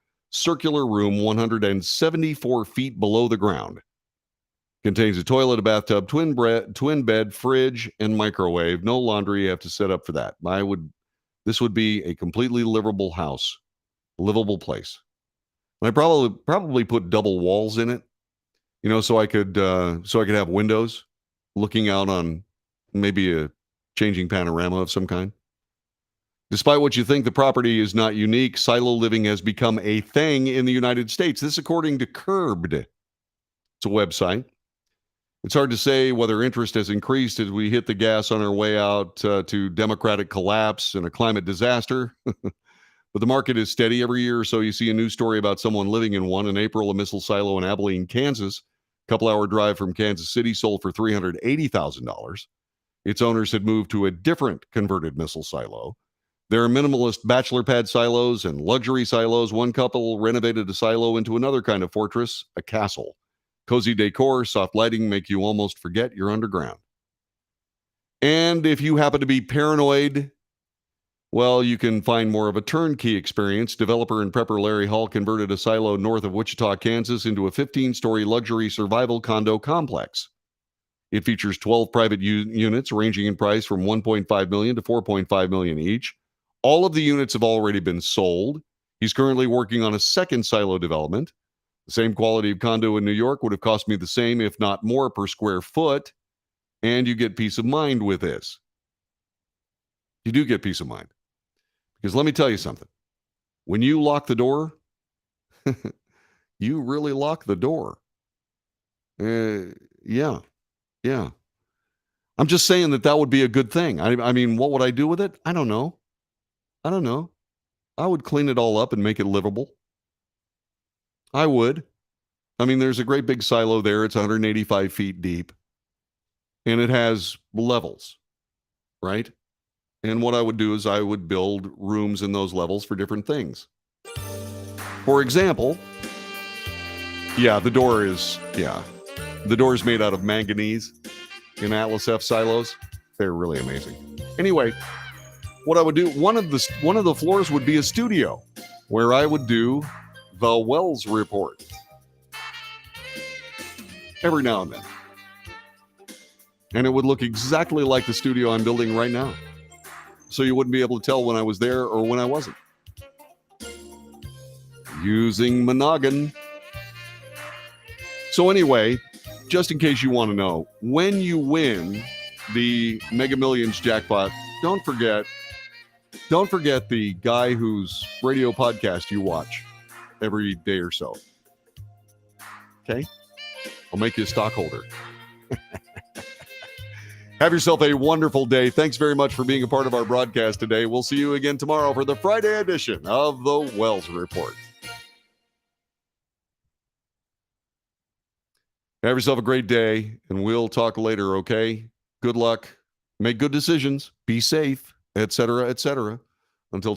room 174 feet below the ground. Contains a toilet, a bathtub, twin bed, fridge, and microwave. No laundry. You have to set up for that. This would be a completely livable house, livable place. And I probably put double walls in it, so I could have windows looking out on maybe a changing panorama of some kind. Despite what you think, the property is not unique. Silo living has become a thing in the United States. This according to Curbed. It's a website. It's hard to say whether interest has increased as we hit the gas on our way out to democratic collapse and a climate disaster. But the market is steady. Every year or so, you see a new story about someone living in one. In April, a missile silo in Abilene, Kansas, a couple-hour drive from Kansas City, sold for $380,000. Its owners had moved to a different converted missile silo. There are minimalist bachelor pad silos and luxury silos. One couple renovated a silo into another kind of fortress, a castle. Cozy decor, soft lighting make you almost forget you're underground. And if you happen to be paranoid, well, you can find more of a turnkey experience. Developer and prepper Larry Hall converted a silo north of Wichita, Kansas into a 15-story luxury survival condo complex. It features 12 private units ranging in price from $1.5 million to $4.5 million each. All of the units have already been sold. He's currently working on a second silo development. The same quality of condo in New York would have cost me the same, if not more, per square foot. And you get peace of mind with this. You do get peace of mind. Because let me tell you something. When you lock the door, you really lock the door. Yeah. I'm just saying that would be a good thing. I mean, what would I do with it? I don't know. I would clean it all up and make it livable. I would. I mean, there's a great big silo there. It's 185 feet deep. And it has levels, right? And what I would do is I would build rooms in those levels for different things. For example, the door is made out of manganese in Atlas F silos. They're really amazing. Anyway, what I would do, one of the floors would be a studio where I would do the Wells Report every now and then. And it would look exactly like the studio I'm building right now. So you wouldn't be able to tell when I was there or when I wasn't. Using Monogon. So anyway, just in case you want to know, when you win the Mega Millions jackpot, don't forget the guy whose radio podcast you watch every day or so. Okay? I'll make you a stockholder. Have yourself a wonderful day. Thanks very much for being a part of our broadcast today. We'll see you again tomorrow for the Friday edition of the Wells Report. Have yourself a great day, and we'll talk later, okay? Good luck. Make good decisions. Be safe, etc., etc. Until